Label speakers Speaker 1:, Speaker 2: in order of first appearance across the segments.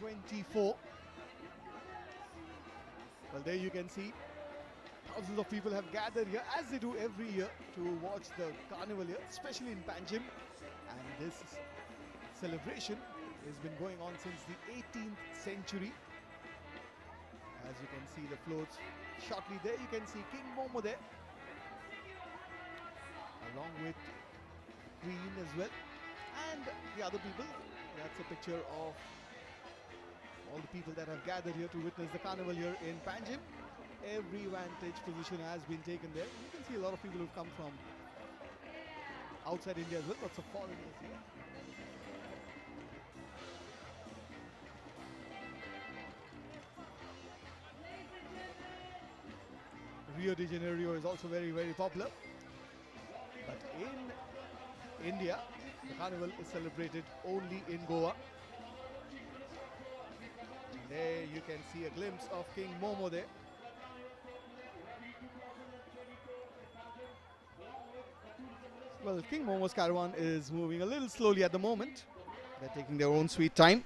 Speaker 1: 2024. Well, there you can see thousands of people have gathered here, as they do every year, to watch the carnival here, especially in Panjim. And this celebration has been going on since the 18th century. As you can see the floats shortly there, you can see King Momo there, along with Queen as well, and the other people. That's a picture of all the people that have gathered here to witness the carnival here in Panjim. Every vantage position has been taken there. You can see a lot of people who've come from outside India as well, lots of foreigners here. Rio de Janeiro is also very, very popular. But in India, the carnival is celebrated only in Goa. And there you can see a glimpse of King Momo there. Well, King Momo's caravan is moving a little slowly at the moment. They're taking their own sweet time.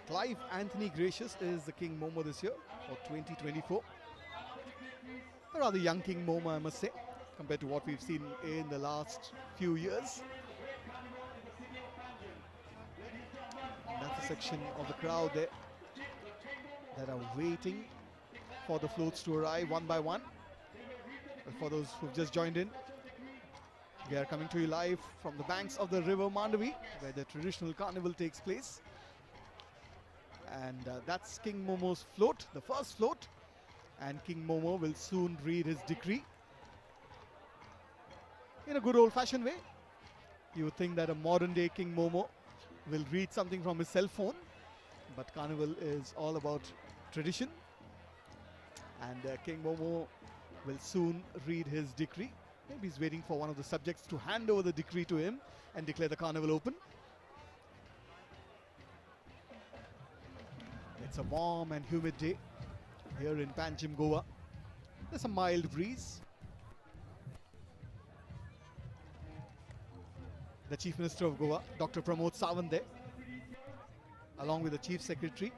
Speaker 1: Clive Anthony Gracious is the King Momo this year for 2024. A rather young King Momo, I must say, compared to what we've seen in the last few years. And that's a section of the crowd there that are waiting for the floats to arrive one by one. But for those who've just joined in, we are coming to you live from the banks of the river Mandavi, where the traditional carnival takes place. And that's King Momo's float, the first float. And King Momo will soon read his decree. In a good old-fashioned way. You would think that a modern-day King Momo will read something from his cell phone. But Carnival is all about tradition. And King Momo will soon read his decree. Maybe he's waiting for one of the subjects to hand over the decree to him and declare the carnival open. It's a warm and humid day here in Panjim, Goa. There's a mild breeze. The Chief Minister of Goa, Dr. Pramod Sawant there, along with the Chief Secretary,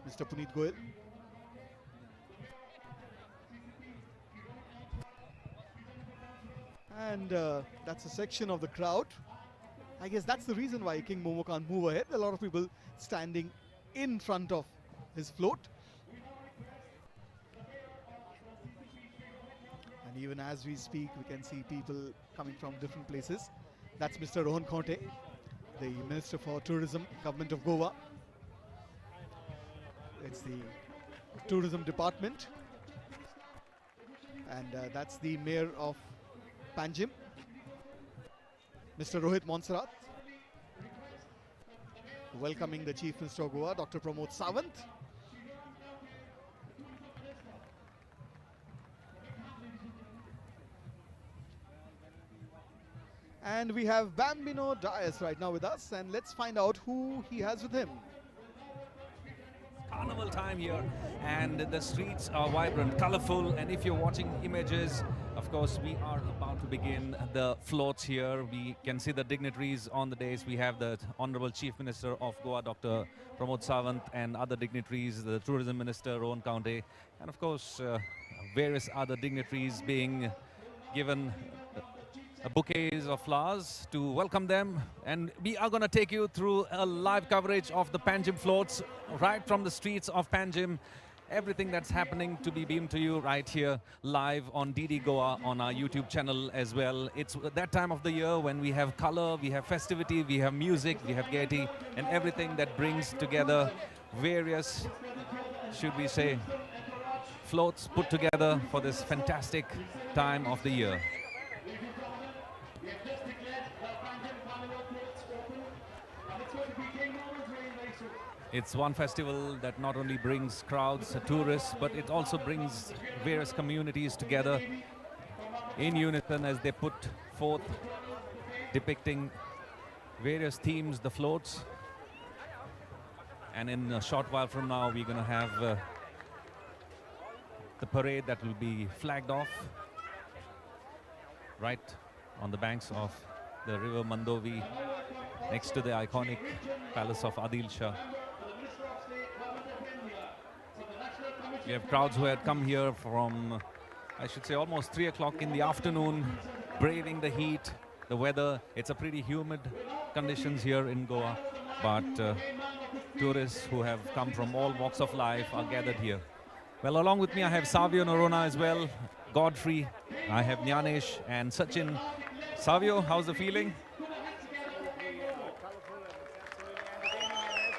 Speaker 1: Mr. Puneet Goyal. And that's a section of the crowd. I guess that's the reason why King Momo can't move ahead. A lot of people standing in front of his float. And even as we speak, we can see people coming from different places. That's Mr. Rohan Khonte, the Minister for Tourism, Government of Goa. It's the Tourism Department. And that's the Mayor of Panjim, Mr. Rohit Monsarat, welcoming the Chief Minister of Goa, Dr. Pramod Sawant. And we have Bambino Dias right now with us, and let's find out who he has with him.
Speaker 2: Carnival time here, and the streets are vibrant, colorful, and if you're watching images, of course, we are about to begin the floats here. We can see the dignitaries on the dais. We have the Honorable Chief Minister of Goa, Dr. Pramod Sawant, and other dignitaries, the Tourism Minister, Rohan Khonte, and of course, various other dignitaries being given bouquets of flowers to welcome them. And we are going to take you through a live coverage of the Panjim floats right from the streets of Panjim. Everything that's happening to be beamed to you right here live on DD Goa on our YouTube channel as well. It's that time of the year when we have color, we have festivity, we have music, we have gaiety, and everything that brings together various, should we say, floats put together for this fantastic time of the year. It's one festival that not only brings crowds, tourists, but it also brings various communities together in unison as they put forth depicting various themes, the floats. And in a short while from now, we're going to have the parade that will be flagged off right on the banks of the river Mandovi, next to the iconic palace of Adil Shah. We have crowds who had come here from, I should say, almost 3 o'clock in the afternoon, braving the heat, the weather. It's a pretty humid conditions here in Goa, but tourists who have come from all walks of life are gathered here. Well, along with me, I have Savio Norona as well, Godfrey, I have Nyanesh and Sachin. Savio, how's the feeling?
Speaker 3: As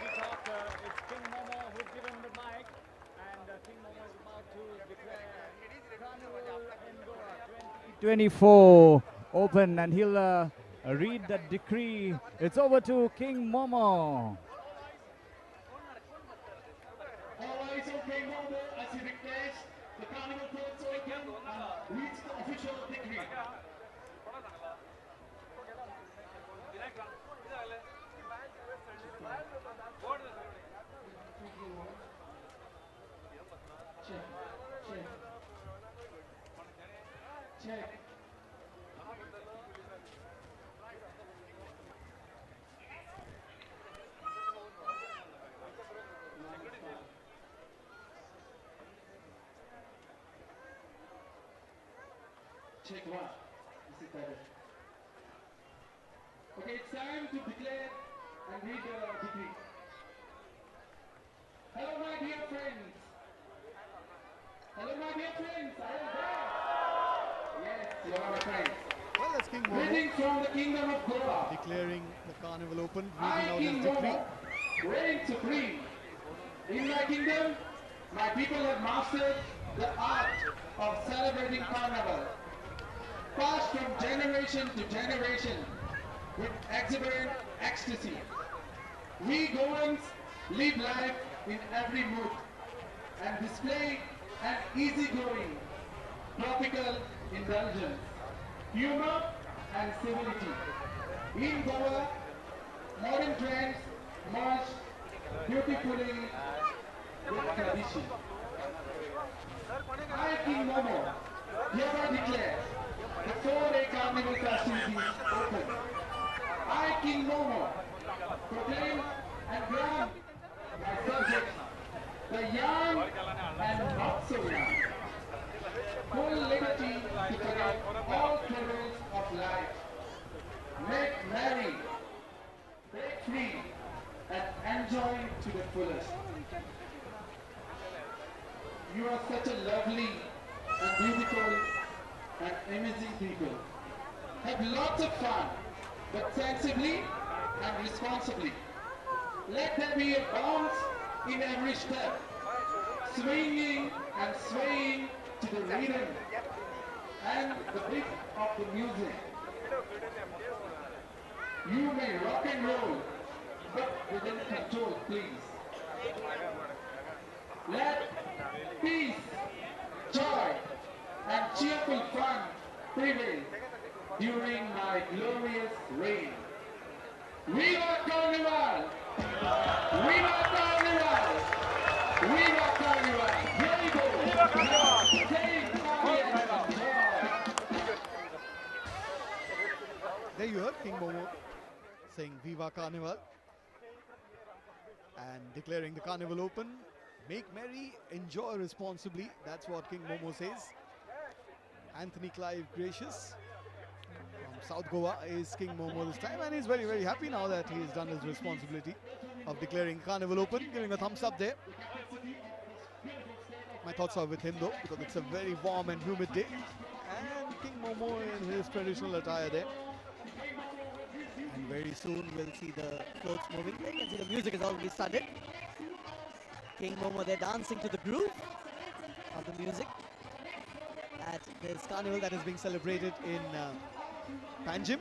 Speaker 3: we talk, it's King Momo who's given the mic, and King Momo is about to declare Carnival in Goa 2024 open, and he'll read the decree. It's over to King Momo.
Speaker 4: All eyes on King Momo as he declares the Carnival courts open and reads the official decree. Check. Check one. This is better. Okay, it's time to declare and read the decree. Hello, my dear friends. Hello, my dear friends. Are you there? Yes, you are my friends.
Speaker 1: Well, that's King Momo
Speaker 4: Greetings from the kingdom of Goa.
Speaker 1: declaring the Carnival open,
Speaker 4: I,
Speaker 1: reading out
Speaker 4: King
Speaker 1: his decree.
Speaker 4: Momo, reign supreme. In my kingdom, my people have mastered the art of celebrating Carnival, passed from generation to generation with exuberant ecstasy. We Goans live life in every mood and display an easygoing, tropical indulgence, humor and civility. In Goa, modern trends merge beautifully with tradition. I, King Momo, hereby declare the 4-day Carnival festivities open. I, King Momo, proclaim and grant my subjects, the young and not so young, full liberty to forget all troubles of life, make merry, break free, and enjoy to the fullest. You are such a lovely and beautiful and amazing people. Have lots of fun, but sensibly and responsibly. Let there be a bounce in every step, swinging and swaying to the rhythm and the beat of the music. You may rock and roll, but within control, please. Let peace, joy, and cheerful fun prevail during my glorious reign. Viva Carnival! Viva Carnival! Viva Carnival! Here we go! Viva Carnival!
Speaker 1: There you heard King Momo saying Viva Carnival and declaring the Carnival open. Make merry, enjoy responsibly. That's what King Momo says. Anthony Clive Gracious from South Goa is King Momo this time, and he's very, very happy now that he's done his responsibility of declaring Carnival open, giving a thumbs up there. My thoughts are with him though, because it's a very warm and humid day, and King Momo in his traditional attire there. And very soon we'll see the floats moving. You can see the music has already started. King Momo there dancing to the groove of the music at this carnival that is being celebrated in Panjim.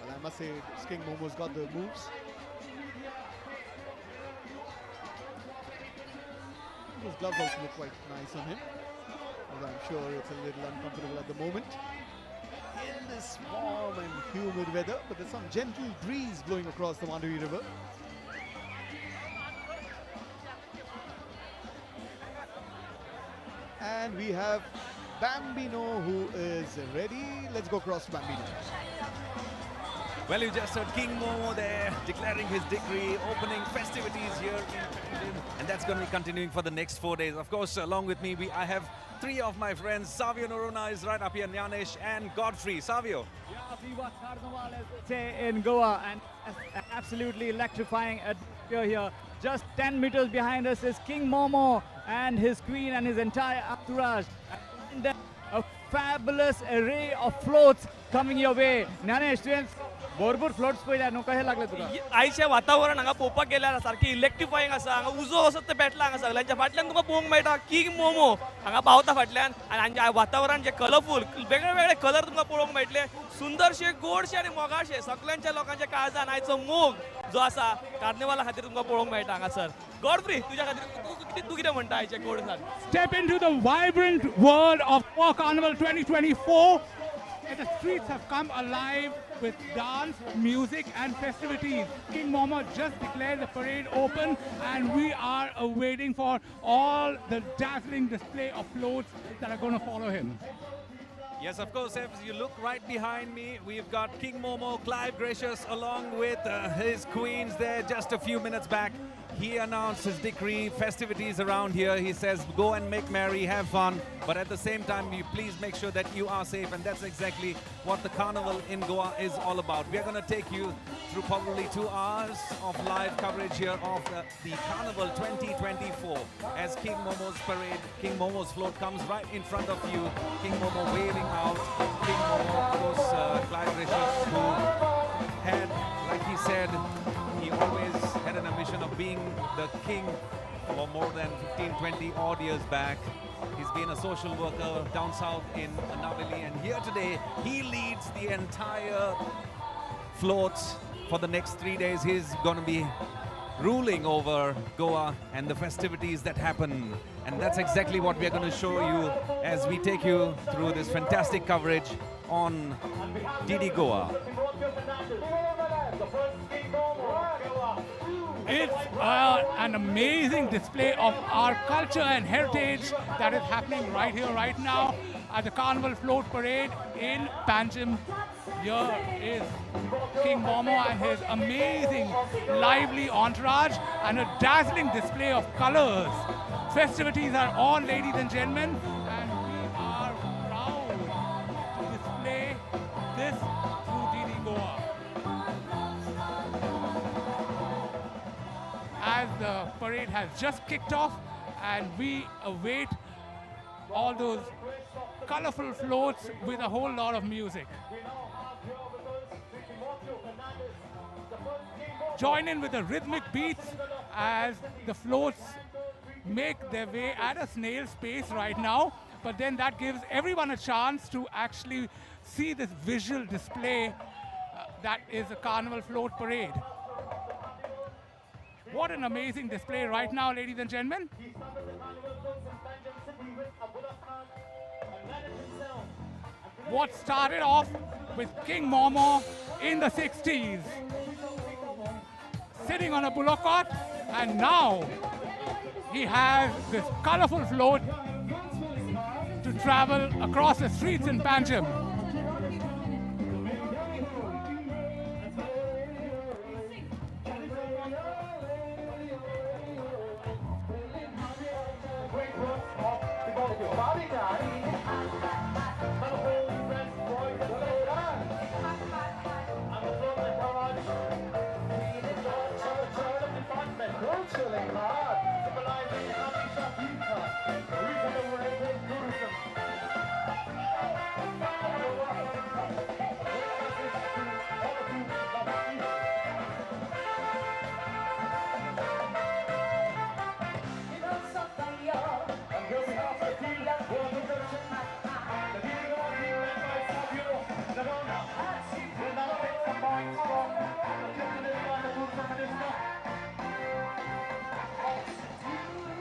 Speaker 1: Well, I must say King Momo's got the moves. His gloves also look quite nice on him, although I'm sure it's a little uncomfortable at the moment in this warm and humid weather, but there's some gentle breeze blowing across the Mandovi River. And we have Bambino, who is ready. Let's go across to Bambino.
Speaker 2: Well, you just heard King Momo there declaring his decree, opening festivities here in Panjim, and that's going to be continuing for the next 4 days. Of course, along with me, I have three of my friends. Savio Noruna is right up here, Nyanesh and Godfrey. Savio.
Speaker 3: Yeah, Viva Carnival, as they say in Goa, and absolutely electrifying atmosphere here. Just 10 meters behind us is King Momo and his queen and his entire entourage. And then a fabulous array of floats coming your way. Nyanesh, students, भरपूर floats पळयल्या न्हू कशें लागलें तुका
Speaker 5: आयचें वातावरण हांगा पळोवपाक गेल्यार सारकें इलेक्ट्रिफायींग आसा हांगा उजो असो ते पेटला हांगा सगळ्यांच्या फाटल्यान तुका पळोवंक मेळटा किंग मोमो हांगा पावता फाटल्यान आनी हांचे वातावरण जे कलरफूल वेगळे वेगळे कलर तुमकां पळोवंक मेळटले सुंदरशे गोडशे आनी मोगाशे सगळ्यांच्या लोकांच्या काळजान आयचो मोग जो आसा कार्निवाला खातीर तुमकां पळोवंक मेळटा हांगासर गॉडफ्री तुज्या खातीर तूं कितें म्हणटा आयचे गोडसान
Speaker 6: Step into the vibrant world of Carnival 2024. And the streets have come alive with dance, music and festivities. King Momo just declared the parade open and we are awaiting for all the dazzling display of floats that are going to follow him.
Speaker 2: Yes, of course, if you look right behind me, we've got King Momo, Clive Gracious, along with his queens there just a few minutes back. He announced his decree, festivities around here. He says, go and make merry, have fun, but at the same time, you please make sure that you are safe, and that's exactly what the carnival in Goa is all about. We're going to take you through probably 2 hours of live coverage here of the Carnival 2024 as King Momo's parade, King Momo's float comes right in front of you. King Momo waving out. King Momo, of course, Clive Gracious, who had, like he said, he always had an ambition of being the king for more than 15-20 odd years back. He's been a social worker down south in Navili, and here today he leads the entire float for the next 3 days. He's going to be ruling over Goa and the festivities that happen, and that's exactly what we're going to show you as we take you through this fantastic coverage on DD Goa.
Speaker 6: It's an amazing display of our culture and heritage that is happening right here, right now at the Carnival Float Parade in Panjim. Here is King Momo and his amazing, lively entourage and a dazzling display of colors. Festivities are on, ladies and gentlemen, and we are proud to display this through DD Goa. As the parade has just kicked off and we await all those colorful floats with a whole lot of music. Join in with the rhythmic beats as the floats make their way at a snail's pace right now, but then that gives everyone a chance to actually see this visual display that is a Carnival Float Parade. What an amazing display right now, ladies and gentlemen. What started off with King Momo in the 60s, sitting on a bullock cart, and now he has this colorful float to travel across the streets in Panjim.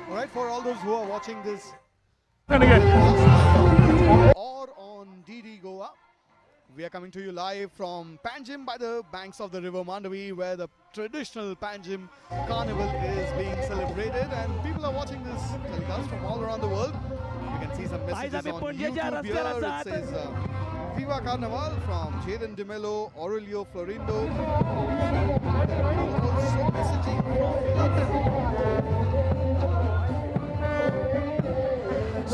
Speaker 1: Alright, for all those who are watching this
Speaker 6: And again.
Speaker 1: or on DD Goa, we are coming to you live from Panjim by the banks of the river Mandavi, where the traditional Panjim Carnival is being celebrated, and people are watching this telecast from all around the world. You can see some
Speaker 3: आज
Speaker 1: messages
Speaker 3: आम्ही
Speaker 1: on
Speaker 3: पणजेच्या
Speaker 1: YouTube
Speaker 3: रस्त्यार
Speaker 1: here. It
Speaker 3: आसात.
Speaker 1: says Viva Carnival from Jaden De Mello, Aurelio Florindo. Also messaging from London.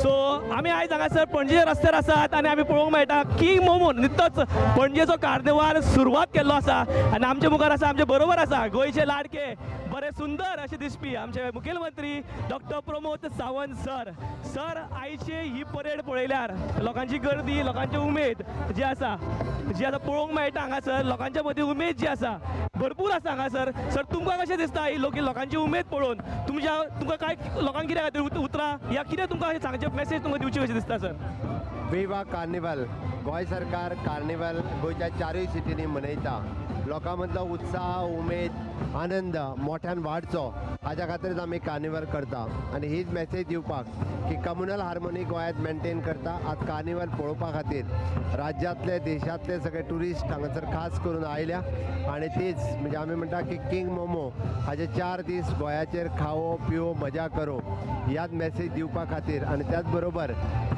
Speaker 5: सो आम्ही आयज हांगासर पणजे रस्त्यार आसात आनी आमी पळोवंक मेळटा किंग मोमो नितच पणजेचो कार्निवाल सुरवात केल्लो आसा आनी आमचे मुखार आसा आमचे बरोबर आसा गोंयचे लाडके बरे सुंदर अशे दिसपी आमचे मुखेलमंत्री डॉक्टर प्रमोद सावंत सर आयची ही परेड पळयल्यार लोकांची गर्दी लोकांची उमेद जी आसा पळोवंक मेळटा हांगासर लोकांच्या मदीं उमेद जी आसा भरपूर आसा हांगासर सर तुमकां कशें दिसता ही लोकांची उमेद पळोवन तुमकां काय लोकांक कित्या खातीर उतरां या कितें तुमकां अशें सांगचें मेसेज तुमकां दिवची कशी दिसता सर
Speaker 7: विवा कार्निवल गोंय सरकार कार्निवल गोंयच्या चारूय सिटींनी मनयता लोकां मदलो उत्साह उमेद आनंद मोठ्यान वाडचो हाच्या खातीरच आमी कार्निवल करता आनी हीच मेसेज दिवपाक की कम्युनल हार्मोनी गोंयांत मेंटेन करता आज कार्निवल पळोवपा खातीर राज्यांतले देशांतले सगळे ट्युरिस्ट हांगासर खास करून आयल्या आनी तीच म्हणजे आमी म्हणटा की किंग मोमो हाचे 4 दीस गोंयाचेर खावो पिवो मजा करो ह्याच मेसेज दिवपा खातीर आनी त्याच बरोबर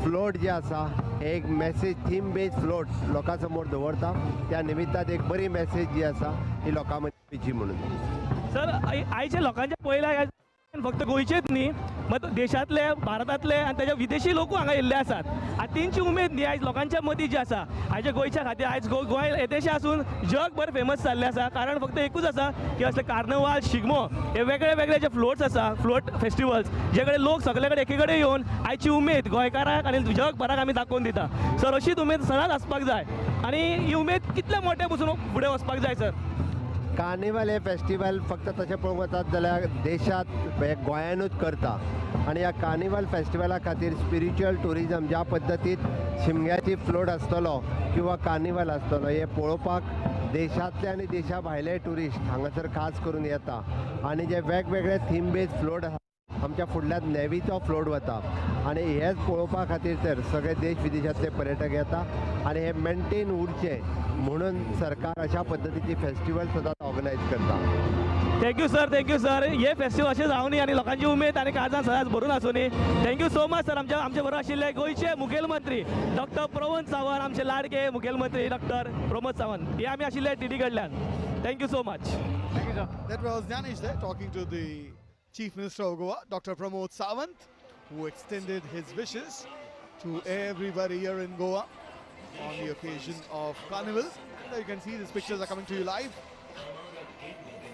Speaker 7: फ्लोट जे आसा एक मेसेज थीम बेस्ड फ्लोट लोकां समोर दवरता त्या निमित्तान एक बरी मेसेज जी आसा ही लोकां मदीं म्हणून
Speaker 5: सर आयच्या लोकांच्या पयल्या फक्त गोंयचेच न्ही मात देशांतले भारतांतले आनी ताचे विदेशी लोकूय हांगा येयल्ले आसात आनी तेंची उमेद न्ही आयज लोकांच्या मदीं जी आसा आयच्या गोंयच्या खातीर आयज गोंय येदेशें आसून जगभर फेमस जाल्लें आसा कारण फक्त एकूच आसा की असले कार्निवाल शिगमो हे वेगळे वेगळे जे फ्लोट्स आसा फ्लोट फेस्टिवल्स जे कडेन लोक सगळे कडेन एके कडेन येवन आयची उमेद गोंयकाराक आनी जगभराक आमी दाखोवन दिता सर अशीच उमेद सदांच आसपाक जाय आनी ही उमेद कितले मोठे पसून फुडें वचपाक जाय सर
Speaker 7: कार्निवल हे फेस्टिवल फक्त तशें पळोवंक वतात जाल्यार देशांत गोंयानूच करता आनी ह्या कार्निवल फेस्टिवला खातीर स्पिरिच्युअल टुरिजम ज्या पद्दतीत शिमग्याची फ्लोट आसतलो किंवा कार्निवल आसतलो हे पळोवपाक देशांतले आनी देशा भायले ट्युरिस्ट हांगासर खास करून येता आनी जे वेगवेगळे थीम बेस्ड फ्लोट आसा आमच्या फुडल्यान नेवीचो फ्लोट वता आनी हेच पळोवपा खातीर तर सगळे देश विदेशांतले पर्यटक येता आनी हे मेंटेन उरचे म्हणून सरकार अशा पद्दतीची फेस्टिवल सदांच ऑर्गनायज करता
Speaker 5: थँक्यू सर हे फेस्टिवल अशें जावं न्ही आनी लोकांची उमेद आनी काळजां सदांच भरून आसूं न्ही थँक्यू सो मच सर आमचे बरोबर आशिल्ले गोंयचे मुखेलमंत्री डॉक्टर प्रमोद सावंत आमचे लाडके मुखेलमंत्री डॉक्टर प्रमोद सावंत हे आमी आशिल्ले टीटी कडल्यान thank you so much thank you sir
Speaker 1: That was Danish there talking to the Chief Minister of Goa, Dr. Pramod Sawant, who extended his wishes to everybody here in Goa on the occasion of Carnival. Now you can see these pictures are coming to you live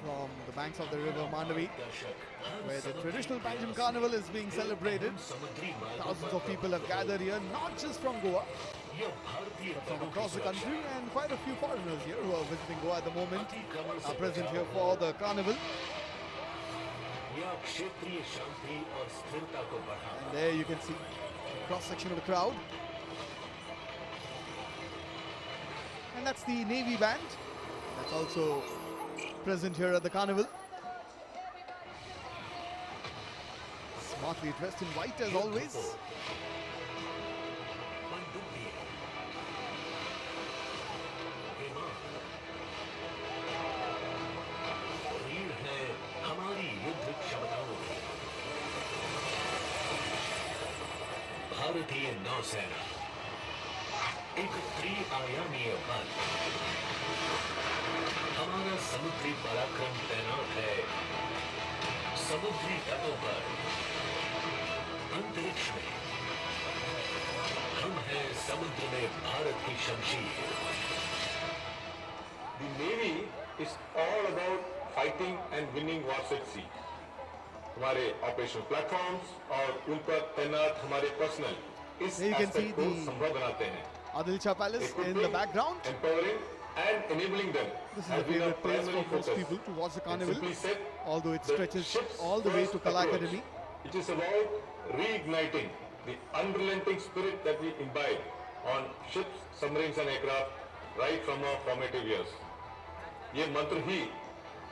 Speaker 1: from the banks of the river Mandavi, where the traditional Panjim Carnival is being celebrated. Thousands of people have gathered here, not just from Goa, but from across the country, and quite a few foreigners here who are visiting Goa at the moment are present here for the Carnival. And there you can see the cross section of the crowd. And that's the Navy band that's also present here at the Carnival. Smartly dressed in white as always.
Speaker 8: भारतीय नौसेना एक त्रिआयामीय बल हमारा समुद्री पराक्रम तैनात है समुद्री तटों पर अंतरिक्ष में हम हैं समुद्र में भारत की शमशीर
Speaker 9: The Navy is all about fighting and winning wars at sea. हमारे ऑपरेशनल प्लेटफॉर्म्स और उन पर तैनात हमारे पर्सनल इस एस्पेक्ट को संभव बनाते हैं
Speaker 1: Adilcha Palace in the background.
Speaker 9: empowering and enabling them.
Speaker 1: This is a favorite place for most people to watch the Carnival, although it stretches all the way to Kala Academy.
Speaker 9: It is about reigniting the unrelenting spirit that we imbibe on ships, submarines and aircraft right from our formative years. ये मंत्र ही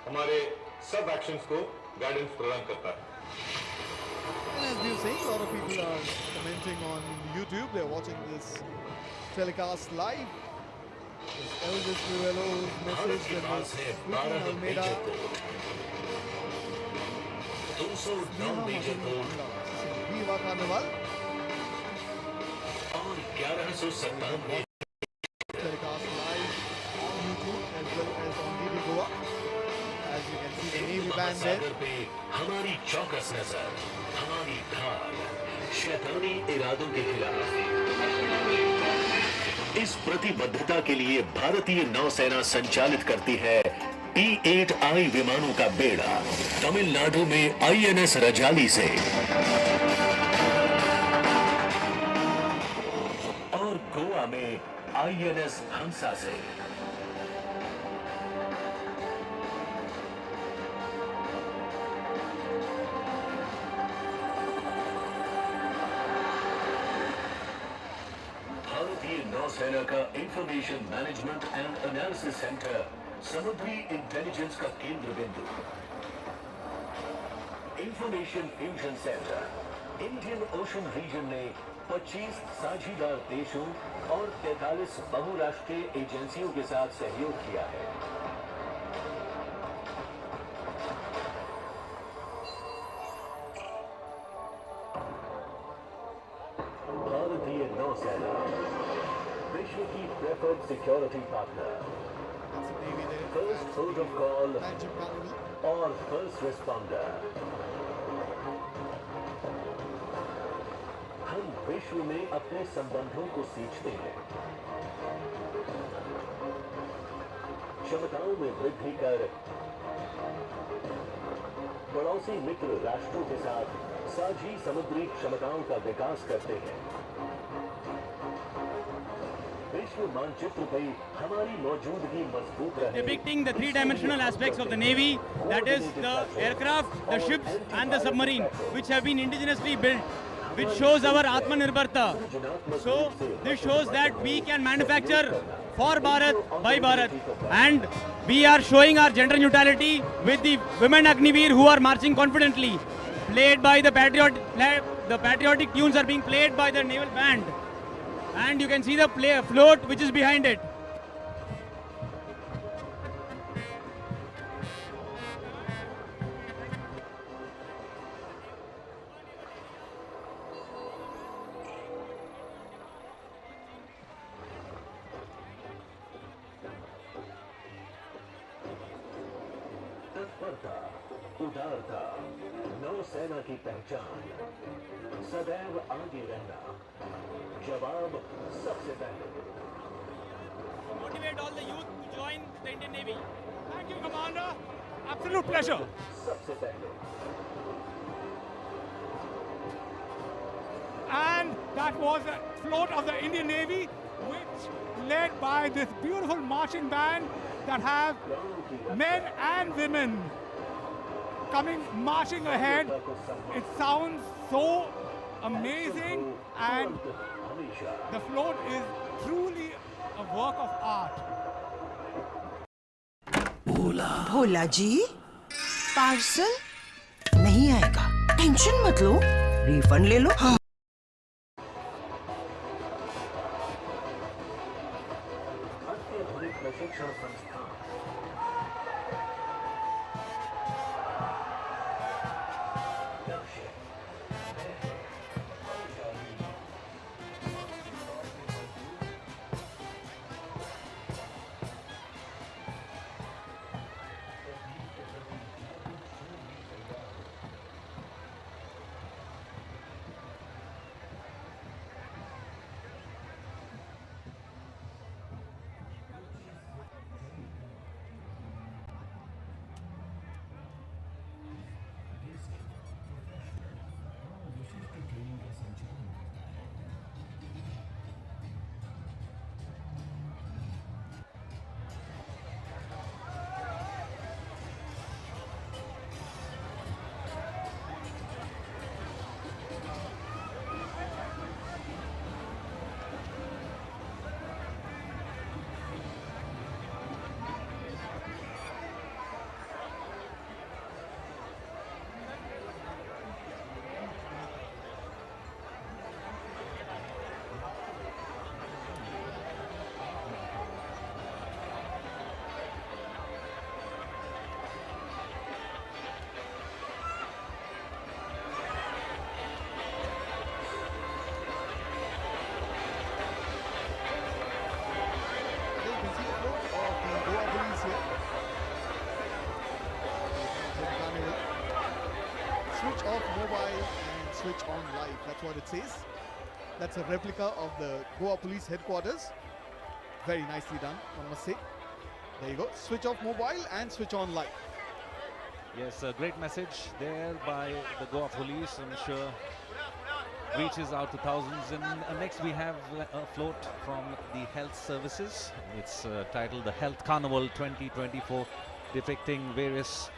Speaker 9: हमारे सब actions को guidance प्रदान करता है.
Speaker 1: And as we were saying, a lot of people are commenting on YouTube. They're watching this telecast live. This Elvis Ruelo's message and this Vicky Almeida.
Speaker 8: 209 major को
Speaker 1: Viva Carnival.
Speaker 8: 1197
Speaker 1: Telecast live on YouTube as well as on DD Goa. As you can see the Navy band there.
Speaker 8: महासागर पे हमारी चौकस नजर, हमारी ढाल, शैतानी इरादों के खिलाफ। इस प्रतिबद्धता के लिए भारतीय नौसेना संचालित करती है P-8I विमानों का बेड़ा तमिलनाडु में INS रजाली से और गोवा में INS हंसा से। भारतीय नौसेना का information management and analysis centre समुद्री इंटेलिजेंस का केंद्र बिंदु, information fusion centre Indian Ocean region ने 25 साझीदार देशों और 43 बहुराष्ट्रीय एजेंसियों के साथ सहयोग किया है। भारतीय नौसेना विश्व की preferred security partner,
Speaker 1: That's the Navy there.
Speaker 8: First port of call
Speaker 1: Panjim Carnival.
Speaker 8: और फर्स्ट रिस्पॉन्डर। हम विश्व में अपने संबंधों को सींचते हैं, क्षमताओं में वृद्धि कर पड़ोसी मित्र राष्ट्रों के साथ साझी समुद्री क्षमताओं का विकास करते हैं। विश्व मानचित्र पे हमारी मौजूदगी मजबूत रहे।
Speaker 3: Depicting the three-dimensional aspects of the Navy, that is the aircraft, the ships and the submarine, which have been indigenously built, which shows our Atmanirbharta. So this shows that we can manufacture for Bharat, by Bharat, and we are showing our gender neutrality with the women Agniveer who are marching confidently, played by the patriotic tunes are being played by the naval band, and you can see the float which is behind it.
Speaker 8: तत्परता, उदारता, नौसेना की पहचान, सदैव आगे रहना, जवाब सबसे पहले।
Speaker 3: Motivate all the youth to join the Indian Navy.
Speaker 6: Thank you, Commander. Absolute pleasure.
Speaker 8: सबसे पहले।
Speaker 6: And that was a float of the Indian Navy, which led by this beautiful marching band that have men and women coming marching ahead. It sounds so amazing, and the float is truly a work of art.
Speaker 10: Bhola ji, parcel नहीं आएगा, tension मत लो, refund ले लो। हाँ।
Speaker 8: अत्याधुनिक प्रशिक्षण संस्थान
Speaker 1: mobile and switch on live. That's what it says. That's a replica of the Goa Police headquarters. Very nicely done, one must say. There you go. Switch off mobile and switch on live.
Speaker 2: Yes, a great message there by the Goa Police. I'm sure reaches out to thousands. And next we have a float from the health services. It's titled the Health Carnival 2024, depicting various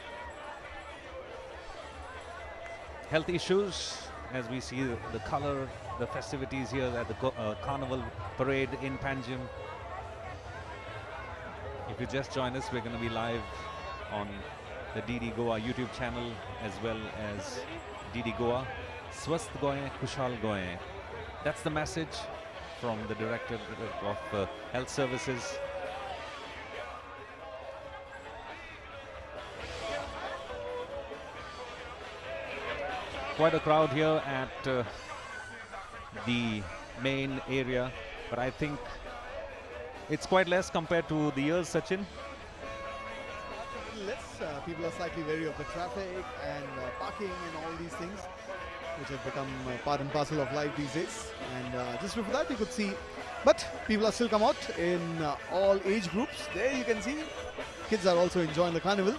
Speaker 2: health issues as we see the color, the festivities here at the Carnival parade in Panjim. If you just join us, we're going to be live on the DD Goa YouTube channel as well as DD Goa. Swasth Goye, Kushal Goye. That's the message from the Director of Health Services. Quite a crowd here at the main area, but I think it's quite less compared to the years, Sachin.
Speaker 1: Less. People are slightly wary of the traffic and parking and all these things, which have become part and parcel of life these days. And just before that, you could see, but people are still come out in all age groups. There you can see kids are also enjoying the carnival.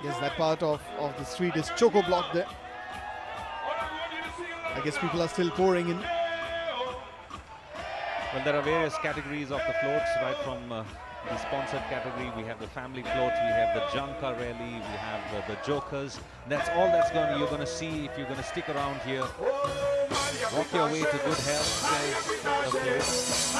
Speaker 1: Yes, that part of the street is choco block there. I guess people are still pouring in.
Speaker 2: Well, there are various categories of the floats, right from the sponsored category. We have the family floats, we have the Janka rally, we have the jokers. That's all you're going to see if you're going to stick around here. Walk your way to good health, guys.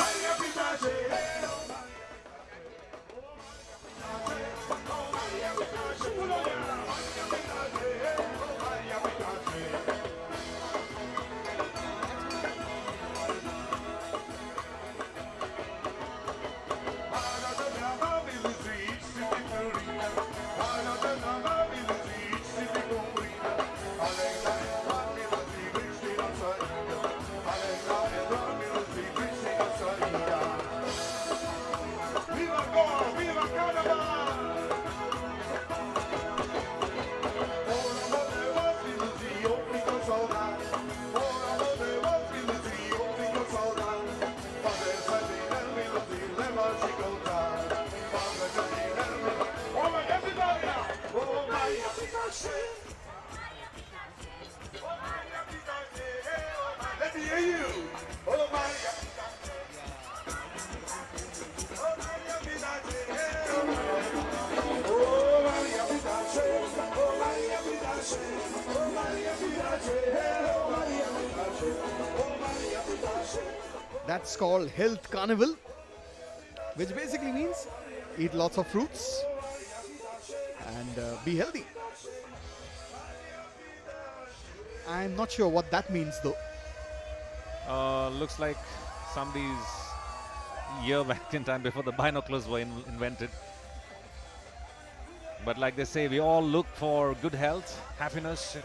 Speaker 11: Let me hear you.
Speaker 1: That's called Health Carnival, which basically means eat lots of fruits and be healthy. I'm not sure what that means though.
Speaker 2: Looks like somebody's year back in time before the binoculars were invented. But like they say, we all look for good health, happiness,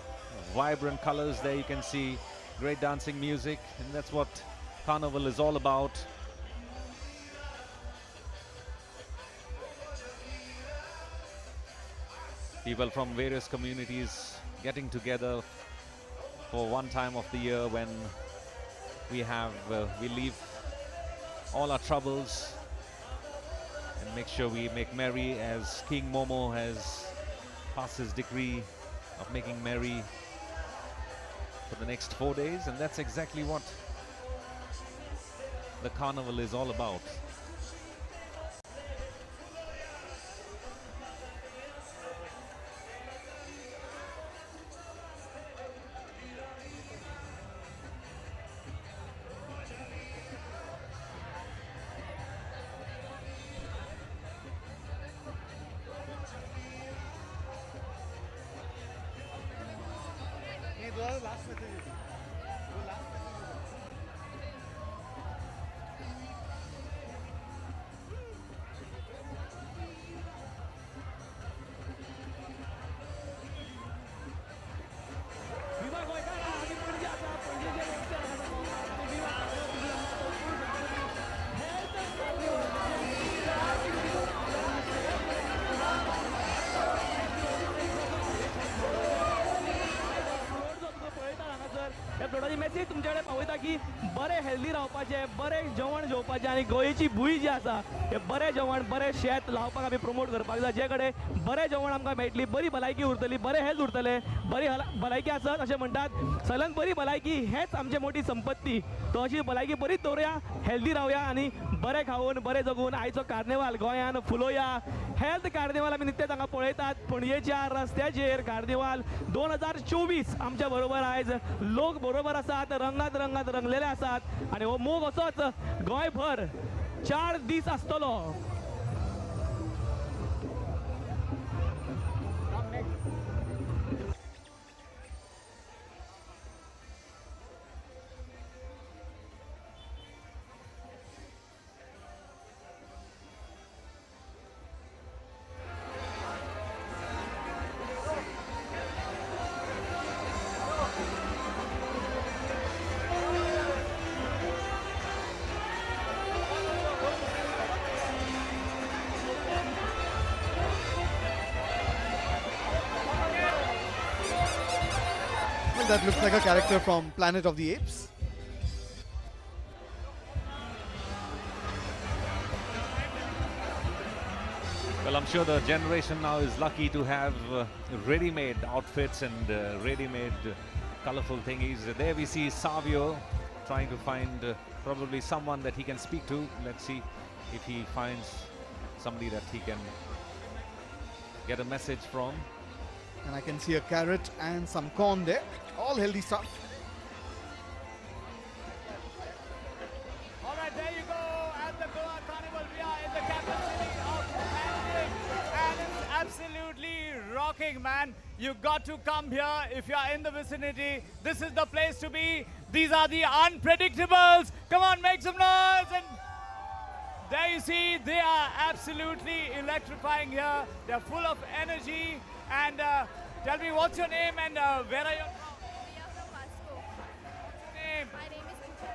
Speaker 2: vibrant colors. There you can see great dancing music, and that's what Carnival is all about. People from various communities getting together for one time of the year when we leave all our troubles and make sure we make merry, as King Momo has passed his decree of making merry for the next 4 days, and that's exactly what the carnival is all about.
Speaker 5: एपिसोडाची message तुमचे कडेन पावयता की बरे healthy रावपाचे, बरे जेवण जेवपाचें आनी गोंयची भूंय जी आसा हे बरे जेवण बरे शेत लावपाक आमी प्रमोट करपाक जाय, जे कडेन बरे जेवण आमकां मेळटली, बरी भलायकी उरतली, बरे हेल्थ उरतले, बरी भलायकी आसत अशें म्हणटात. सगळ्यान बरी भलायकी हेच आमची मोठी संपत्ती. तो अशी भलायकी बरीच दवरुया, हेल्दी रावया आनी बरे खावून बरे जगून आयचो कार्निवाल गोंयान फुलोवया. हेल्थ कार्निवाल आमी नित्य हांगा पळयतात पणजेच्या रस्त्याचेर. कार्निवाल 2024 आमच्या बरोबर आयज लोक बरोबर आसात, रंगात रंगात रंगलेले आसात आनी हो मोग असोच गोंयभर 4 दीस आसतलो.
Speaker 1: Well, that looks like a character from Planet of the Apes.
Speaker 2: Well, I'm sure the generation now is lucky to have ready-made outfits and ready-made colorful thingies. There we see Savio trying to find probably someone that he can speak to. Let's see if he finds somebody that he can get a message from.
Speaker 1: And I can see a carrot and some corn there. All healthy stuff.
Speaker 3: All right, there you go. At the Goa Carnival, we are in the capital city of Panaji, and it's absolutely rocking, man. You got to come here if you are in the vicinity. This is the place to be. These are the unpredictables. Come on, make some noise. And there you see, they are absolutely electrifying here. They're full of energy. And tell me, what's your name and where are you?
Speaker 12: My name is Pooja.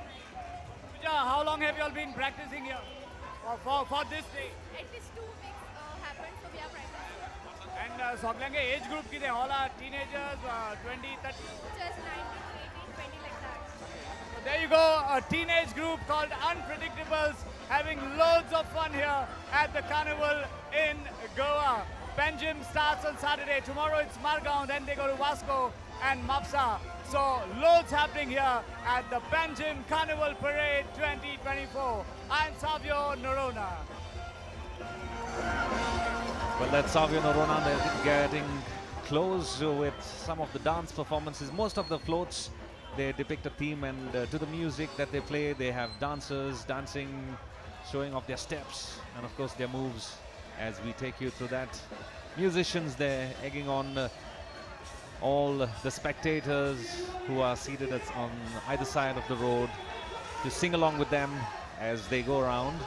Speaker 3: Pooja, how long have you all been practicing here for this day?
Speaker 12: At least 2 weeks happened, so we are practicing.
Speaker 3: And Soglange age group kide all are teenagers, 20, 30?
Speaker 12: Just 19, 18, 20 like that.
Speaker 3: So there you go, a teenage group called Unpredictables having loads of fun here at the Carnival in Goa. Panjim starts on Saturday. Tomorrow it's Margaon, then they go to Vasco and Mapsa. So loads happening here at the Panjim Carnival Parade 2024. I'm Savio Norona.
Speaker 2: Well, that's Savio Norona. They're getting close with some of the dance performances. Most of the floats, they depict a theme, and to the music that they play, they have dancers dancing, showing off their steps and of course their moves as we take you through that. Musicians there egging on all the spectators who are seated on either side of the road to sing along with them as they go around.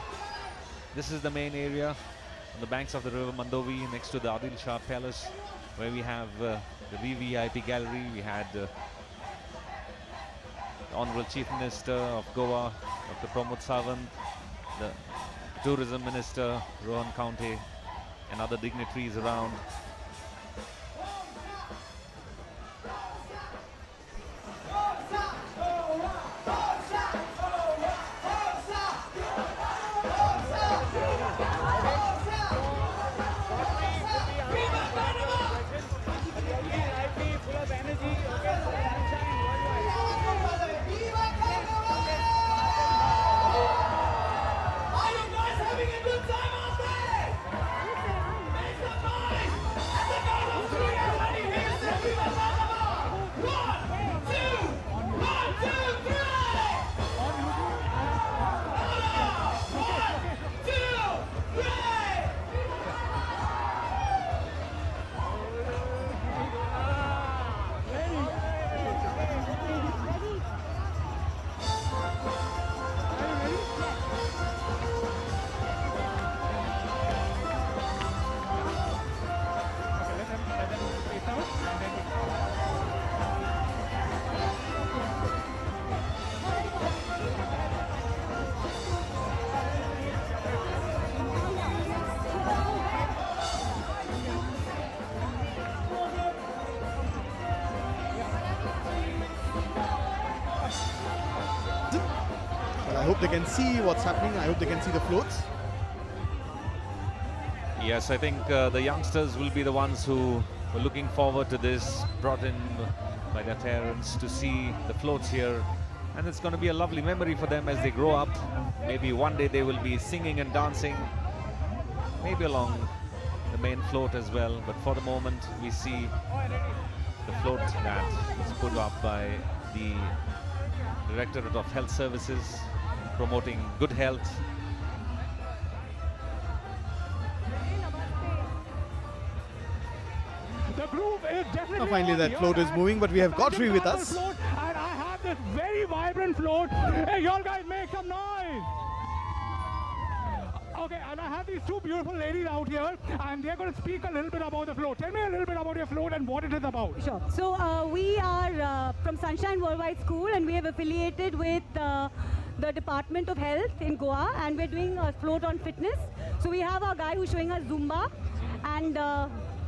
Speaker 2: This is the main area on the banks of the river Mandovi next to the Adil Shah Palace, where we have the VVIP gallery. We had the Honorable Chief Minister of Goa, Dr. Pramod Sawant, the Tourism Minister Rohan Kaunte, and other dignitaries around.
Speaker 1: hope they can see what's happening. I hope they can see the floats.
Speaker 2: Yes, I think the youngsters will be the ones who were looking forward to this, brought in by their parents to see the floats here. And it's going to be a lovely memory for them as they grow up. Maybe one day they will be singing and dancing, maybe along the main float as well. But for the moment, we see the float that is put up by the Directorate of Health Services, promoting good health.
Speaker 6: The groove is definitely
Speaker 1: Finally, that float is moving, but we have Godfrey with us.
Speaker 6: Float, and I have this very vibrant float. Hey, y'all guys, make some noise! Okay, and I have these two beautiful ladies out here, and they're going to speak a little bit about the float. Tell me a little bit about your float and what it is about.
Speaker 13: Sure. So we are from Sunshine Worldwide School, and we have affiliated with the Department of Health in Goa, and we're doing a float on fitness. So we have our guy who's showing us Zumba, and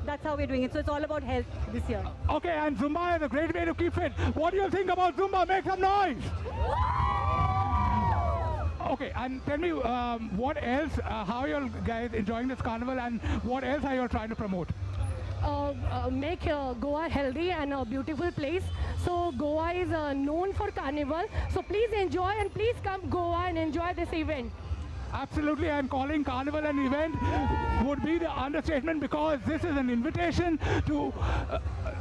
Speaker 13: that's how we're doing it. So it's all about health this year.
Speaker 6: Okay, and Zumba is a great way to keep fit. What do you think about Zumba? Make some noise! Okay, and tell me what else, how are you guys enjoying this carnival, and what else are you trying to promote?
Speaker 14: Make Goa healthy and a beautiful place. So Goa is known for carnival. So please enjoy and please come Goa and enjoy this event.
Speaker 6: Absolutely, and calling carnival an event would be the understatement, because this is an invitation to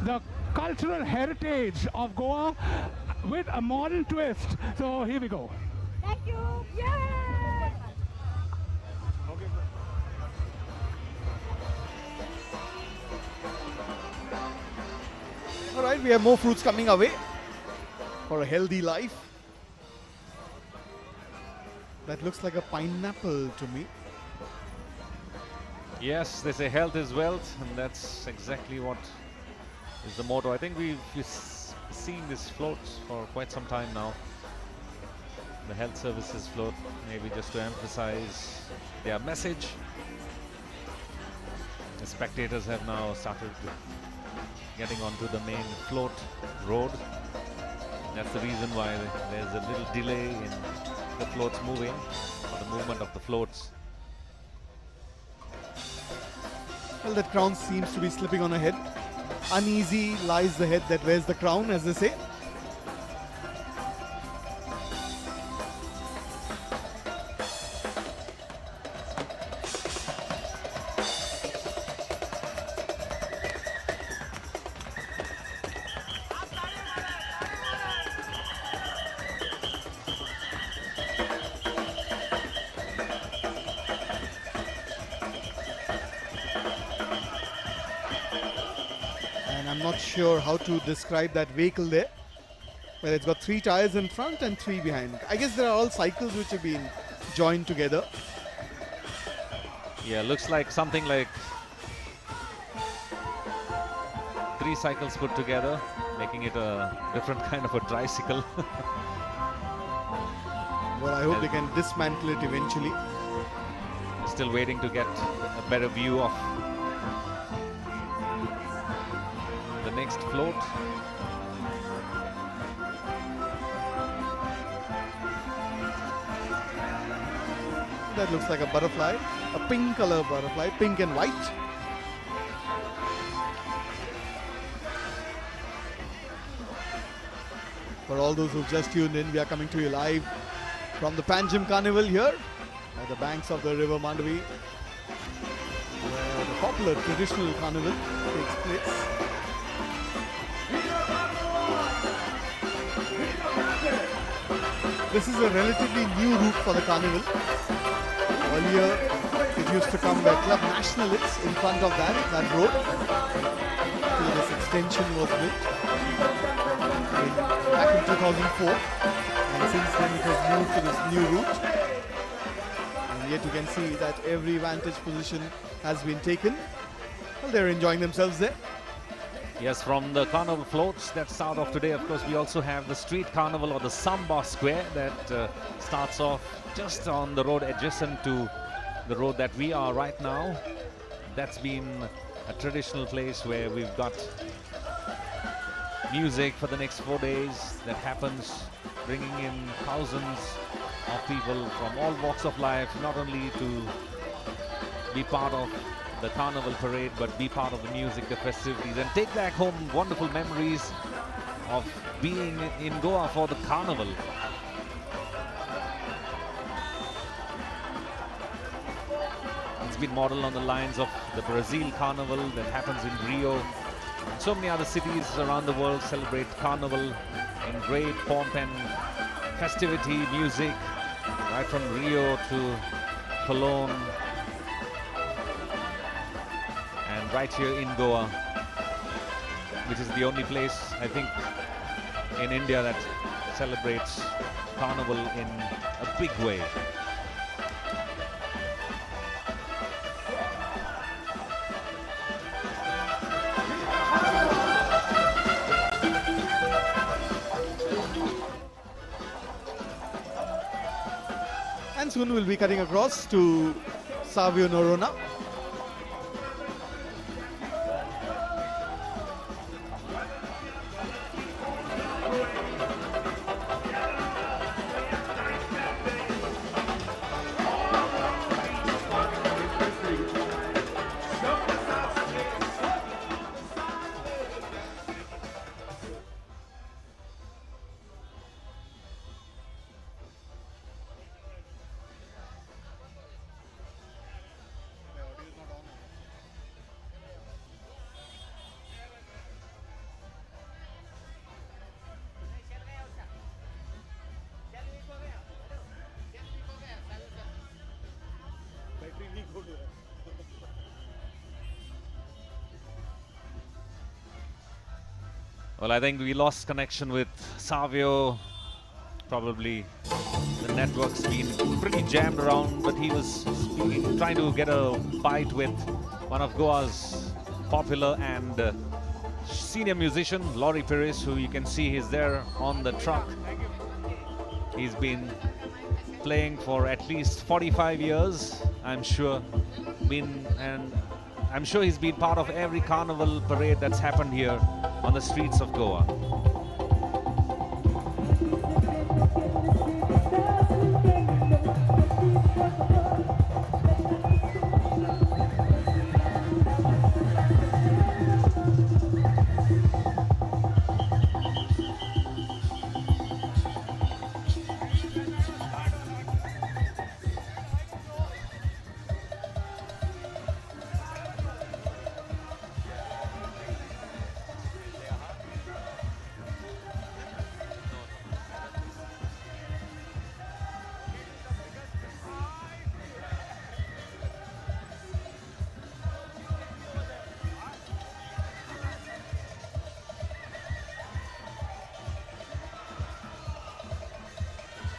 Speaker 6: the cultural heritage of Goa with a modern twist. So here we go.
Speaker 13: Thank you.
Speaker 14: Yay!
Speaker 1: All right, we have more fruits coming our way for a healthy life. That looks like a pineapple to me.
Speaker 2: Yes, they say health is wealth, and that's exactly what is the motto. I think we've seen this float for quite some time now. The health services float, maybe just to emphasize their message. The spectators have now started getting onto the main float road. That's the reason why there's a little delay in the floats moving, or the movement of the floats.
Speaker 1: Well, that crown seems to be slipping on her head. Uneasy lies the head that wears the crown, as they say. Sure how to describe that vehicle there. Well, it's got 3 tires in front and 3 behind. I guess there are all cycles which have been joined together.
Speaker 2: Yeah, looks like something like 3 cycles put together, making it a different kind of a tricycle.
Speaker 1: Well, I hope they can dismantle it eventually.
Speaker 2: Still waiting to get a better view of the next float.
Speaker 1: That looks like a butterfly, a pink color butterfly, pink and white. For all those who've just tuned in, we are coming to you live from the Panjim Carnival here at the banks of the River Mandavi, where the popular traditional carnival takes place. This is a relatively new route for the carnival. Earlier, it used to come where Club National is in front of that road, till this extension was built back in 2004, and since then it has moved to this new route. And yet you can see that every vantage position has been taken. Well, they're enjoying themselves there.
Speaker 2: Yes, from the carnival floats that start off today, of course, we also have the street carnival, or the Samba Square, that starts off just on the road adjacent to the road that we are right now. That's been a traditional place where we've got music for the next 4 days that happens, bringing in thousands of people from all walks of life, not only to be part of the Carnival parade, but be part of the music, the festivities, and take back home wonderful memories of being in Goa for the Carnival. It's been modeled on the lines of the Brazil Carnival that happens in Rio. And so many other cities around the world celebrate Carnival in great pomp and festivity, music, right from Rio to Cologne. And right here in Goa, which is the only place, I think, in India that celebrates Carnival in a big way.
Speaker 1: And soon we'll be cutting across to Savio Norona.
Speaker 2: Well, I think we lost connection with Savio. Probably the network's been pretty jammed around, but he was trying to get a bite with one of Goa's popular and senior musician, Laurie Pires, who you can see is there on the truck. He's been playing for at least 45 years, I'm sure. I'm sure he's been part of every carnival parade that's happened here on the streets of Goa.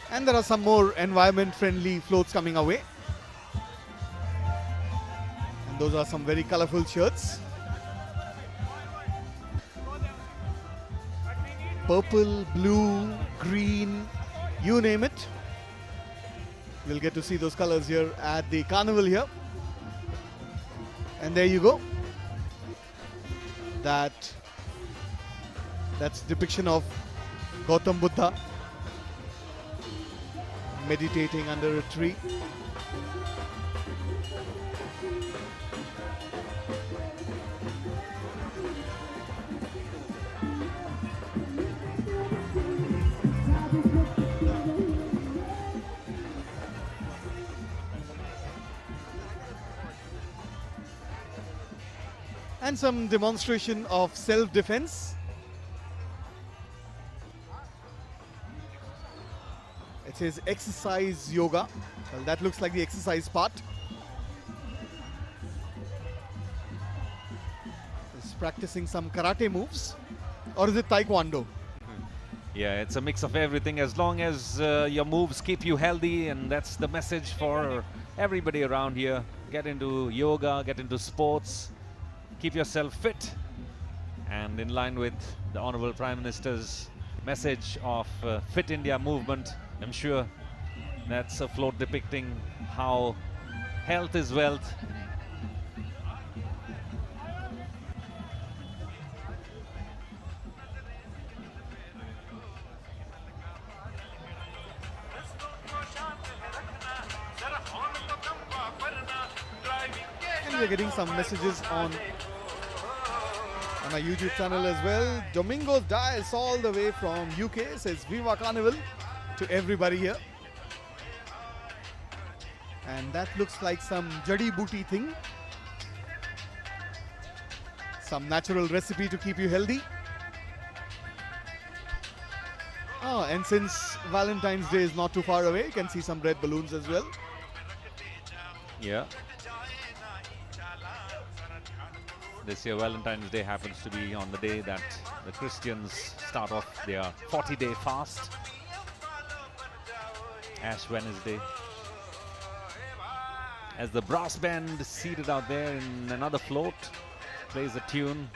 Speaker 1: And there are some more environment-friendly floats coming our way. And those are some very colorful shirts. Purple, blue, green, you name it. You'll get to see those colors here at the carnival here. And there you go. That's depiction of Gautam Buddha meditating under a tree. And some demonstration of self-defense. It says exercise yoga. Well, that looks like the exercise part. It's practicing some karate moves. Or is it taekwondo?
Speaker 2: Yeah, it's a mix of everything, as long as your moves keep you healthy, and that's the message for everybody around here. Get into yoga, get into sports, keep yourself fit, and in line with the Honorable Prime Minister's message of Fit India movement, I'm sure that's a float depicting how health is wealth.
Speaker 1: we're getting some messages on our YouTube channel as well. Domingos Dice all the way from UK says Viva Carnival to everybody here. And that looks like some jadi booty thing. Some natural recipe to keep you healthy. And since Valentine's Day is not too far away, you can see some red balloons as well.
Speaker 2: Yeah. This year Valentine's Day happens to be on the day that the Christians start off their 40-day fast. Ash Wednesday. As the brass band seated out there in another float plays a tune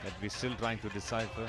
Speaker 2: that we're still trying to decipher.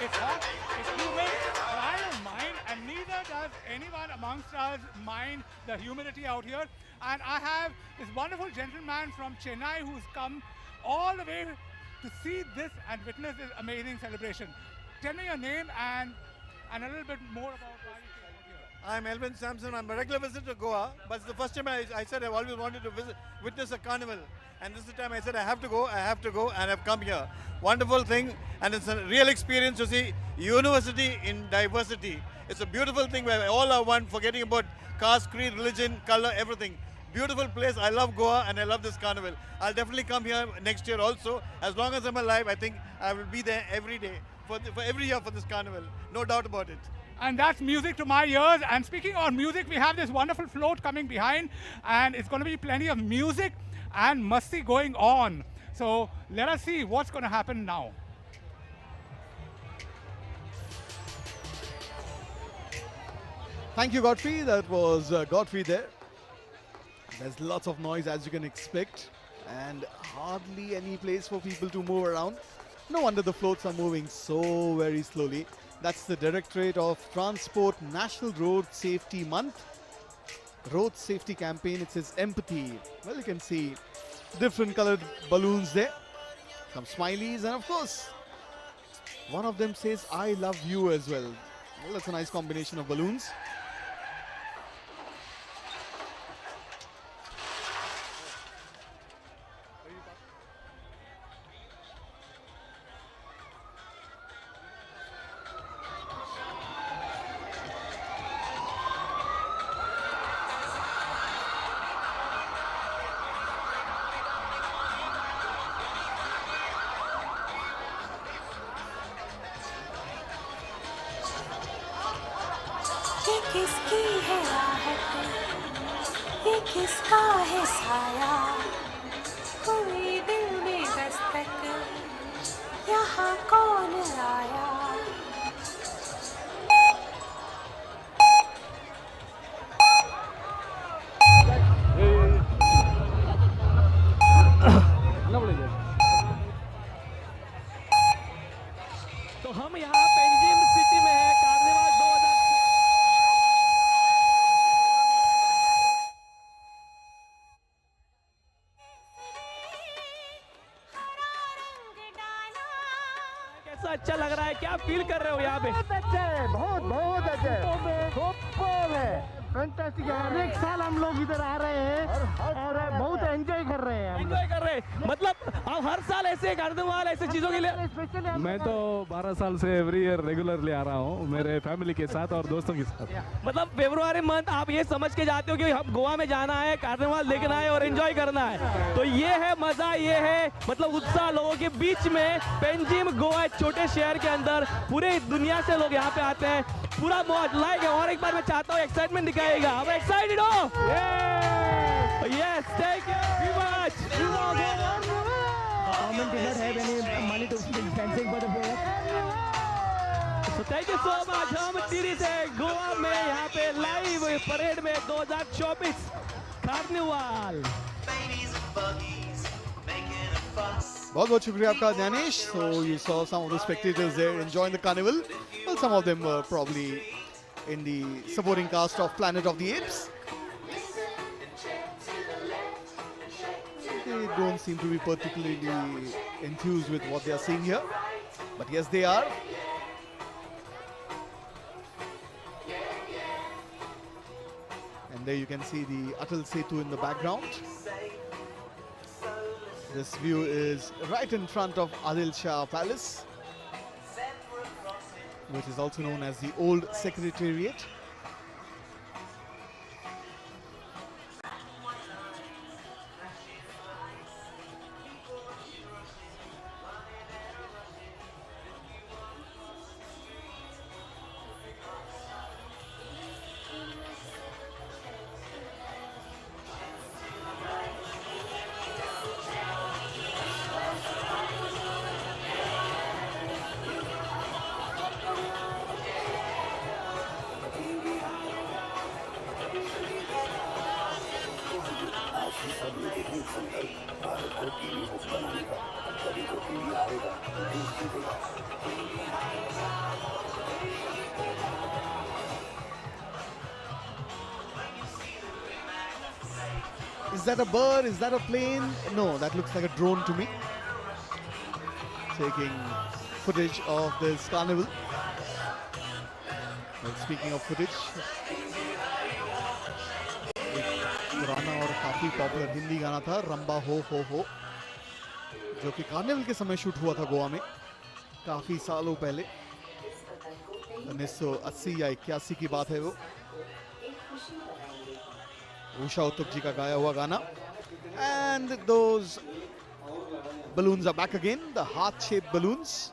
Speaker 6: It's hot, it's humid, but I don't mind, and neither does anyone amongst us mind the humidity out here. And I have this wonderful gentleman from Chennai who's come all the way to see this and witness this amazing celebration. Tell me your name and a little bit more about why you came out here.
Speaker 15: I'm Elvin Sampson. I'm a regular visitor to Goa, but it's the first time I said I've always wanted to witness a carnival. And this is the time I said I have to go, and I've come here. Wonderful thing, and it's a real experience to see university in diversity. It's a beautiful thing where all are one, forgetting about caste, creed, religion, color, everything. Beautiful place. I love Goa and I love this carnival. I'll definitely come here next year also. As long as I'm alive, I think I will be there every day, for every year for this carnival. No doubt about it.
Speaker 6: And that's music to my ears. And speaking of music, we have this wonderful float coming behind, and it's going to be plenty of music and masti going on. So let us see what's going to happen now.
Speaker 1: Thank you, Godfrey. That was Godfrey there. There's lots of noise, as you can expect, and hardly any place for people to move around. No wonder the floats are moving so very slowly. That's the Directorate of Transport National Road Safety Month. Road Safety Campaign. It says empathy. Well, you can see different colored balloons there. Some smileys, and of course, one of them says, I love you as well. Well, that's a nice combination of balloons.
Speaker 16: ये किसकी है आहट, ये किसका है साया, कोई दिल में दस्तक, यहाँ कौन आया।
Speaker 5: तो हम यहाँ पेंजिम सिटी में है, कार्निवाल 2000। कैसा अच्छा लग रहा है, क्या फील कर रहे हो यहाँ पे?
Speaker 17: बहुत अच्छे खूब है, फैंटास्टिक है। हर एक साल हम लोग इधर आ रहे हैं और बहुत एंजॉय कर रहे हैं।
Speaker 5: एंजॉय कर रहे हैं, मतलब आप हर साल ऐसे कार्निवाल ऐसे चीजों के लिए?
Speaker 18: मैं तो 12 साल से एवरी ईयर रेगुलरली आ रहा हूँ, मेरे फैमिली के साथ और दोस्तों के साथ।
Speaker 5: मतलब फरवरी मंथ आप ये समझ के जाते हो कि हम गोवा में जाना है, कार्निवाल देखना है और एंजॉय करना है, तो ये है मजा, ये है मतलब उत्साह लोगों के बीच में। पेंजिम गोवा छोटे शहर के अंदर पूरे दुनिया से लोग यहाँ पे आते हैं, पूरा मौज लाइक है। और एक बार मैं चाहता हूँ एक्साइटमेंट दिखाएगा, अब एक्साइटेड हो? Yes, thank you very much.
Speaker 17: government did not have any money to build fencing for the product.
Speaker 5: So thank you so much. हम दिल्ली से गोवा में यहाँ पे लाइव परेड में 2024 कार्निवाल.
Speaker 1: बहुत शुक्रिया आपका Danish. So you saw some of the spectators there enjoying the carnival. Well, some of them were probably in the supporting cast of Planet of the Apes. They don't seem to be particularly enthused with what they are seeing here. But yes, they are. And there you can see the Atal Setu in the background. This view is right in front of Adil Shah Palace, which is also known as the Old Secretariat. Is that a bird? Is that a plane? No, that looks like a drone to me. Taking footage of this carnival. Well, speaking of footage, पुराना और काफी popular Hindi गाना था रंबा हो जो कि carnival के समय शूट हुआ था गोवा में काफी सालों पहले 1980 या 81 की बात है वो उषा उत्तुप जी का गाया हुआ गाना and those balloons are back again, the heart-shaped balloons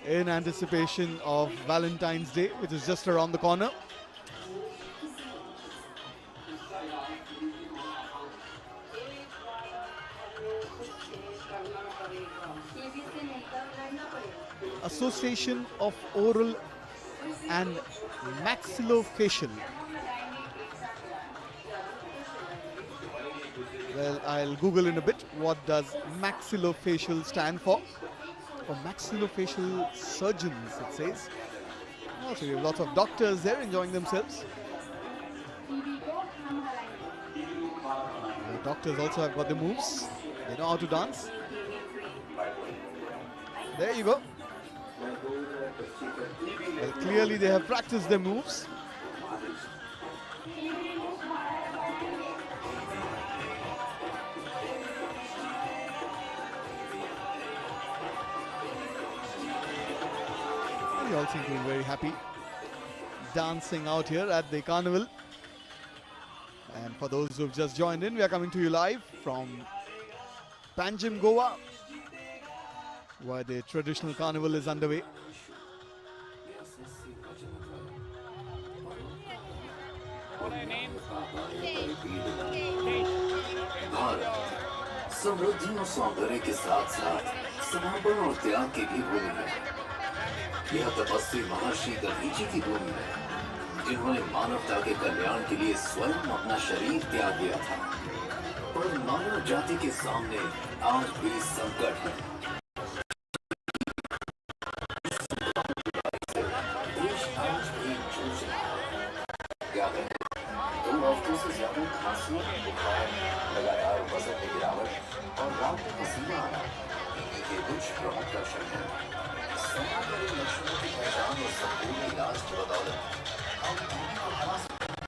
Speaker 1: in anticipation of Valentine's Day, which is just around the corner. Association of Oral and Maxillofacial. Well, I'll Google in a bit. What does maxillofacial stand for? For maxillofacial surgeons, it says. Oh, so you have lots of doctors there enjoying themselves. The doctors also have got the moves. They know how to dance. There you go. Well, clearly they have practiced their moves. They all seem to be very happy dancing out here at the carnival. And for those who've just joined in, we are coming to you live from Panjim, Goa, where the traditional carnival is underway.
Speaker 8: Bharat समृद्धि और सौंदर्य के साथ साथ समर्पण और त्याग की भी भूमि है। यह तपस्वी महर्षि दधीची की भूमि है, जिन्होंने मानवता के कल्याण के लिए स्वयं अपना शरीर त्याग दिया था। पर मानव जाति के सामने आज भी संकट है। देश आज भी जूझ रहा है। क्या करें? 2 हफ्तों से ज्यादा खांसी, बुखार, लगातार वजन में गिरावट और रात में पसीना आना ये कुछ प्रमुख लक्षण हैं। समान्य लक्षणों की पहचान और संपूर्ण इलाज की बदौलत हम टीबी को हरा सकते हैं।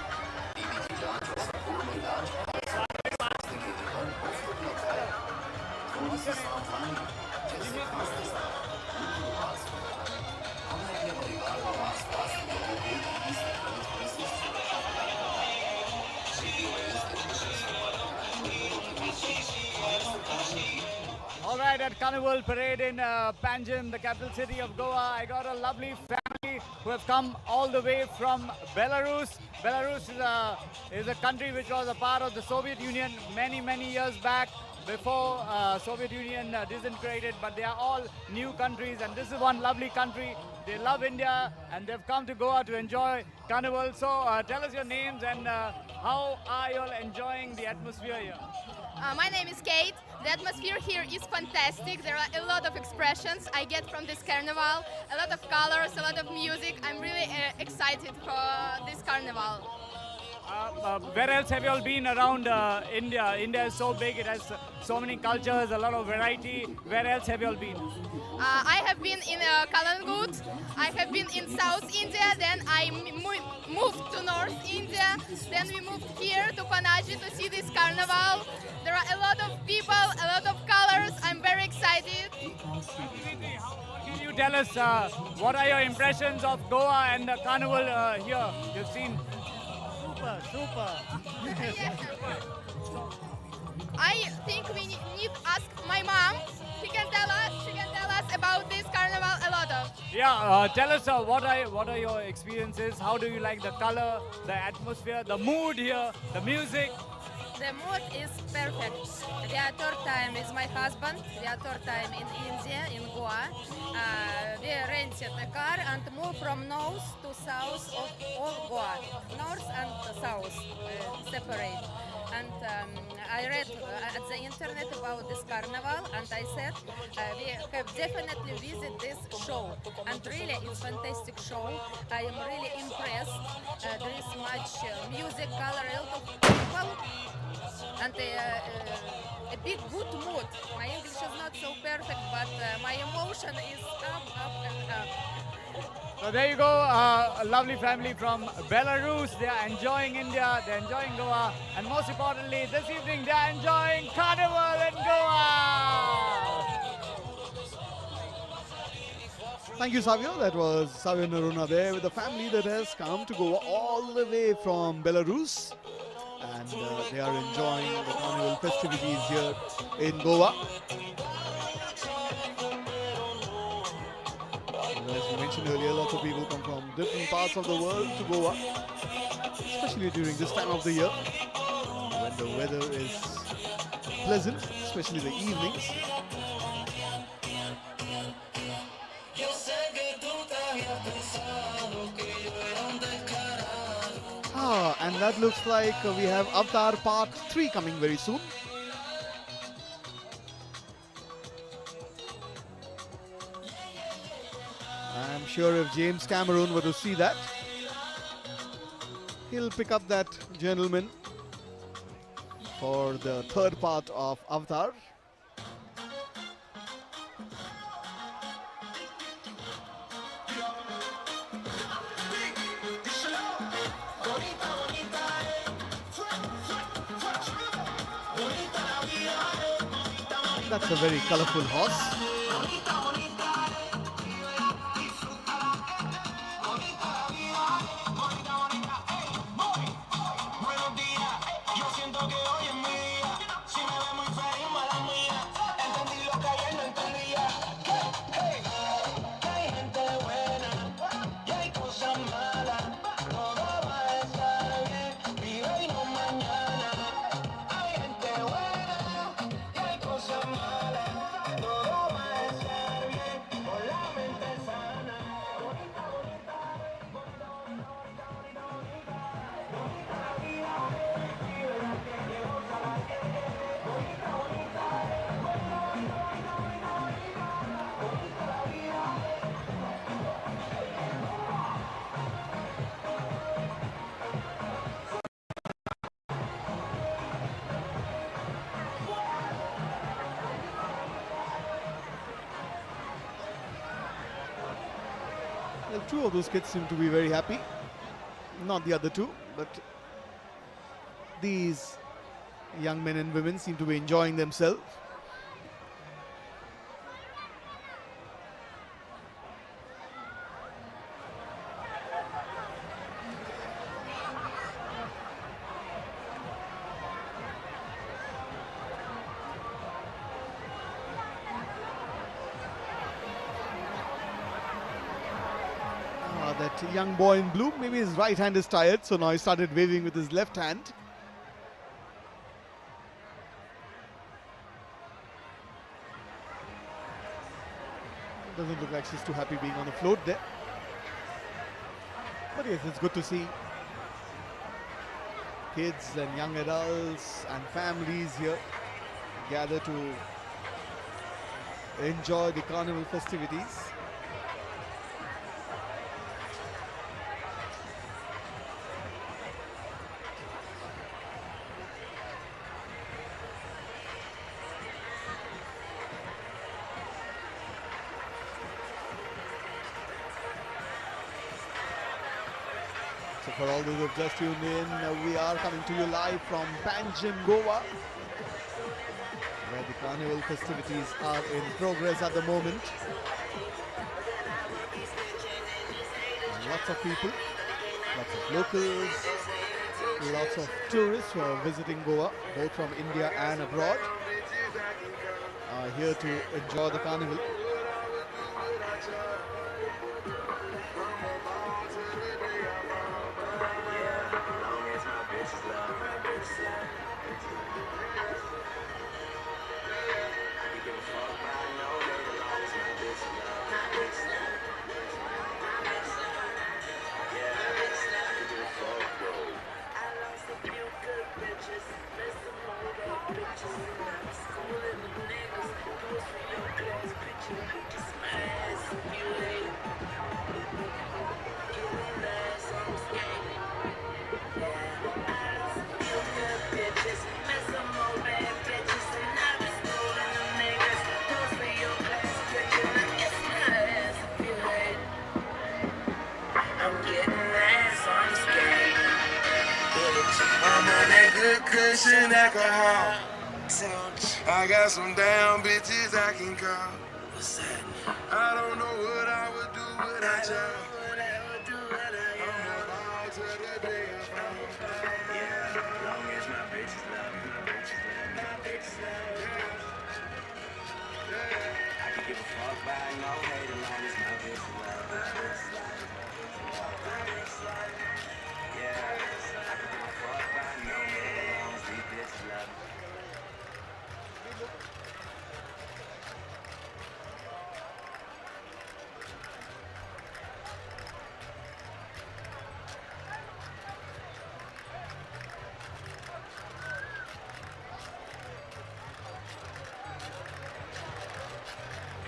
Speaker 8: टीबी की जांच और संपूर्ण इलाज स्वास्थ्य के लिए मुफ्त उपलब्ध है। थोड़ी सी सावधानी जैसे खांसते समय, मुंह उबास होना, हमें अपने परिवार और आसपास के लोगों को टीबी से संक्रमित होने से सुरक्षा प्रदान करना है।
Speaker 3: All right, at Carnival Parade in Panjim, the capital city of Goa, I got a lovely family who have come all the way from Belarus. Belarus is a country which was a part of the Soviet Union many years back. before Soviet Union disintegrated, but they are all new countries, and this is one lovely country. They love India, and they've come to Goa to enjoy Carnival. So tell us your names and how are you all enjoying the atmosphere here?
Speaker 12: My name is Kate. The atmosphere here is fantastic. There are a lot of expressions I get from this carnival, a lot of colors, a lot of music. I'm really excited for this carnival.
Speaker 3: Where else have you all been around India? India is so big, it has so many cultures, a lot of variety. Where else have you all been?
Speaker 12: I have been in Kalangut, I have been in South India, then I moved to North India, then we moved here to Panaji to see this carnival. There are a lot of people, a lot of colors. I'm very excited.
Speaker 3: Can you tell us what are your impressions of Goa and the carnival here? You've seen super.
Speaker 12: I think we need to ask my mom. She can tell us about this carnival a lot of.
Speaker 3: Yeah, tell us what are your experiences? How do you like the color, the atmosphere, the mood here, the music?
Speaker 19: The mood is perfect. The third time is my husband. The third time in India, in Goa. We rented a car and moved from north to south of all Goa. North and south separate. And I read at the internet about this carnival, and I said we have definitely visit this show. And really, it's fantastic show. I am really impressed. There is much music, color, a lot of people, and a big good mood. My English is not so perfect, but my emotion is up and up.
Speaker 3: So there you go, a lovely family from Belarus. They are enjoying India, they're enjoying Goa, and most importantly, this evening they are enjoying Carnival in Goa.
Speaker 1: Thank you, Savio. That was Savio Naruna there with the family that has come to Goa all the way from Belarus. And they are enjoying the carnival festivities here in Goa. As we mentioned earlier, lots of people come from different parts of the world to Goa, especially during this time of the year when the weather is pleasant, especially the evenings. And that looks like we have Avatar Part 3 coming very soon. I'm sure if James Cameron were to see that, he'll pick up that gentleman for the third part of Avatar. That's a very colorful horse. Well, two of those kids seem to be very happy. Not the other two, but these young men and women seem to be enjoying themselves. That young boy in blue, maybe his right hand is tired, so now he started waving with his left hand. doesn't look like she's too happy being on the float there. But yes, it's good to see kids and young adults and families here gather to enjoy the carnival festivities. So for all those who have just tuned in, we are coming to you live from Panjim, Goa, where the carnival festivities are in progress at the moment. Lots of people, lots of locals, lots of tourists who are visiting Goa, both from India and abroad, are here to enjoy the carnival.
Speaker 11: Cushion alcohol. I got some damn bitches I can call. I don't know what I would do without y'all. I'm about to the day I fall. Yeah, long as my bitches love me, my bitches love me, my bitches love me. I can give a fuck by no hate as long as my bitches love me, my bitches love me, my bitches love me. Yeah, I can give a fuck by no hate as long as these bitches love me.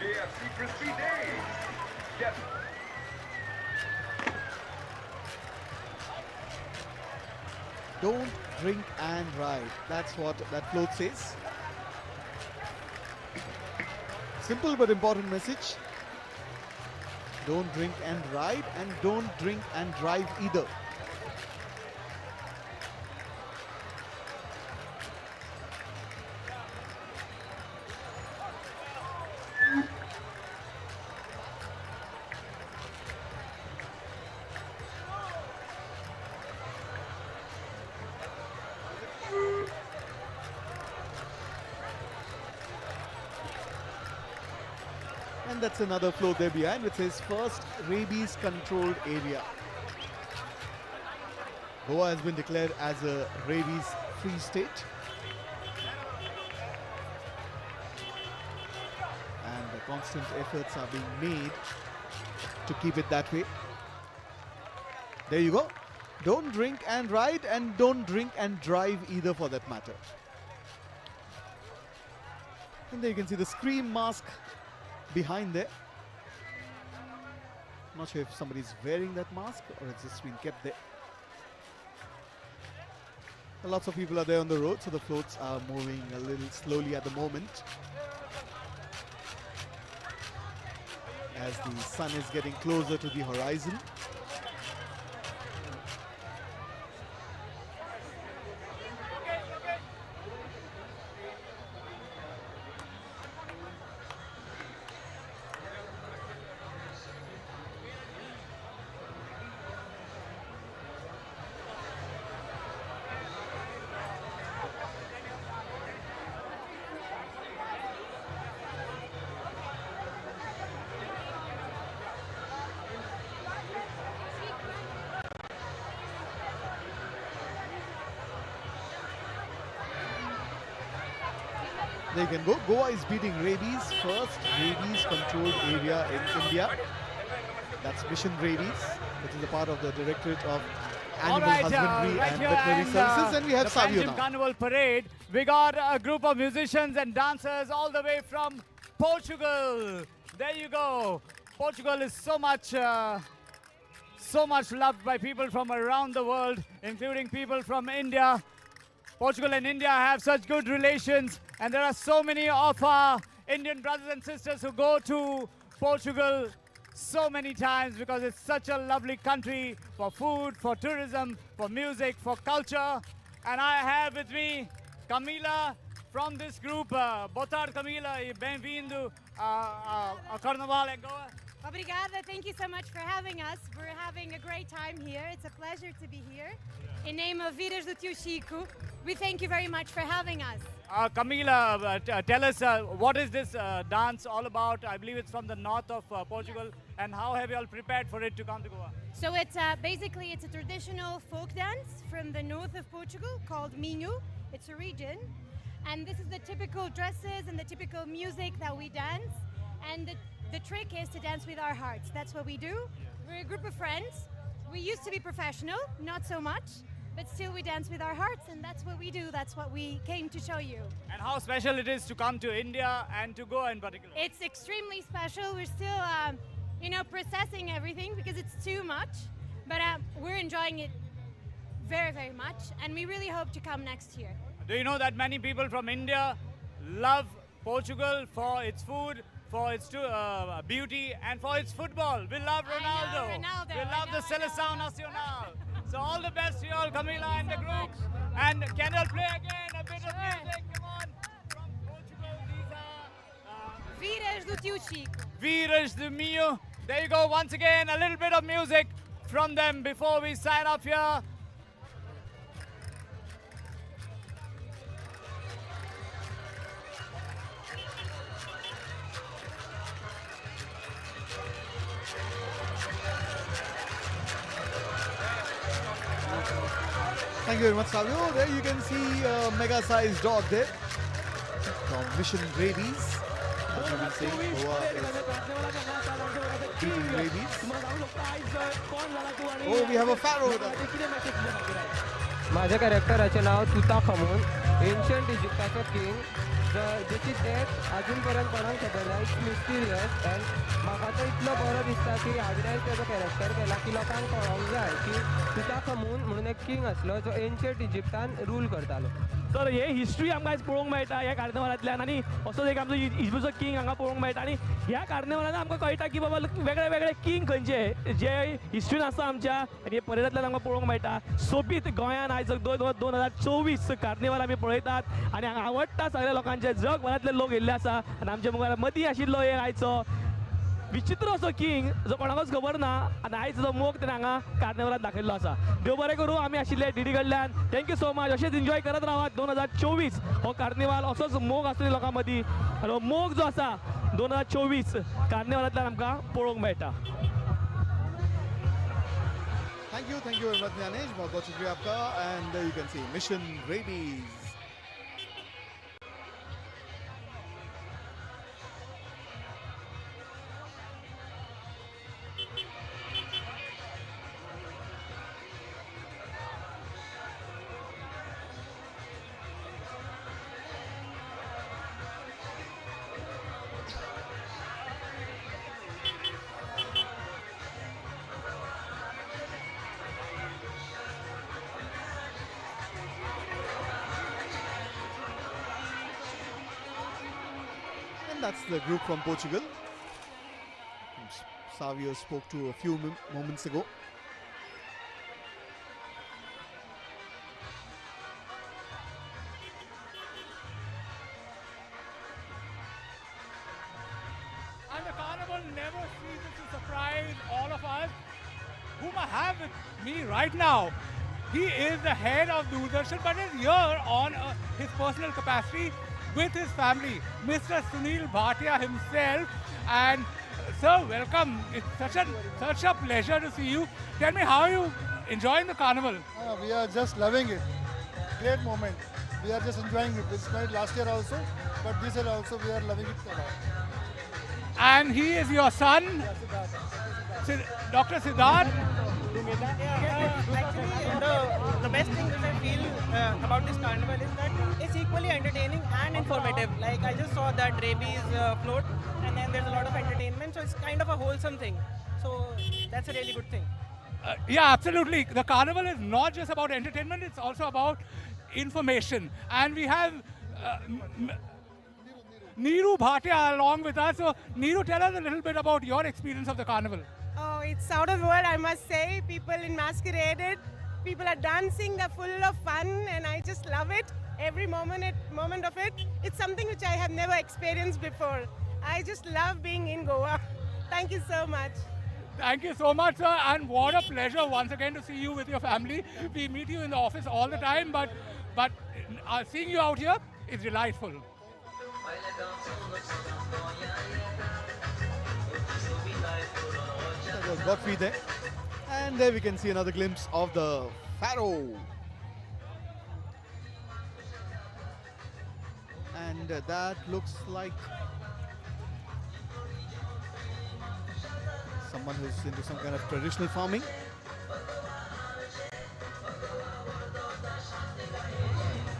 Speaker 20: KFC Crispy Days. Yes.
Speaker 1: Don't drink and ride. That's what that float says. Simple but important message. Don't drink and ride, and don't drink and drive either. And that's another float there behind which says first rabies controlled area. Goa has been declared as a rabies free state. And the constant efforts are being made to keep it that way. There you go. Don't drink and ride, and don't drink and drive either for that matter. And there you can see the Scream mask behind there. Not sure if somebody's wearing that mask or it's just been kept there. Lots of people are there on the road, so the floats are moving a little slowly at the moment, as the sun is getting closer to the horizon. There you can go. Goa is beating rabies. First rabies controlled area in India. That's Mission Rabies, which is a part of the Directorate of Animal Husbandry and Veterinary Services. And we have
Speaker 3: the
Speaker 1: Savio
Speaker 3: Panjim
Speaker 1: now.
Speaker 3: Carnival Parade. We got a group of musicians and dancers all the way from Portugal. There you go. Portugal is so much loved by people from around the world, including people from India. Portugal and India have such good relations, and there are so many of our Indian brothers and sisters who go to Portugal so many times because it's such a lovely country for food, for tourism, for music, for culture. And I have with me Camila from this group. Boa tarde, Camila, e bem-vindo ao Carnival em Goa.
Speaker 21: Obrigada, thank you so much for having us. We're having a great time here. It's a pleasure to be here. In name of Vidas do Tio Chico, we thank you very much for having us.
Speaker 3: Camila, tell us what is this dance all about? I believe it's from the north of Portugal. And how have you all prepared for it to come to Goa?
Speaker 21: So it's basically it's a traditional folk dance from the north of Portugal called Minho. It's a region. And this is the typical dresses and the typical music that we dance. And the trick is to dance with our hearts. That's what we do. We're a group of friends. We used to be professional, not so much, but still we dance with our hearts, and that's what we do. That's what we came to show you.
Speaker 3: And how special it is to come to India and to Goa in particular.
Speaker 21: It's extremely special. We're still, processing everything because it's too much, but we're enjoying it very, very much, and we really hope to come next year.
Speaker 3: Do you know that many people from India love Portugal for its food, for its beauty, and for its football? We love Ronaldo. We love the Seleção Nacional. So all the best to you all, Camila and the group. And can you play again a bit of music? Come on. From Portugal, these are
Speaker 21: Vidas do Tio Chico.
Speaker 3: Vidas do Mio. There you go. Once again, a little bit of music from them before we sign off here.
Speaker 1: Thank you very much, Savio. There you can see a mega-sized dog there from Mission Rabies. As you can see, Goa is beating rabies. Oh, we have a pharaoh with us.
Speaker 22: माझ्या कॅरेक्टराचें नाव तुताखमून ancient इजिप्टाचो king जेची death अजूनपर्यंत कोणाक खबर ना it's mysterious and म्हाका तो इतलो बरो दिसता की हांवें तेजो कॅरेक्टर केला की लोकांक कळोंक जाय की तुताखमून म्हणून एक किंग आसलो जो एन्शंट इजिप्टान रूल करतालो.
Speaker 5: तर हे हिस्ट्री आमकां आयज पळोवंक मेळटा ह्या कार्निवलांतल्यान आनी असोच एक आमचो इजिप्टचो किंग हांगा पळोवंक मेळटा आनी ह्या कार्निवलान आमकां कळटा की बाबा वेगळे वेगळे किंग खंयचे जे हिस्ट्रीन आसा आमच्या आनी हे परेडांतल्यान आमकां पळोवंक मेळटा. सोबीत गोंयान आयज 2024 कार्निवल आमी पळयतात आनी हांगा आवडटा सगळ्या लोकांचे जगभरांतले लोक येयल्ले आसा आनी आमच्या मुखार मदीं आशिल्लो एक आयचो विचित्र असो किंग जो कोणाकच खबर ना आनी आयज जो मोग तेणें हांगा कार्निवलांत दाखयल्लो आसा. देव बरें करूं. आमी आशिल्ले डीडी कडल्यान थँक्यू सो मच. अशेंच एन्जॉय करत रावात. 2024 हो कार्निवाल असोच मोग आसतलो लोकां मदीं आनी हो मोग जो आसा 2024 कार्निवलांतल्यान आमकां पळोवंक मेळटा.
Speaker 1: Thank you very much, Gyanesh. बहुत शुक्रिया आपका. And you can see Mission Rabies. That's the group from Portugal. Savio spoke to a few moments ago.
Speaker 6: And the carnival never ceases to surprise all of us. Whom I have with me right now, he is the head of Doordarshan, but is here on his personal capacity with his family, Mr. Sunil Bhatia himself. And sir, welcome. It's such a pleasure to see you. Tell me, how are you enjoying the carnival?
Speaker 23: We are just loving it. Great moment. We are just enjoying it. We spent last year also,
Speaker 17: but this year also we are loving it a lot.
Speaker 6: And he is your son, Dr. Siddharth.
Speaker 4: The best thing which I feel about this carnival is that it's equally entertaining and informative. Like I just saw that rabies float, and then there's a lot of entertainment, so it's kind of a wholesome thing. So that's a really good thing.
Speaker 6: Yeah, absolutely. The carnival is not just about entertainment, it's also about information. And we have Neeru Bhatia along with us. So, Neeru, tell us a little bit about your experience of the carnival.
Speaker 7: Oh, it's out of word, I must say. People in masqueraded, people are dancing, they're full of fun, and I just love it. Every moment of it. It's something which I have never experienced before. I just love being in Goa. Thank you so much.
Speaker 6: Thank you so much, sir, and what a pleasure once again to see you with your family. We meet you in the office all the time, but seeing you out here is delightful.
Speaker 1: That was Godfrey there. And there we can see another glimpse of the Pharaoh. And that looks like someone who's into some kind of traditional farming.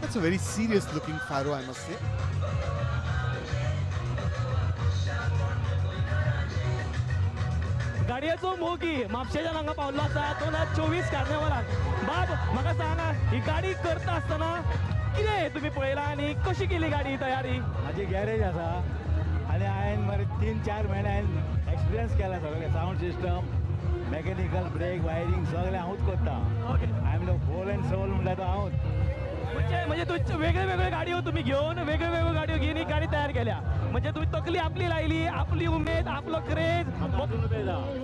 Speaker 1: That's a very serious looking Pharaoh, I must say.
Speaker 23: गाडयेचो मोगी म्हापशेच्यान हांगा पावल्लो आसा 2024 कार्निवलाक बाब म्हाका सांगा ही गाडी करता आसतना कितें तुमी पळयलां आनी कशी केली गाडी तयारी
Speaker 24: म्हाजी गॅरेज आसा आनी हांवें मरे 3-4 म्हयने हांवें एक्सपिरियन्स केला सगळें sound system mechanical brake wiring सगळें हांवूच करता I am whole and soul म्हणटा तो हांवूच
Speaker 23: म्हणजे तुमचे वेगळे वेगळे गाडयो तुम्ही घेऊन वेगळे वेगळे गाडयो घेऊन ही गाडी तयार केल्या म्हणजे तुम्ही तकली आपली लायली आपली उमेद आपलो क्रेज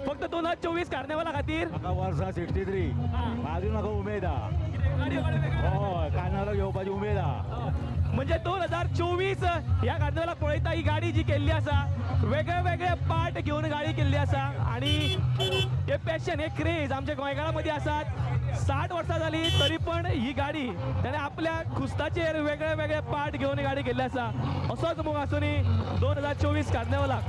Speaker 23: फक्त 2024 कार्निवला खातीर
Speaker 24: म्हाका वर्सा 63 अजून म्हाका उमेद आहा कार्निवलाक येवपाची उमेद आहा
Speaker 23: म्हणजे 2024 ह्या कार्निवलाक पळयता ही गाडी जी केल्ली आसा वेगळे वेगळे पार्ट घेऊन गाडी केल्ली आसा आणि हे पॅशन हे क्रेज आमच्या गोंयकारा मध्ये आसात 60 वर्सां जाली तरी पण ही गाडी त्याने आपल्या खुस्ताचेर वेगळे वेगळे पार्ट घेऊन गाडी केल्ली आसा असोच मोग आसुनी 2024 कार्निवलाक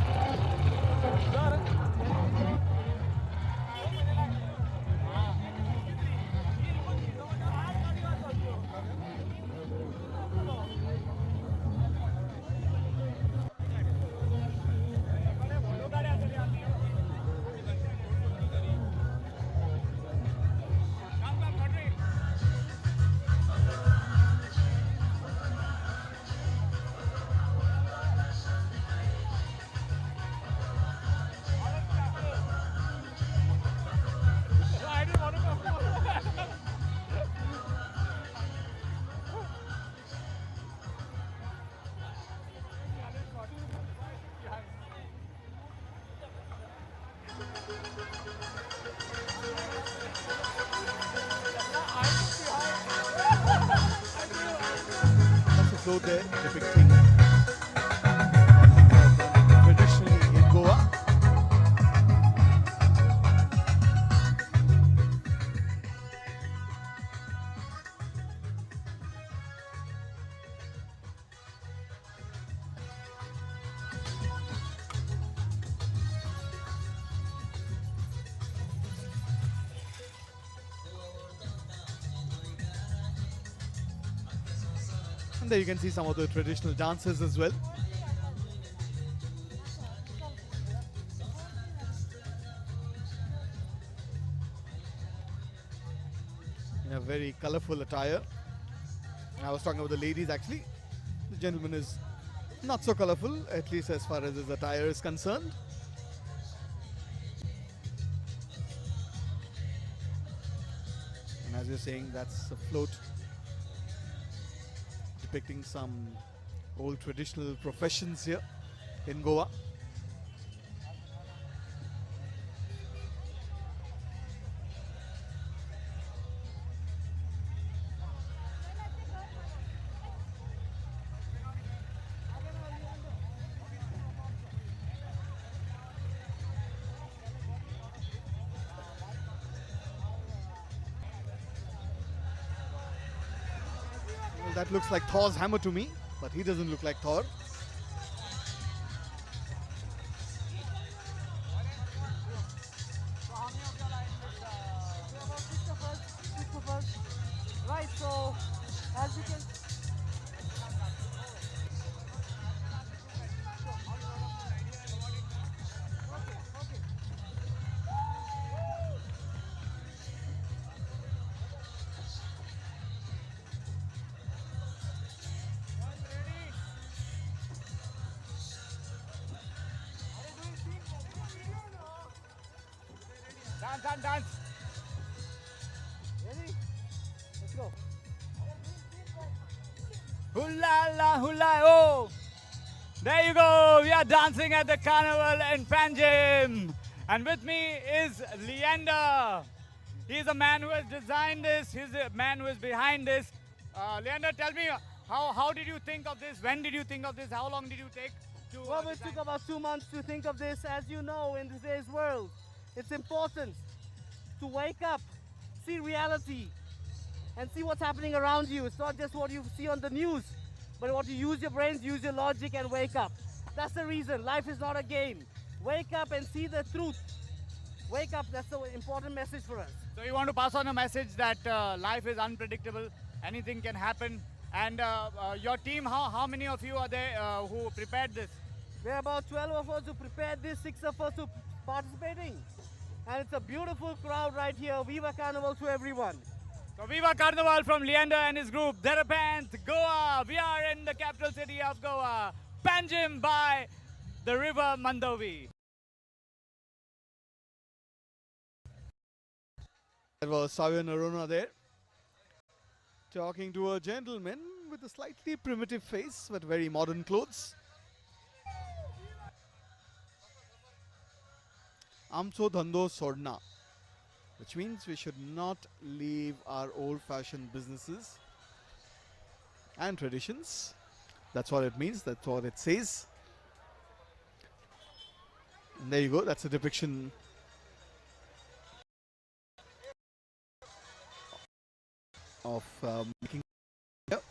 Speaker 1: Float there depicting traditionally in Goa. And there you can see some of the traditional dances as well. In a very colorful attire. I was talking about the ladies actually. The gentleman is not so colorful, at least as far as his attire is concerned. And as you're saying, that's a float depicting some old traditional professions here in Goa. That looks like Thor's hammer to me, but he doesn't look like Thor.
Speaker 3: Dance, dance. Ready? Let's go. Hula la hula oh. There you go. We are dancing at the carnival in Panjim. And with me is Leander. He's a man who has designed this. He's a man who is behind this. Leander, tell me, how did you think of this? When did you think of this? How long did you take to
Speaker 17: Well, it took about 2 months to think of this. As you know, in today's world, it's important to wake up, see reality, and see what's happening around you. It's not just what you see on the news, but what you use your brains, use your logic, and wake up. That's the reason. Life is not a game. Wake up and see the truth. Wake up, that's the important message for us.
Speaker 3: So you want to pass on a message that life is unpredictable, anything can happen. And your team, how many of you are there who prepared this?
Speaker 17: There are about 12 of us who prepared this, 6 of us who participating. And it's a beautiful crowd right here. Viva Carnival to everyone.
Speaker 3: So Viva Carnival from Leander and his group, Dherapant, Goa. We are in the capital city of Goa, Panjim by the river Mandovi. There was Savian Aruna there, talking to a gentleman with a slightly primitive face but very modern clothes. Amso Dhando Sodna, which means we should not leave our old-fashioned businesses and traditions. That's what it means, that's what it says. And there you go, that's a depiction of making. Yep.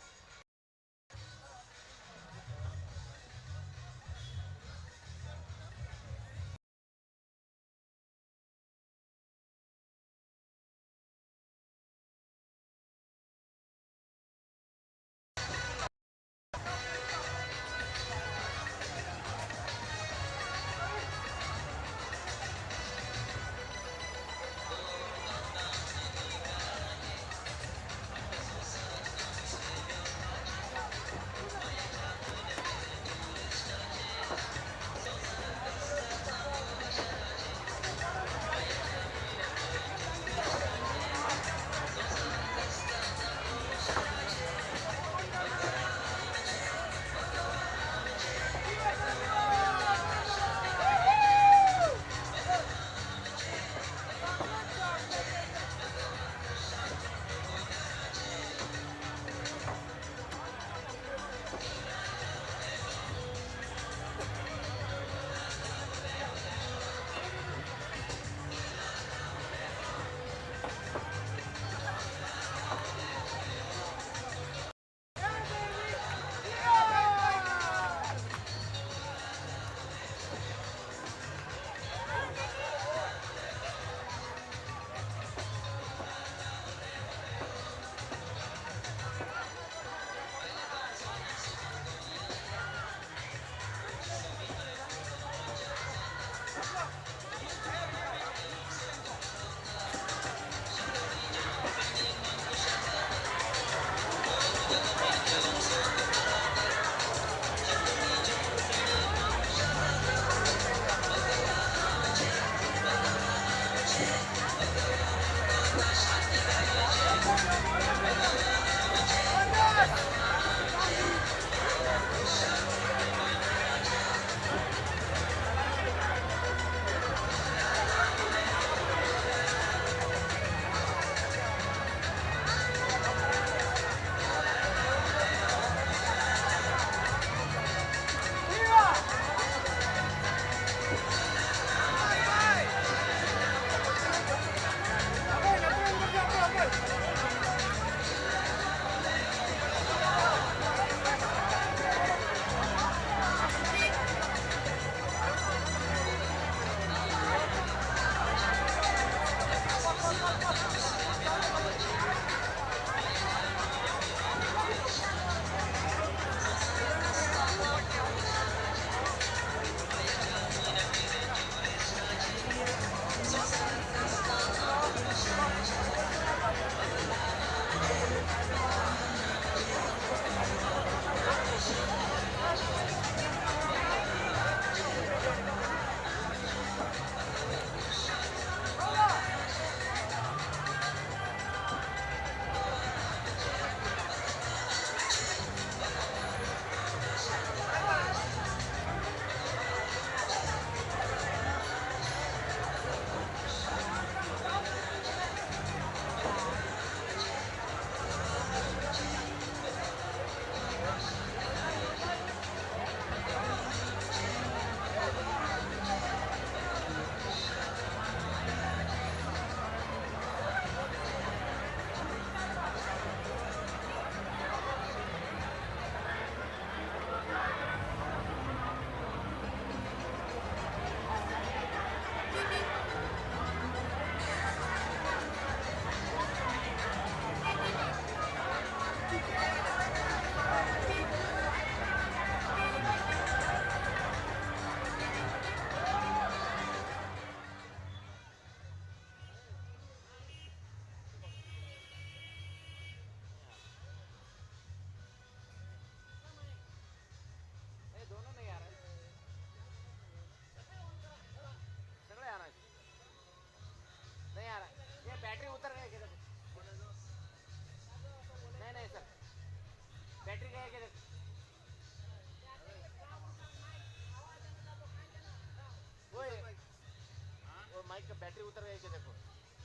Speaker 22: उतर गए कि देखो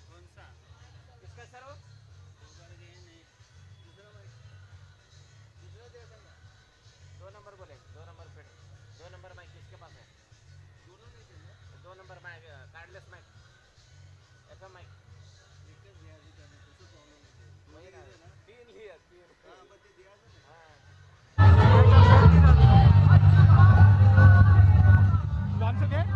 Speaker 22: कौन सा किसका sir वो उतर गए नहीं दूसरा दे सकता 2 नंबर बोले 2 नंबर पे 2 नंबर माइक किसके पास है दोनों नहीं थे 2 नंबर mic cordless mic FM mic एकच द्यायचं त्याने कसं प्रॉब्लेम होते ना 3 लिया 3 हां पण ते द्यायचं ना
Speaker 6: Once again.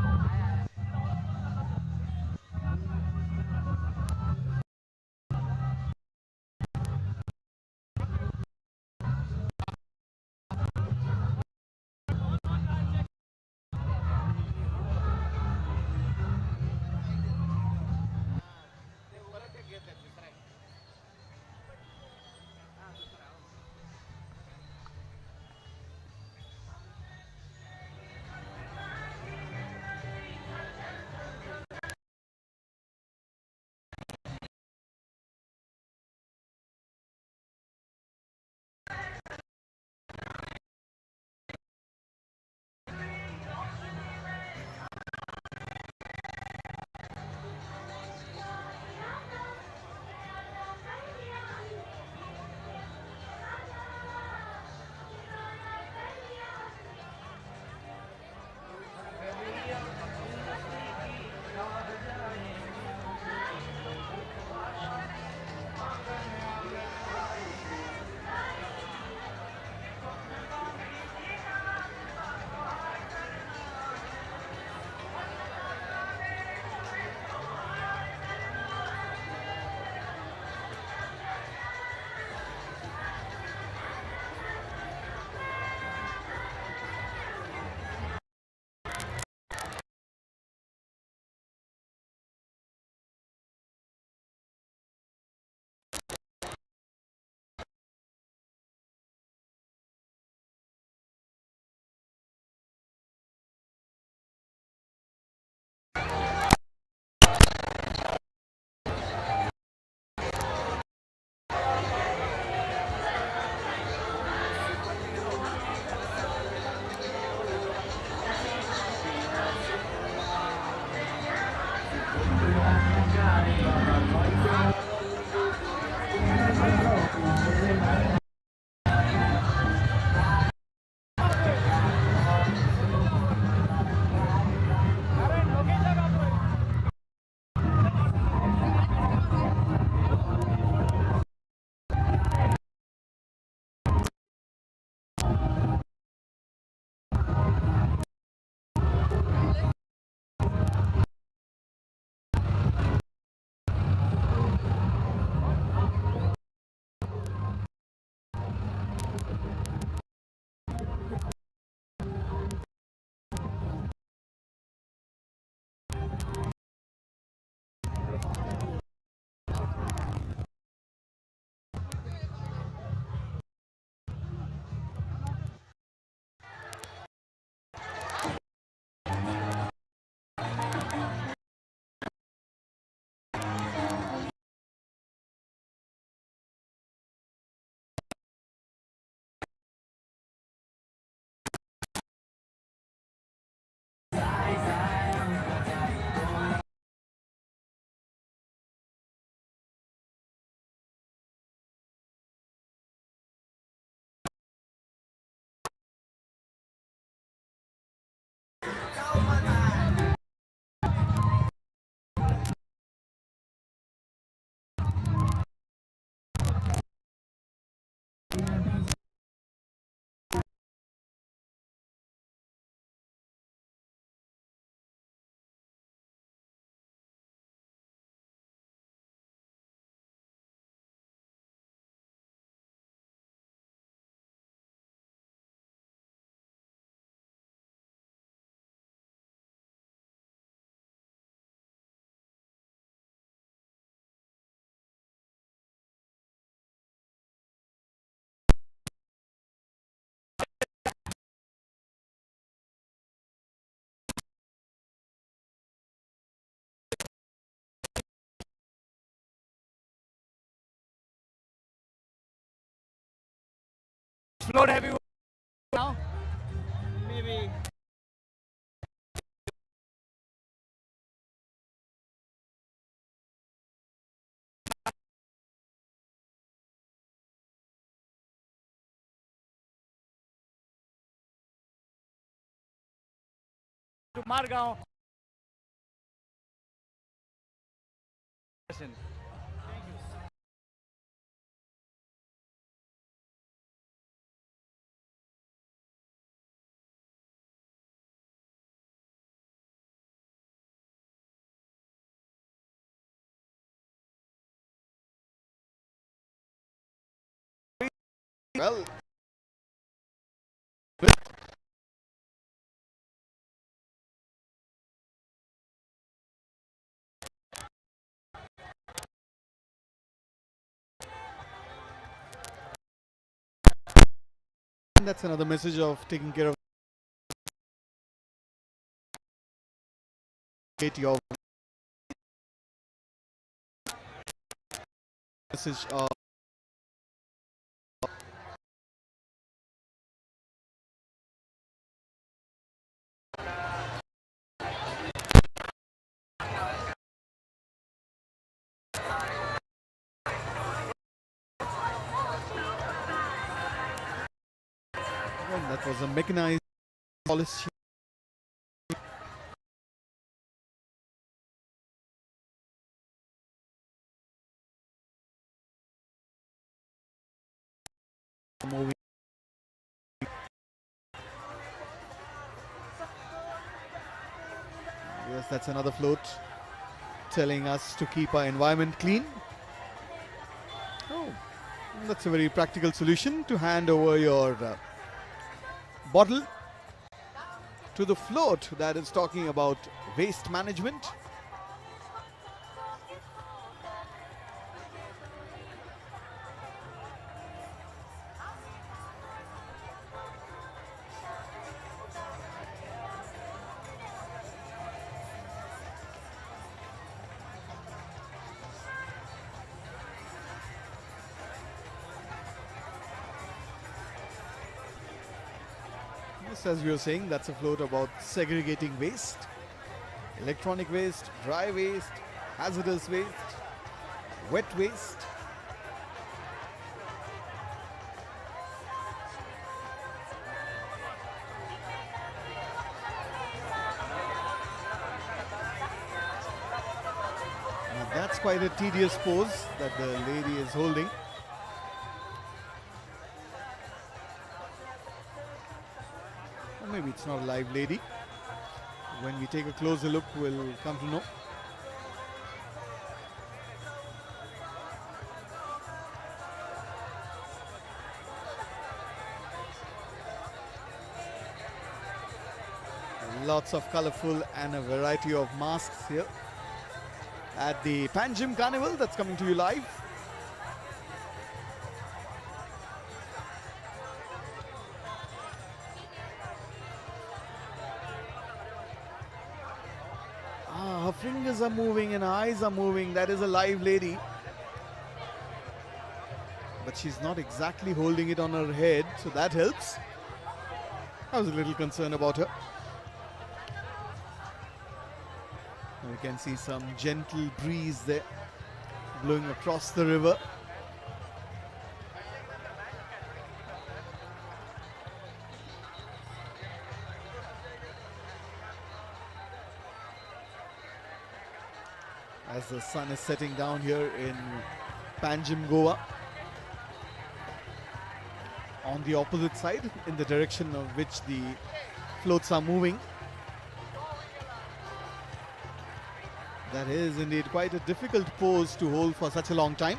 Speaker 3: Float heavy now. Maybe. Margaon.
Speaker 1: Well, that's another message of taking care of your message of that was a mechanized policy. Moving. Yes, that's another float telling us to keep our environment clean. Oh, that's a very practical solution to hand over your bottle to the float that is talking about waste management. As we were saying, that's a float about segregating waste, electronic waste, dry waste, hazardous waste, wet waste. Now that's quite a tedious pose that the lady is holding. Maybe it's not a live lady. When we take a closer look, we'll come to know. Lots of colorful and a variety of masks here at the Panjim Carnival that's coming to you live. Her fingers are moving and her eyes are moving. That is a live lady. But she's not exactly holding it on her head, so that helps. I was a little concerned about her. We can see some gentle breeze there blowing across the river. As the sun is setting down here in Panjim, Goa. On the opposite side, in the direction of which the floats are moving. That is indeed quite a difficult pose to hold for such a long time.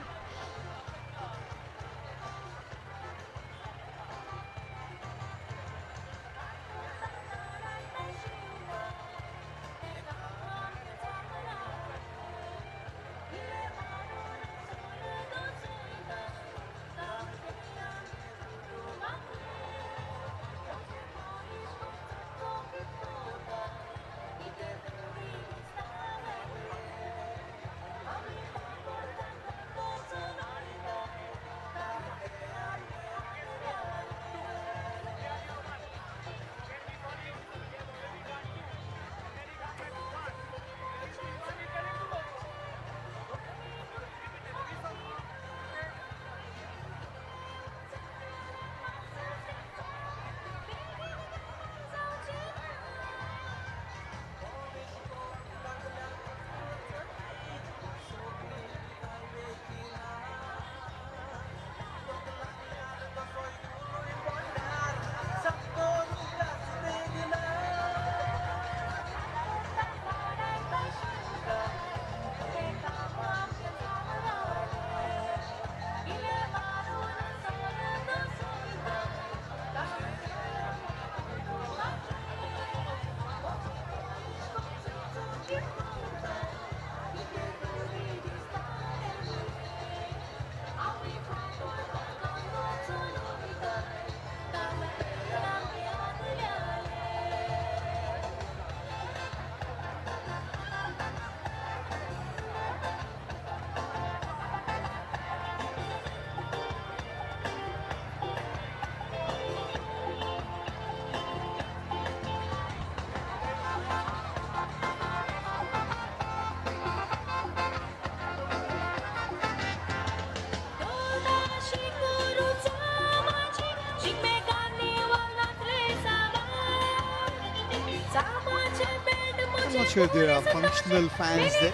Speaker 1: sure there are functional fans there.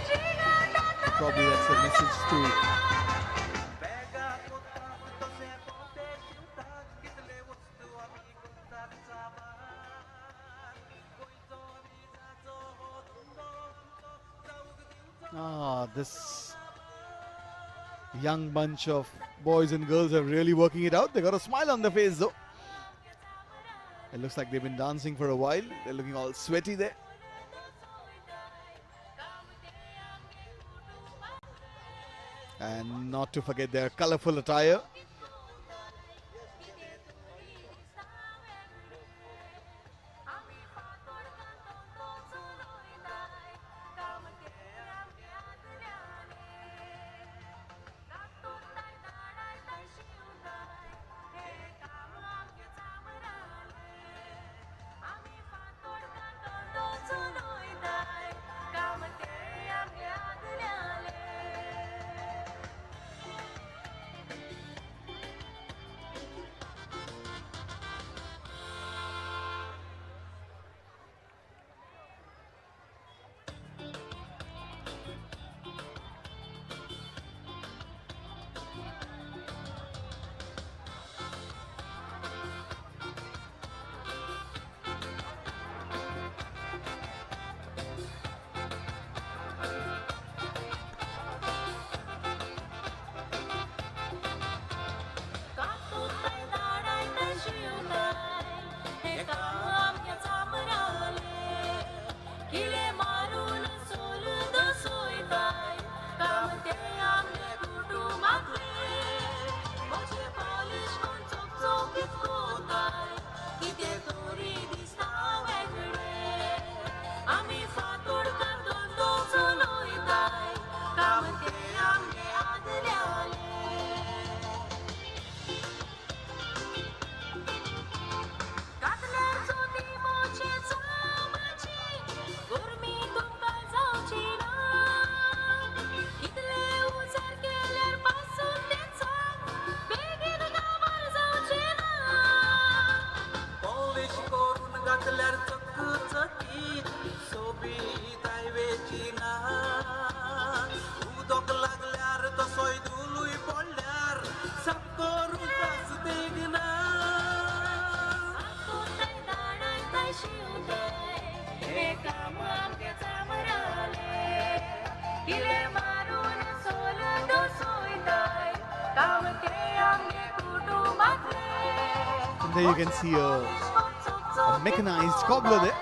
Speaker 1: Probably that's a message to this young bunch of boys and girls are really working it out. They got a smile on their face though. It looks like they've been dancing for a while. They're looking all sweaty there. And not to forget their colorful attire. There you can see a mechanized cobbler there.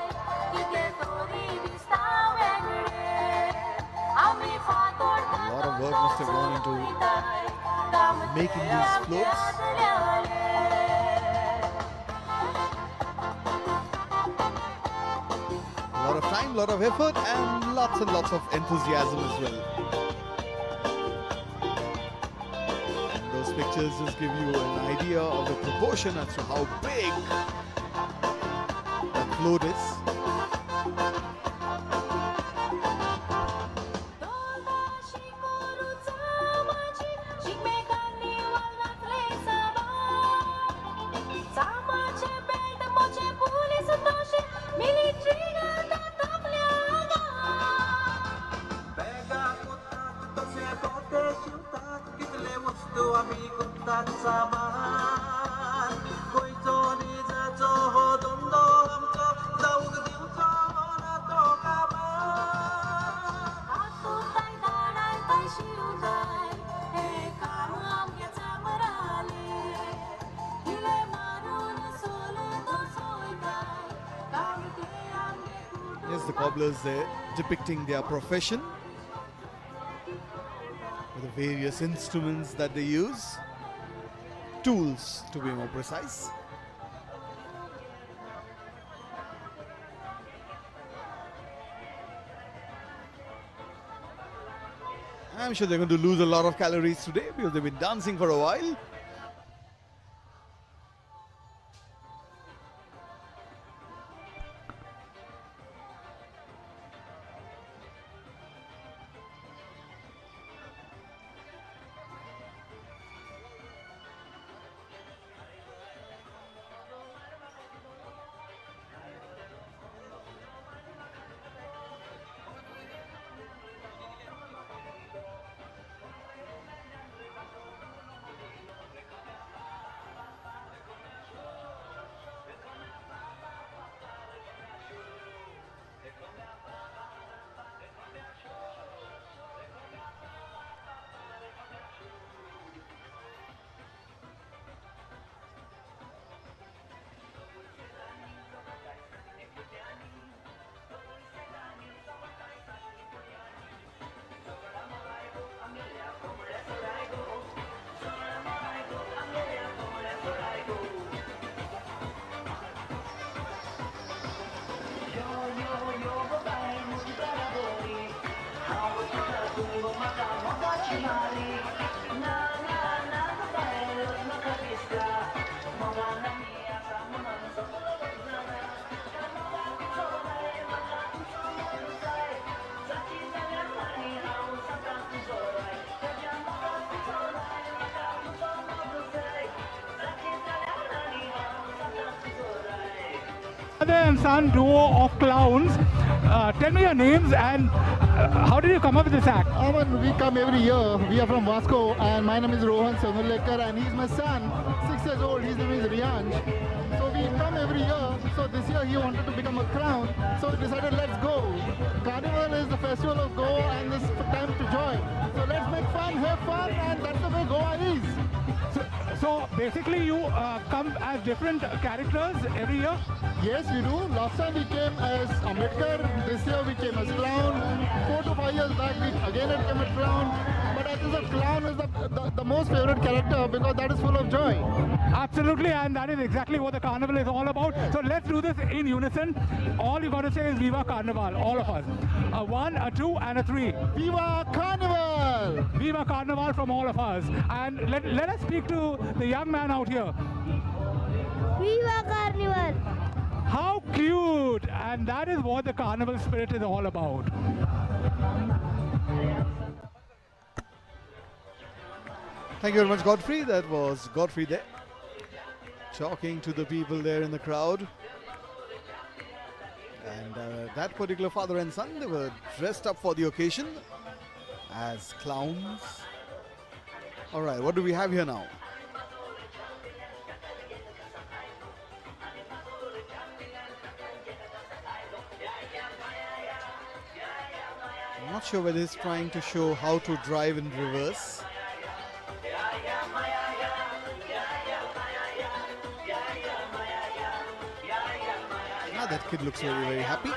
Speaker 1: A lot of work must have gone into making these floats. A lot of time, a lot of effort, and lots of enthusiasm as well. Pictures just give you an idea of the proportion as to how big that float is. The cobblers there depicting their profession with the various instruments that they use, tools to be more precise. I'm sure they're going to lose a lot of calories today because they've been dancing for a while.
Speaker 6: Father and son duo of clowns. Tell me your names and how did you come up with this act?
Speaker 9: We come every year. We are from Vasco, and my name is Rohan Sonulekar, and he's my son, 6 years old. His name is Riyansh. So we come every year. So this year he wanted to become a clown. So we decided, let's go. Carnival is the festival of Goa, and this time to join. So let's make fun, have fun, and that's the way Goa is.
Speaker 6: So basically you come as different characters every year?
Speaker 9: Yes, we do. Last time we came as Ambedkar. This year we came as clown. 4 to 5 years back we again had come as clown. But I think the clown is the most favorite character because that is full of joy.
Speaker 6: Absolutely, and that is exactly what the carnival is all about. So let's do this in unison. All you got to say is Viva Carnival, all of us. A 1, a 2, and a 3.
Speaker 9: Viva Carnival!
Speaker 6: Viva Carnival from all of us. And let us speak to the young man out here.
Speaker 10: Viva Carnival!
Speaker 6: How cute! And that is what the carnival spirit is all about.
Speaker 1: Thank you very much, Godfrey. That was Godfrey there, talking to the people there in the crowd. And that particular father and son, they were dressed up for the occasion as clowns. All right, what do we have here now? I'm not sure whether he's trying to show how to drive in reverse. That kid looks very, very happy.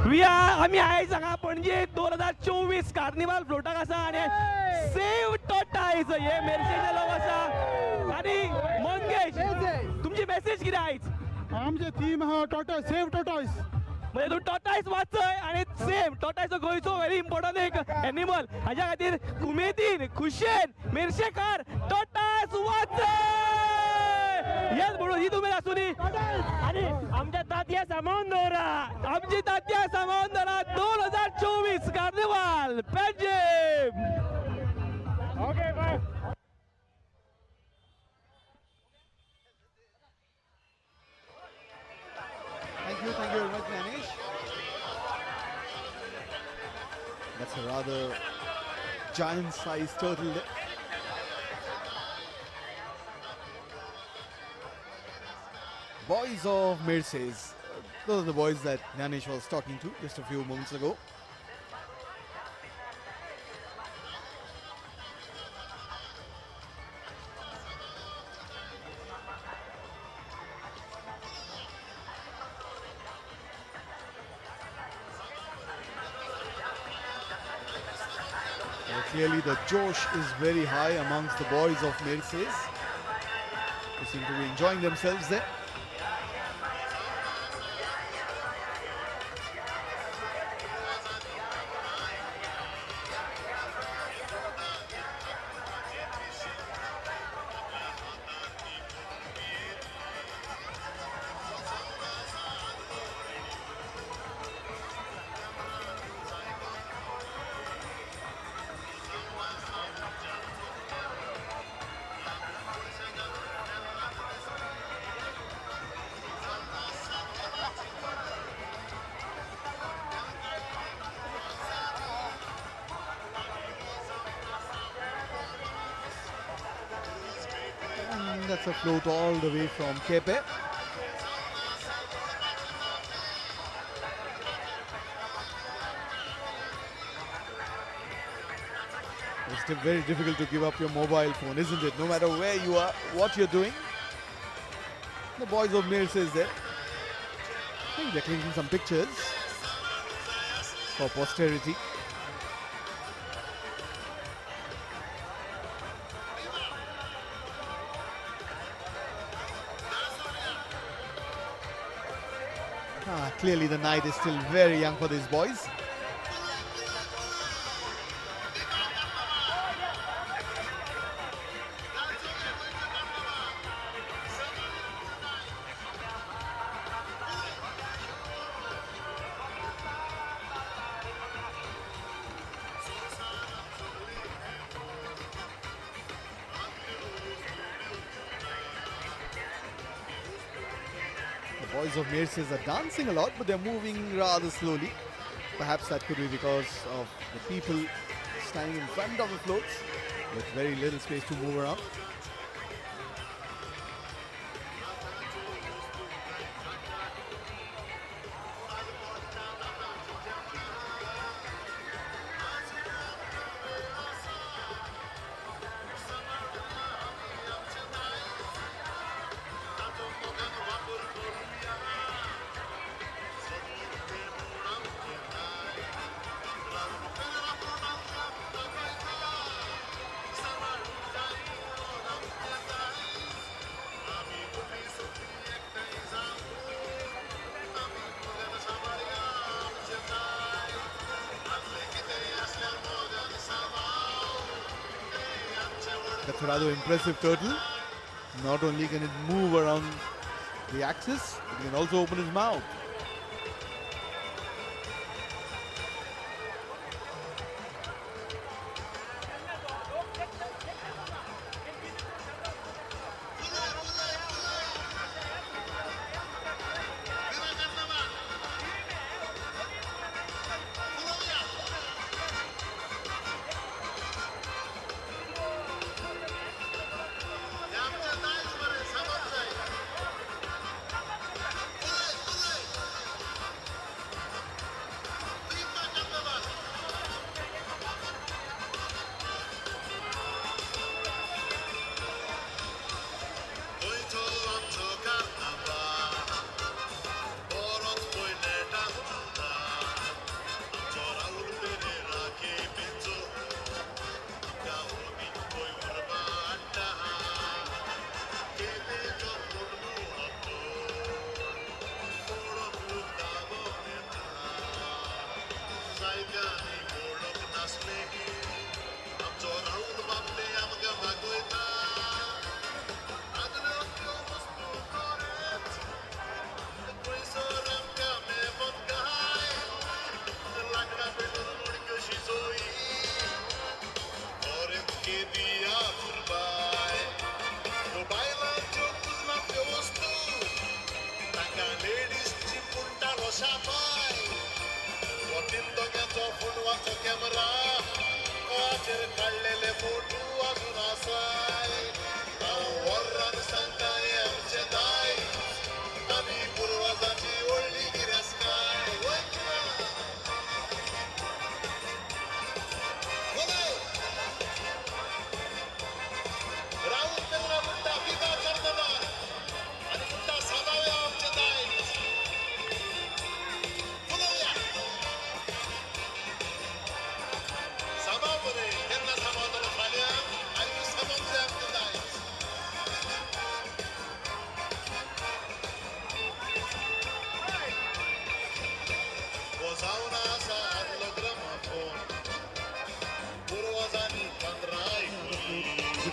Speaker 23: आम्ही आहे सांगा Panaji 2024 carnival फ्लोटाक आसा आणि save टॉटाईज हे मेरशेचे लोक आसा आणि मंगेश तुमची message किती आयज
Speaker 9: आमचे थीम हा टॉटाईज सेव टॉटाईज
Speaker 23: म्हणजे तू टॉटाईज वाचय आणि सेम टॉटाईज गोंयचो व्हेरी इम्पॉर्टंट एक एनिमल हाच्या खातीर उमेदीन खुशेन मेरशेकार टॉटाईज वाचय हेच म्हणून ही तुमी आसुनी आणि आमच्या तात्या सांबाळून दवरा आमची तात्या सांबाळून दवरा 2024 कार्निवाल पणजे okay bye
Speaker 1: Thank you very much, Manish. That's a rather giant-sized turtle there. Boys of Mercedes. Those are the boys that Manish was talking to just a few moments ago. Clearly the josh is very high amongst the boys of Mercedes. They seem to be enjoying themselves there. That's a float all the way from Kepe. It's very difficult to give up your mobile phone, isn't it? No matter where you are, what you're doing. The boys of Mercedes there. I think they're clicking some pictures for posterity. Clearly the night is still very young for these boys. The boys of Mercedes are dancing a lot, but they're moving rather slowly. Perhaps that could be because of the people standing in front of the floats with very little space to move around. That's a rather impressive turtle. Not only can it move around the axis, it can also open its mouth.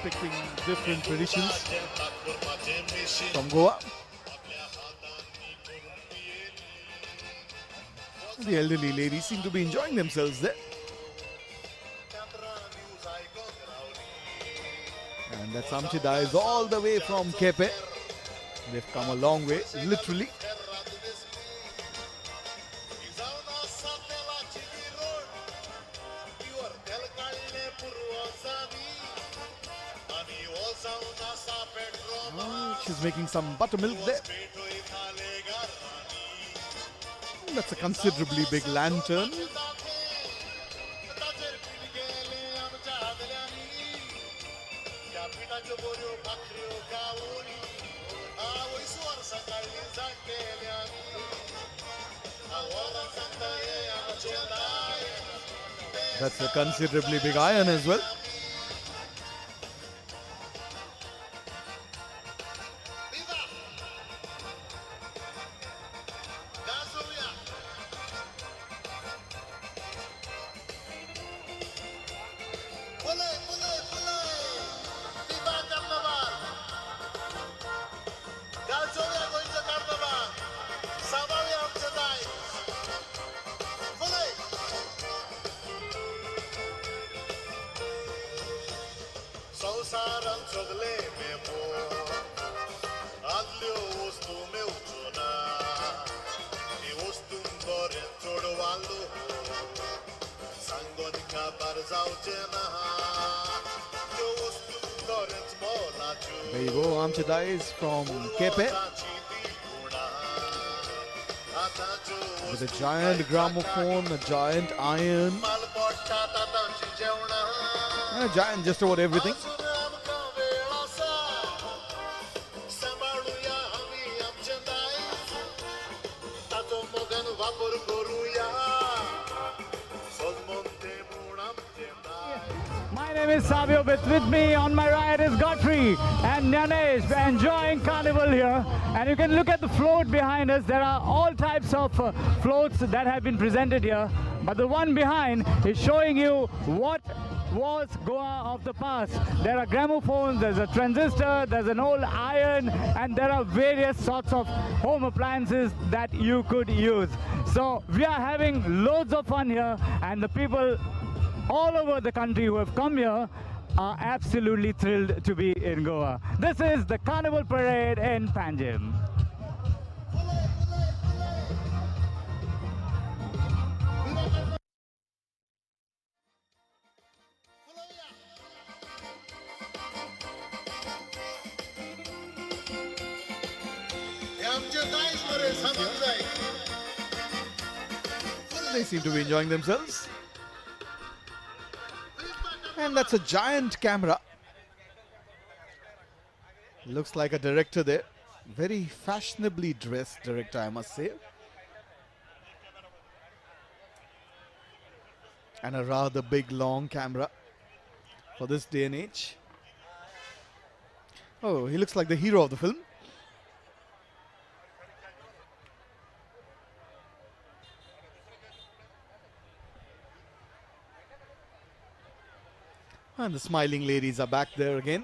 Speaker 1: depicting different traditions from Goa. The elderly ladies seem to be enjoying themselves there. And that Samchida is all the way from Kepe. They've come a long way, literally. She's making some buttermilk there. That's a considerably big lantern. That's a considerably big iron as well. There you go, Amchada is from Kepe with a giant gramophone, a giant iron, and a giant just about everything.
Speaker 3: My name is Savio, with me on my right is Godfrey and Nyanesh. We're enjoying Carnival here, and you can look at the float behind us. There are all types of floats that have been presented here, but the one behind is showing you what was Goa of the past. There are gramophones, there's a transistor, there's an old iron, and there are various sorts of home appliances that you could use. So we are having loads of fun here, and the people all over the country who have come here are absolutely thrilled to be in Goa. This is the Carnival Parade in Panjim.
Speaker 1: They seem to be enjoying themselves. And that's a giant camera. Looks like a director there. Very fashionably dressed director, I must say. And a rather big, long camera for this day and age. Oh, he looks like the hero of the film. And the smiling ladies are back there again.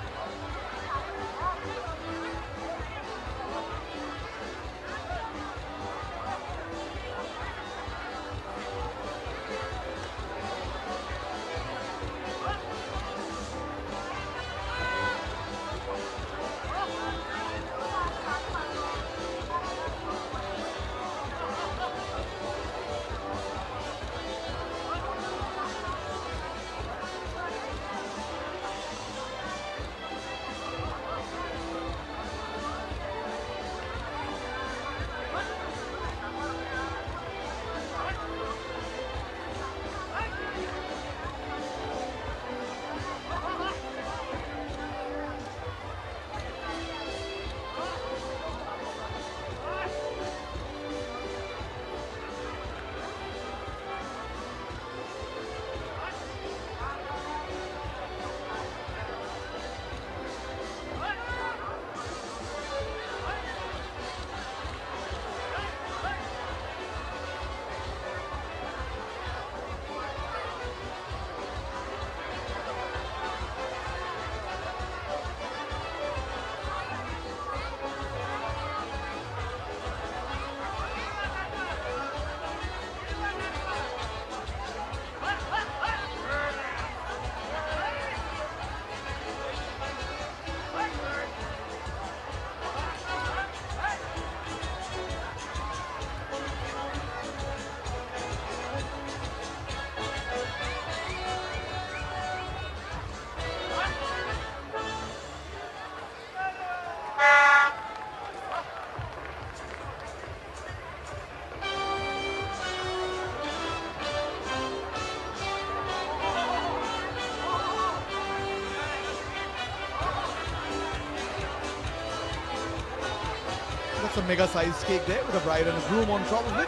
Speaker 1: It's a mega sized cake there with a bride and a groom on top of it.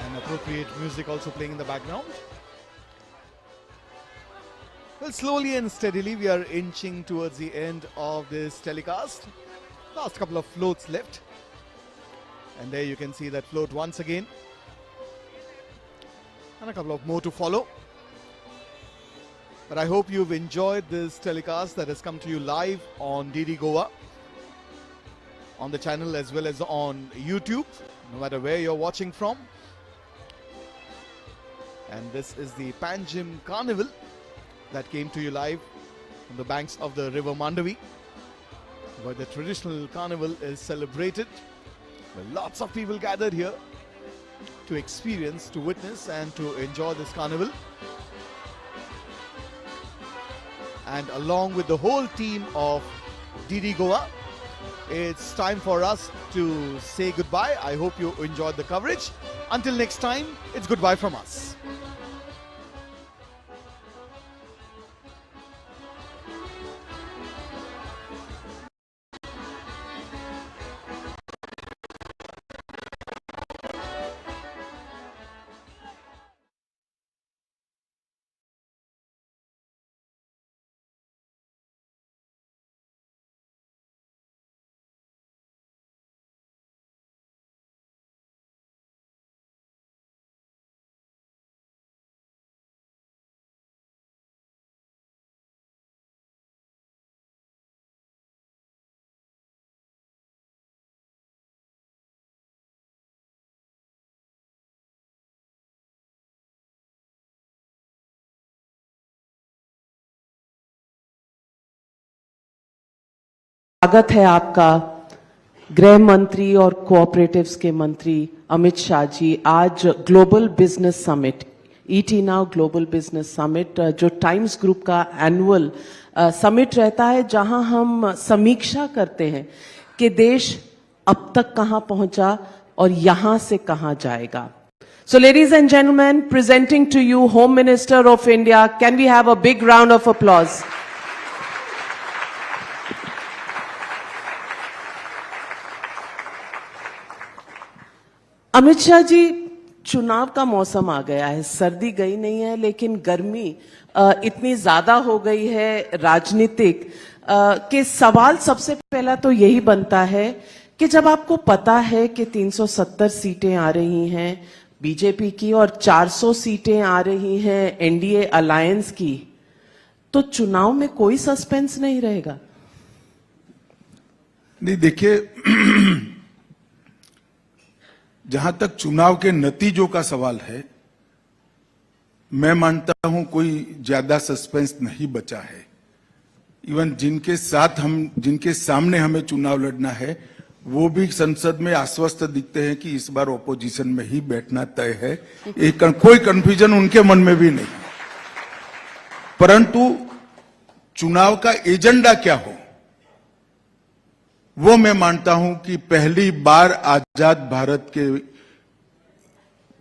Speaker 1: And appropriate music also playing in the background. Well, slowly and steadily we are inching towards the end of this telecast. Last couple of floats left. And there you can see that float once again. And a couple of more to follow. But I hope you've enjoyed this telecast that has come to you live on DD Goa, on the channel as well as on YouTube, no matter where you're watching from. And this is the Panjim Carnival that came to you live on the banks of the river Mandavi, where the traditional carnival is celebrated. Well, lots of people gathered here to experience, to witness and to enjoy this carnival. And along with the whole team of DD Goa, it's time for us to say goodbye. I hope you enjoyed the coverage. Until next time, it's goodbye from us.
Speaker 13: स्वागत है आपका गृह मंत्री और cooperatives के मंत्री अमित शाह जी। आज global business summit, ET now global business summit, जो टाइम्स ग्रुप का एनुअल समिट रहता है, जहां हम समीक्षा करते हैं कि देश अब तक कहां पहुंचा और यहां से कहां जाएगा। So ladies and gentlemen, presenting to you Home Minister of India, can we have a big round of applause? Amit Shah ji, चुनाव का मौसम आ गया है, सर्दी गई नहीं है लेकिन गर्मी इतनी ज्यादा हो गई है राजनीतिक कि सवाल सबसे पहला तो यही बनता है कि जब आपको पता है कि 370 सीटें आ रही हैं बीजेपी की और 400 सीटें आ रही हैं एनडीए अलायंस की, तो चुनाव में कोई सस्पेंस नहीं रहेगा?
Speaker 14: नहीं, देखिए, जहां तक चुनाव के नतीजों का सवाल है, मैं मानता हूं कोई ज्यादा सस्पेंस नहीं बचा है। इवन जिनके सामने हमें चुनाव लड़ना है, वो भी संसद में आश्वस्त दिखते हैं कि इस बार ऑपोजिशन में ही बैठना तय है। कोई कंफ्यूजन उनके मन में भी नहीं। परंतु चुनाव का एजेंडा क्या हो, वो मैं मानता हूं कि पहली बार आजाद भारत के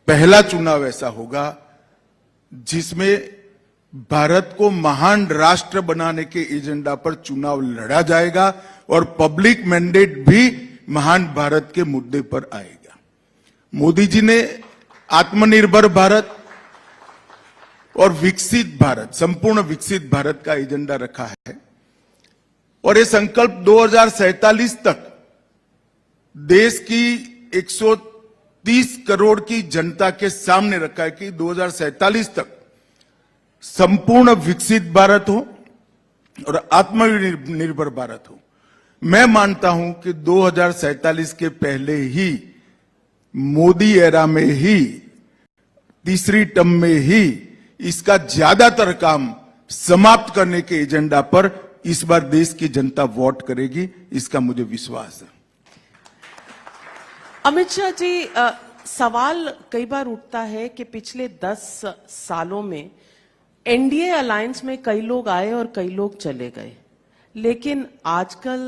Speaker 14: पहला चुनाव ऐसा होगा जिसमें भारत को महान राष्ट्र बनाने के एजेंडा पर चुनाव लड़ा जाएगा और पब्लिक मैंडेट भी महान भारत के मुद्दे पर आएगा। मोदी जी ने आत्मनिर्भर भारत और विकसित भारत, संपूर्ण विकसित भारत का एजेंडा रखा है और ये संकल्प 2047 तक देश की 130 करोड़ की जनता के सामने रखा है कि 2047 तक संपूर्ण विकसित भारत हो और आत्मनिर्भर भारत हो। मैं मानता हूं कि 2047 के पहले ही, मोदी एरा में ही, तीसरी टर्म में ही इसका ज्यादातर काम समाप्त करने के एजेंडा पर इस बार देश की जनता वोट करेगी, इसका मुझे विश्वास है।
Speaker 13: अमित शाह जी, सवाल कई बार उठता है कि पिछले 10 सालों में एनडीए अलायंस में कई लोग आए और कई लोग चले गए, लेकिन आजकल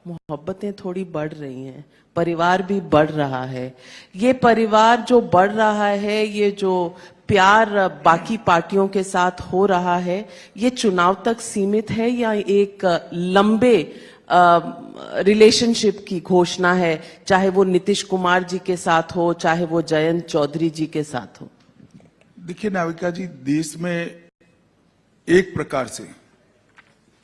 Speaker 13: मोहब्बतें थोड़ी बढ़ रही हैं, परिवार भी बढ़ रहा है। ये परिवार जो बढ़ रहा है, ये जो प्यार बाकी पार्टियों के साथ हो रहा है, ये चुनाव तक सीमित है या एक लंबे रिलेशनशिप की घोषणा है, चाहे वो नीतीश कुमार जी के साथ हो, चाहे वो जयंत चौधरी जी के साथ हो?
Speaker 14: देखिए नाविका जी, देश में एक प्रकार से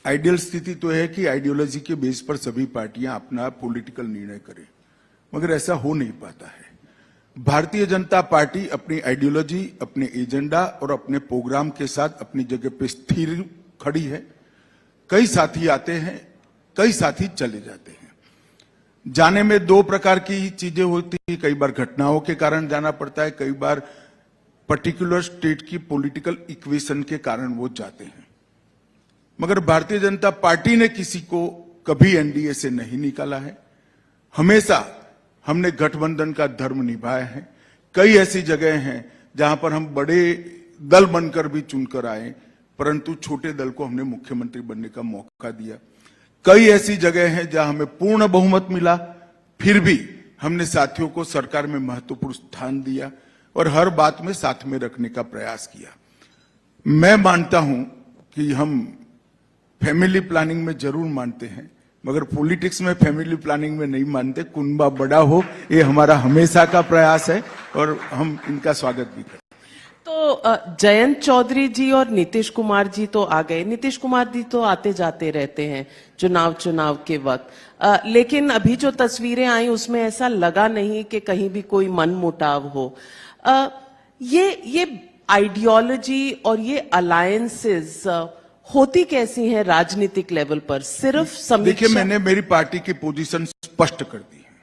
Speaker 14: आइडियल स्थिति तो है कि आइडियोलॉजी के बेस पर सभी पार्टियां अपना पॉलिटिकल निर्णय करें, मगर ऐसा हो नहीं पाता है। भारतीय जनता पार्टी अपनी आइडियोलॉजी, अपने एजेंडा और अपने प्रोग्राम के साथ अपनी जगह पे स्थिर खड़ी है। कई साथी आते हैं, कई साथी चले जाते हैं। जाने में दो प्रकार की चीजें होती है, कई बार घटनाओं के कारण जाना पड़ता है, कई बार पर्टिकुलर स्टेट की पॉलिटिकल इक्वेशन के कारण वो जाते हैं। मगर भारतीय जनता पार्टी ने किसी को कभी एनडीए से नहीं निकाला है। हमेशा हमने गठबंधन का धर्म निभाया है। कई ऐसी जगह हैं जहां पर हम बड़े दल बनकर भी चुनकर आए, परंतु छोटे दल को हमने मुख्यमंत्री बनने का मौका दिया। कई ऐसी जगह हैं जहां हमें पूर्ण बहुमत मिला, फिर भी हमने साथियों को सरकार में महत्वपूर्ण स्थान दिया और हर बात में साथ में रखने का प्रयास किया। मैं मानता हूं कि हम फैमिली प्लानिंग में जरूर मानते हैं, मगर पॉलिटिक्स में फैमिली प्लानिंग में नहीं मानते। कुनबा बड़ा हो, ये हमारा हमेशा का प्रयास है और हम इनका स्वागत भी करते हैं।
Speaker 13: तो जयंत चौधरी जी और नीतीश कुमार जी तो आ गए। नीतीश कुमार जी तो आते जाते रहते हैं चुनाव के वक्त, लेकिन अभी जो तस्वीरें आई उसमें ऐसा लगा नहीं कि कहीं भी कोई मनमुटाव हो। ये आइडियोलॉजी और ये अलायंसेस होती कैसी हैं राजनीतिक लेवल पर? सिर्फ समीक्षा?
Speaker 14: देखिए, मैंने मेरी पार्टी की पोजीशन स्पष्ट कर दी है।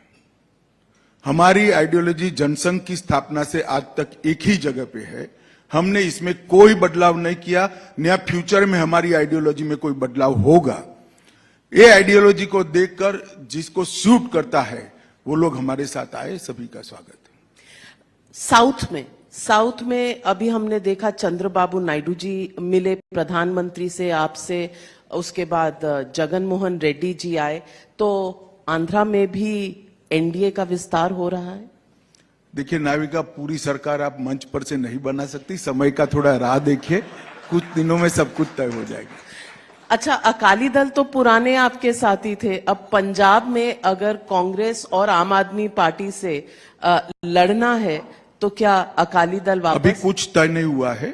Speaker 14: हमारी आइडियोलॉजी जनसंघ की स्थापना से आज तक एक ही जगह पे है। हमने इसमें कोई बदलाव नहीं किया, नया फ्यूचर में हमारी आइडियोलॉजी में कोई बदलाव होगा। ये आइडियोलॉजी को देखकर जिसको सूट करता है वो लोग हमारे साथ आए, सभी का स्वागत है।
Speaker 13: साउथ में अभी हमने देखा चंद्रबाबू नायडू जी मिले प्रधानमंत्री से, आपसे, उसके बाद जगन मोहन रेड्डी जी आए, तो आंध्रा में भी एनडीए का विस्तार हो रहा है।
Speaker 14: देखिए नाविका, पूरी सरकार आप मंच पर से नहीं बना सकती, समय का थोड़ा राह देखिए, कुछ दिनों में सब कुछ तय हो जाएगा।
Speaker 13: अच्छा, अकाली दल तो पुराने आपके साथी थे, अब पंजाब में अगर कांग्रेस और आम आदमी पार्टी से लड़ना है तो क्या अकाली दल वापस?
Speaker 14: अभी कुछ तय नहीं हुआ है,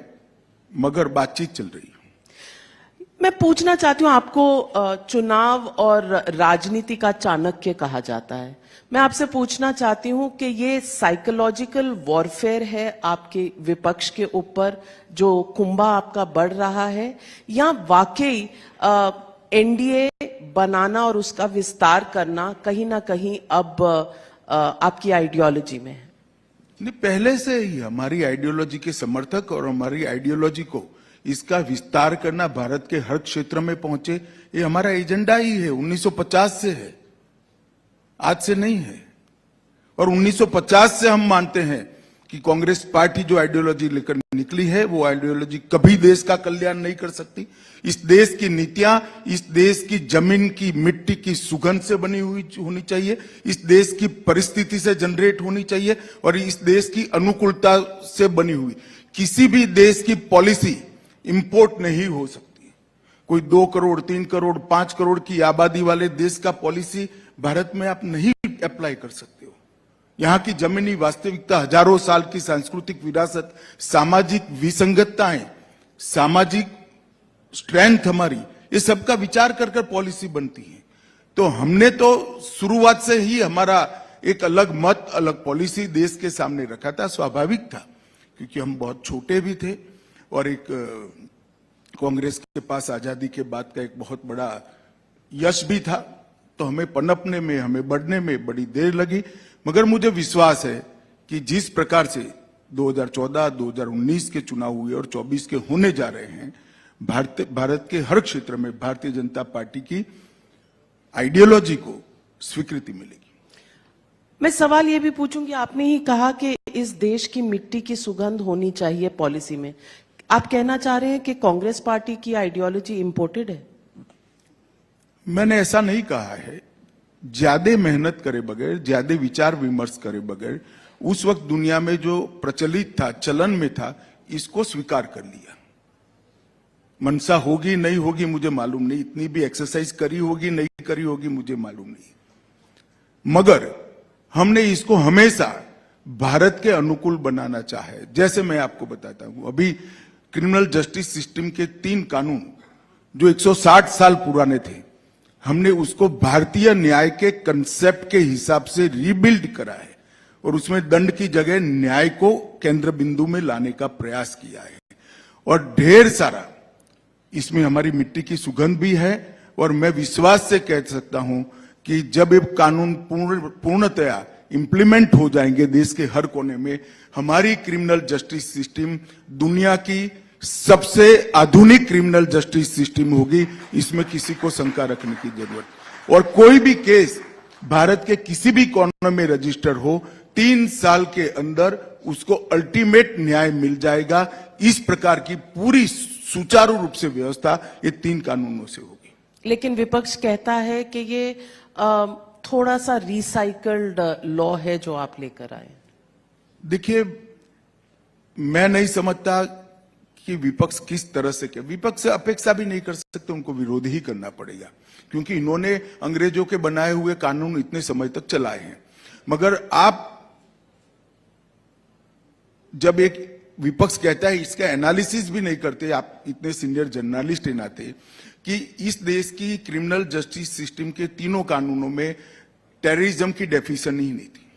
Speaker 14: मगर बातचीत चल रही है।
Speaker 13: मैं पूछना चाहती हूँ, आपको चुनाव और राजनीति का चाणक्य कहा जाता है। मैं आपसे पूछना चाहती हूँ कि ये साइकोलॉजिकल वॉरफेयर है आपके विपक्ष के ऊपर, जो कुंभा आपका बढ़ रहा है, या वाकई एनडीए बनाना और उसका विस्तार करना कहीं ना कहीं अब आपकी आइडियोलॉजी में है?
Speaker 14: नहीं, पहले से ही हमारी आइडियोलॉजी के समर्थक और हमारी आइडियोलॉजी को इसका विस्तार करना, भारत के हर क्षेत्र में पहुंचे, ये हमारा एजेंडा ही है। 1950 से है, आज से नहीं है। और 1950 से हम मानते हैं कि कांग्रेस पार्टी जो आइडियोलॉजी लेकर निकली है, वो आइडियोलॉजी कभी देश का कल्याण नहीं कर सकती। इस देश की नीतियां इस देश की जमीन की मिट्टी की सुगंध से बनी हुई होनी चाहिए, इस देश की परिस्थिति से जनरेट होनी चाहिए और इस देश की अनुकूलता से बनी हुई। किसी भी देश की पॉलिसी इंपोर्ट नहीं हो सकती। कोई 2 करोड़, 3 करोड़, 5 करोड़ की आबादी वाले देश का पॉलिसी भारत में आप नहीं अप्लाई कर सकते हो। यहाँ की जमीनी वास्तविकता, हजारों साल की सांस्कृतिक विरासत, सामाजिक विसंगतताएं, सामाजिक स्ट्रेंथ हमारी, ये सबका विचार कर कर पॉलिसी बनती है। तो हमने तो शुरुआत से ही हमारा एक अलग मत, अलग पॉलिसी देश के सामने रखा था। स्वाभाविक था, क्योंकि हम बहुत छोटे भी थे और एक कांग्रेस के पास आजादी के बाद का एक बहुत बड़ा यश भी था। तो हमें पनपने में, हमें बढ़ने में बड़ी देर लगी, मगर मुझे विश्वास है कि जिस प्रकार से 2014, 2019 के चुनाव हुए और 24 के होने जा रहे हैं, भारत के हर क्षेत्र में भारतीय जनता पार्टी की आइडियोलॉजी को स्वीकृति मिलेगी।
Speaker 13: मैं सवाल ये भी पूछूंगी, आपने ही कहा कि इस देश की मिट्टी की सुगंध होनी चाहिए पॉलिसी में। आप कहना चाह रहे हैं कि कांग्रेस पार्टी की आइडियोलॉजी इंपोर्टेड है?
Speaker 14: मैंने ऐसा नहीं कहा है। ज्यादा मेहनत करे बगैर, ज्यादा विचार विमर्श करे बगैर उस वक्त दुनिया में जो प्रचलित था, चलन में था, इसको स्वीकार कर लिया। मनसा होगी नहीं होगी मुझे मालूम नहीं, इतनी भी एक्सरसाइज करी होगी नहीं करी होगी मुझे मालूम नहीं, मगर हमने इसको हमेशा भारत के अनुकूल बनाना चाहे। जैसे मैं आपको बताता हूं, अभी क्रिमिनल जस्टिस सिस्टम के 3 कानून जो 160 साल पुराने थे, हमने उसको भारतीय न्याय के कंसेप्ट के हिसाब से रीबिल्ड करा है और उसमें दंड की जगह न्याय को केंद्र बिंदु में लाने का प्रयास किया है। और ढेर सारा इसमें हमारी मिट्टी की सुगंध भी है। और मैं विश्वास से कह सकता हूं कि जब ये कानून पूर्णतया इंप्लीमेंट हो जाएंगे देश के हर कोने में, हमारी क्रिमिनल जस्टिस सिस्टम दुनिया की सबसे आधुनिक क्रिमिनल जस्टिस सिस्टम होगी, इसमें किसी को शंका रखने की जरूरत। और कोई भी केस भारत के किसी भी कोने में रजिस्टर हो, 3 साल के अंदर उसको अल्टीमेट न्याय मिल जाएगा। इस प्रकार की पूरी सुचारू रूप से व्यवस्था ये 3 कानूनों से होगी।
Speaker 13: लेकिन विपक्ष कहता है कि ये थोड़ा सा रिसाइकल्ड लॉ है जो आप लेकर आए।
Speaker 14: देखिए, मैं नहीं समझता कि विपक्ष किस तरह से, क्या विपक्ष से अपेक्षा भी नहीं कर सकते, उनको विरोध ही करना पड़ेगा, क्योंकि इन्होंने अंग्रेजों के बनाए हुए कानून इतने समय तक चलाए हैं। मगर आप जब एक विपक्ष कहता है, इसका एनालिसिस भी नहीं करते, आप इतने सीनियर जर्नलिस्ट हैं नाते, कि इस देश की क्रिमिनल जस्टिस सिस्टम के 3 कानूनों में टेररिज्म की डेफिनेशन ही नहीं थी,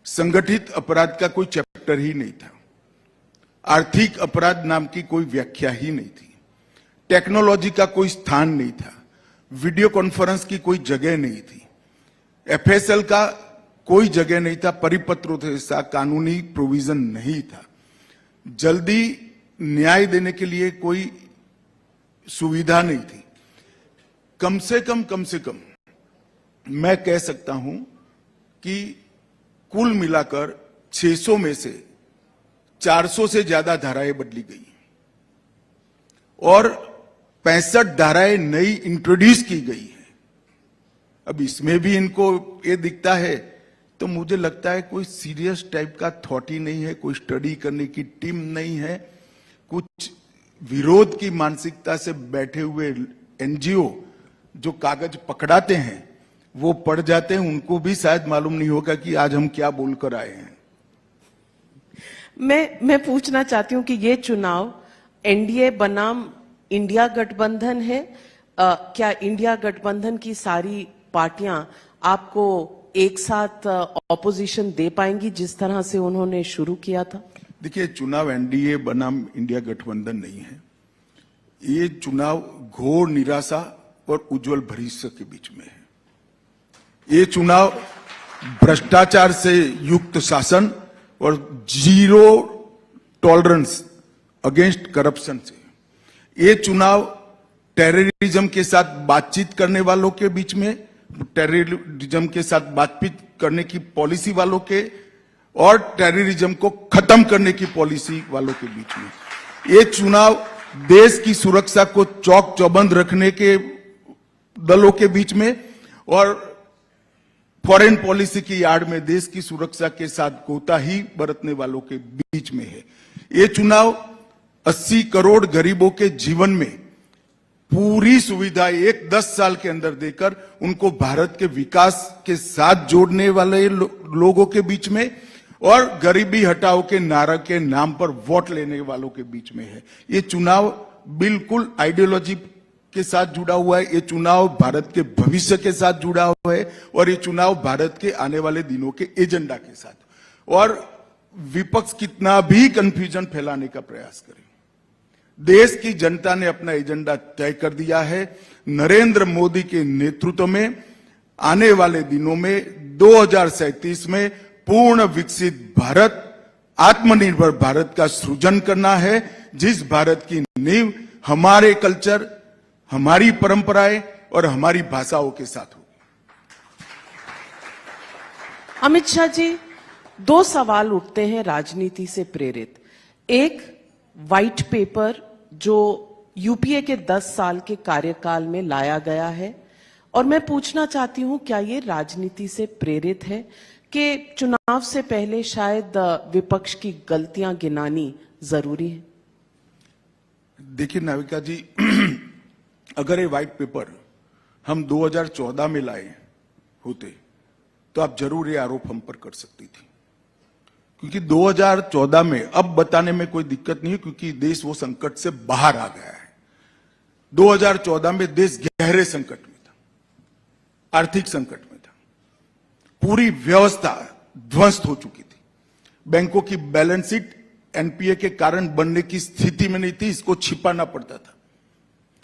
Speaker 14: संगठित अपराध का कोई चैप्टर ही नहीं था, आर्थिक अपराध नाम की कोई व्याख्या ही नहीं थी, टेक्नोलॉजी का कोई स्थान नहीं था, वीडियो कॉन्फ्रेंस की कोई जगह नहीं थी, एफएसएल का कोई जगह नहीं था, परिपत्रों जैसा कानूनी प्रोविजन नहीं था, जल्दी न्याय देने के लिए कोई सुविधा नहीं थी। कम से कम मैं कह सकता हूं कि कुल मिलाकर 600 में से 400 से ज्यादा धाराएं बदली गई और 65 धाराएं नई इंट्रोड्यूस की गई है। अब इसमें भी इनको ये दिखता है तो मुझे लगता है कोई सीरियस टाइप का थॉट ही नहीं है, कोई स्टडी करने की टीम नहीं है, कुछ विरोध की मानसिकता से बैठे हुए एनजीओ जो कागज पकड़ाते हैं वो पढ़ जाते हैं, उनको भी शायद मालूम नहीं होगा कि आज हम क्या बोलकर आए हैं।
Speaker 13: मैं पूछना चाहती हूं कि ये चुनाव एनडीए बनाम इंडिया गठबंधन है। क्या इंडिया गठबंधन की सारी पार्टियां आपको एक साथ ऑपोजिशन दे पाएंगी जिस तरह से उन्होंने शुरू किया था?
Speaker 14: देखिए, चुनाव एनडीए बनाम इंडिया गठबंधन नहीं है, ये चुनाव घोर निराशा और उज्जवल भविष्य के बीच में है। ये चुनाव भ्रष्टाचार से युक्त शासन और जीरो टॉलरेंस अगेंस्ट करप्शन से, ये चुनाव टेररिज्म के साथ बातचीत करने वालों के बीच में, टेररिज्म के साथ बातचीत करने की पॉलिसी वालों के और टेररिज्म को खत्म करने की पॉलिसी वालों के बीच में। ये चुनाव देश की सुरक्षा को चौक चौबंद रखने के दलों के बीच में और फॉरेन पॉलिसी की आड़ में देश की सुरक्षा के साथ कोताही बरतने वालों के बीच में है। ये चुनाव 80 करोड़ गरीबों के जीवन में पूरी सुविधा 10 साल के अंदर देकर उनको भारत के विकास के साथ जोड़ने वाले लोगों के बीच में और गरीबी हटाओ के नारा के नाम पर वोट लेने वालों के बीच में है। ये चुनाव बिल्कुल आइडियोलॉजी के साथ जुड़ा हुआ है, ये चुनाव भारत के भविष्य के साथ जुड़ा हुआ है और ये चुनाव भारत के आने वाले दिनों के एजेंडा के साथ। और विपक्ष कितना भी कंफ्यूजन फैलाने का प्रयास करे, देश की जनता ने अपना एजेंडा तय कर दिया है। नरेंद्र मोदी के नेतृत्व में आने वाले दिनों में 2037 में पूर्ण विकसित भारत, आत्मनिर्भर भारत का सृजन करना है, जिस भारत की नींव हमारे कल्चर, हमारी परंपराएं और हमारी भाषाओं के साथ हो।
Speaker 13: अमित शाह जी, 2 सवाल उठते हैं राजनीति से प्रेरित। एक, व्हाइट पेपर जो यूपीए के 10 साल के कार्यकाल में लाया गया है और मैं पूछना चाहती हूं, क्या ये राजनीति से प्रेरित है कि चुनाव से पहले शायद विपक्ष की गलतियां गिनानी जरूरी है?
Speaker 14: देखिए नाविका जी, अगर ये व्हाइट पेपर हम 2014 में लाए होते तो आप जरूर ये आरोप हम पर कर सकती थी, क्योंकि 2014 में अब बताने में कोई दिक्कत नहीं है, क्योंकि देश वो संकट से बाहर आ गया है। 2014 में देश गहरे संकट में था, आर्थिक संकट में था, पूरी व्यवस्था ध्वस्त हो चुकी थी, बैंकों की बैलेंस शीट एनपीए के कारण बनने की स्थिति में नहीं थी, इसको छिपाना पड़ता था,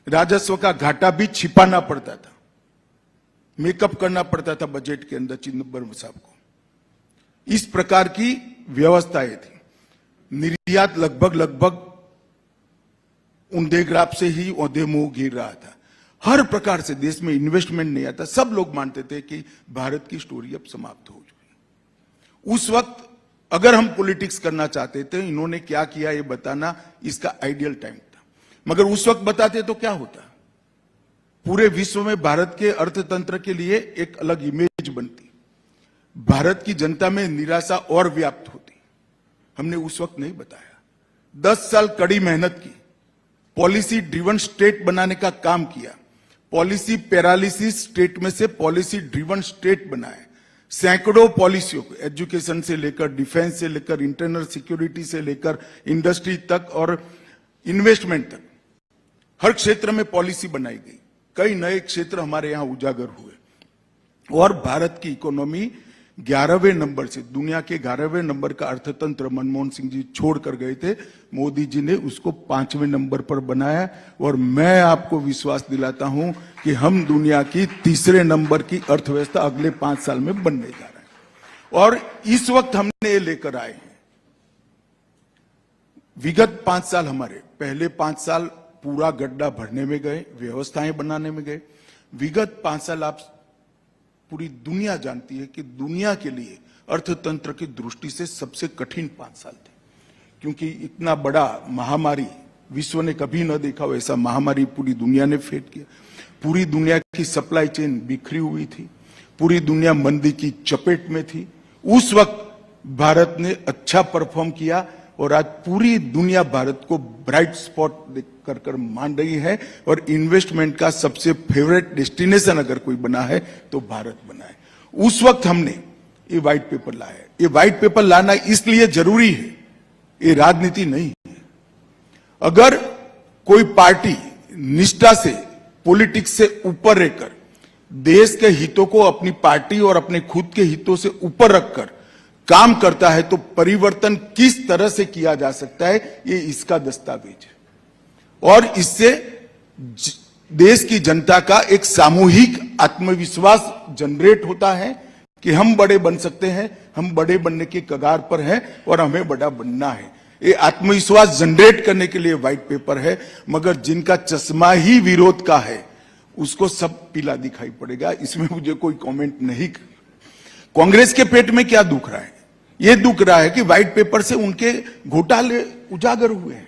Speaker 14: राजस्व का घाटा भी छिपाना पड़ता था, मेकअप करना पड़ता था बजट के अंदर चिदंबरम साहब को। इस प्रकार की व्यवस्थाएं थी। निर्यात लगभग ऊंधे ग्राफ से ही औंधे मुंह गिर रहा था। हर प्रकार से देश में इन्वेस्टमेंट नहीं आता। सब लोग मानते थे कि भारत की स्टोरी अब समाप्त हो चुकी। उस वक्त अगर हम पॉलिटिक्स करना चाहते थे, इन्होंने क्या किया ये बताना इसका आइडियल टाइम था, मगर उस वक्त बताते तो क्या होता, पूरे विश्व में भारत के अर्थतंत्र के लिए एक अलग इमेज बनती, भारत की जनता में निराशा और व्याप्त होती। हमने उस वक्त नहीं बताया। 10 साल कड़ी मेहनत की, पॉलिसी ड्रिवन स्टेट बनाने का काम किया, पॉलिसी पैरालिसिस स्टेट में से पॉलिसी ड्रिवन स्टेट बनाए, सैकड़ों पॉलिसियों को, एजुकेशन से लेकर डिफेंस से लेकर इंटरनल सिक्योरिटी से लेकर इंडस्ट्री तक और इन्वेस्टमेंट तक, हर क्षेत्र में पॉलिसी बनाई गई। कई नए क्षेत्र हमारे यहां उजागर हुए और भारत की इकोनॉमी 11वें नंबर से, दुनिया के 11वें नंबर का अर्थतंत्र मनमोहन सिंह जी छोड़ कर गए थे, मोदी जी ने उसको 5वें नंबर पर बनाया। और मैं आपको विश्वास दिलाता हूं कि हम दुनिया की 3रे नंबर की अर्थव्यवस्था अगले 5 साल में बनने जा रहे हैं। और इस वक्त हमने ये लेकर आए हैं। विगत 5 साल हमारे, पहले 5 साल पूरा गड्ढा भरने में गए, व्यवस्थाएं बनाने में गए। विगत 5 साल आप पूरी दुनिया जानती है कि दुनिया के लिए अर्थतंत्र की दृष्टि से सबसे कठिन 5 साल थे, क्योंकि इतना बड़ा महामारी विश्व ने कभी न देखा हो, ऐसा महामारी पूरी दुनिया ने फेस किया। पूरी दुनिया की सप्लाई चेन बिखरी हुई थी, पूरी दुनिया मंदी की चपेट में थी। उस वक्त भारत ने अच्छा परफॉर्म किया और आज पूरी दुनिया भारत को ब्राइट स्पॉट कर मान रही है और इन्वेस्टमेंट का सबसे फेवरेट डेस्टिनेशन अगर कोई बना है तो भारत बना है। उस वक्त हमने ये व्हाइट पेपर लाया है। ये व्हाइट पेपर लाना इसलिए जरूरी है, ये राजनीति नहीं है। अगर कोई पार्टी निष्ठा से, पॉलिटिक्स से ऊपर रहकर देश के हितों को अपनी पार्टी और अपने खुद के हितों से ऊपर रखकर काम करता है तो परिवर्तन किस तरह से किया जा सकता है, ये इसका दस्तावेज है। और इससे देश की जनता का एक सामूहिक आत्मविश्वास जनरेट होता है कि हम बड़े बन सकते हैं, हम बड़े बनने के कगार पर हैं और हमें बड़ा बनना है। ये आत्मविश्वास जनरेट करने के लिए व्हाइट पेपर है, मगर जिनका चश्मा ही विरोध का है उसको सब पीला दिखाई पड़ेगा। इसमें मुझे कोई कमेंट नहीं। कांग्रेस के पेट में क्या दुख रहा है? ये दुख रहा है कि व्हाइट पेपर से उनके घोटाले उजागर हुए हैं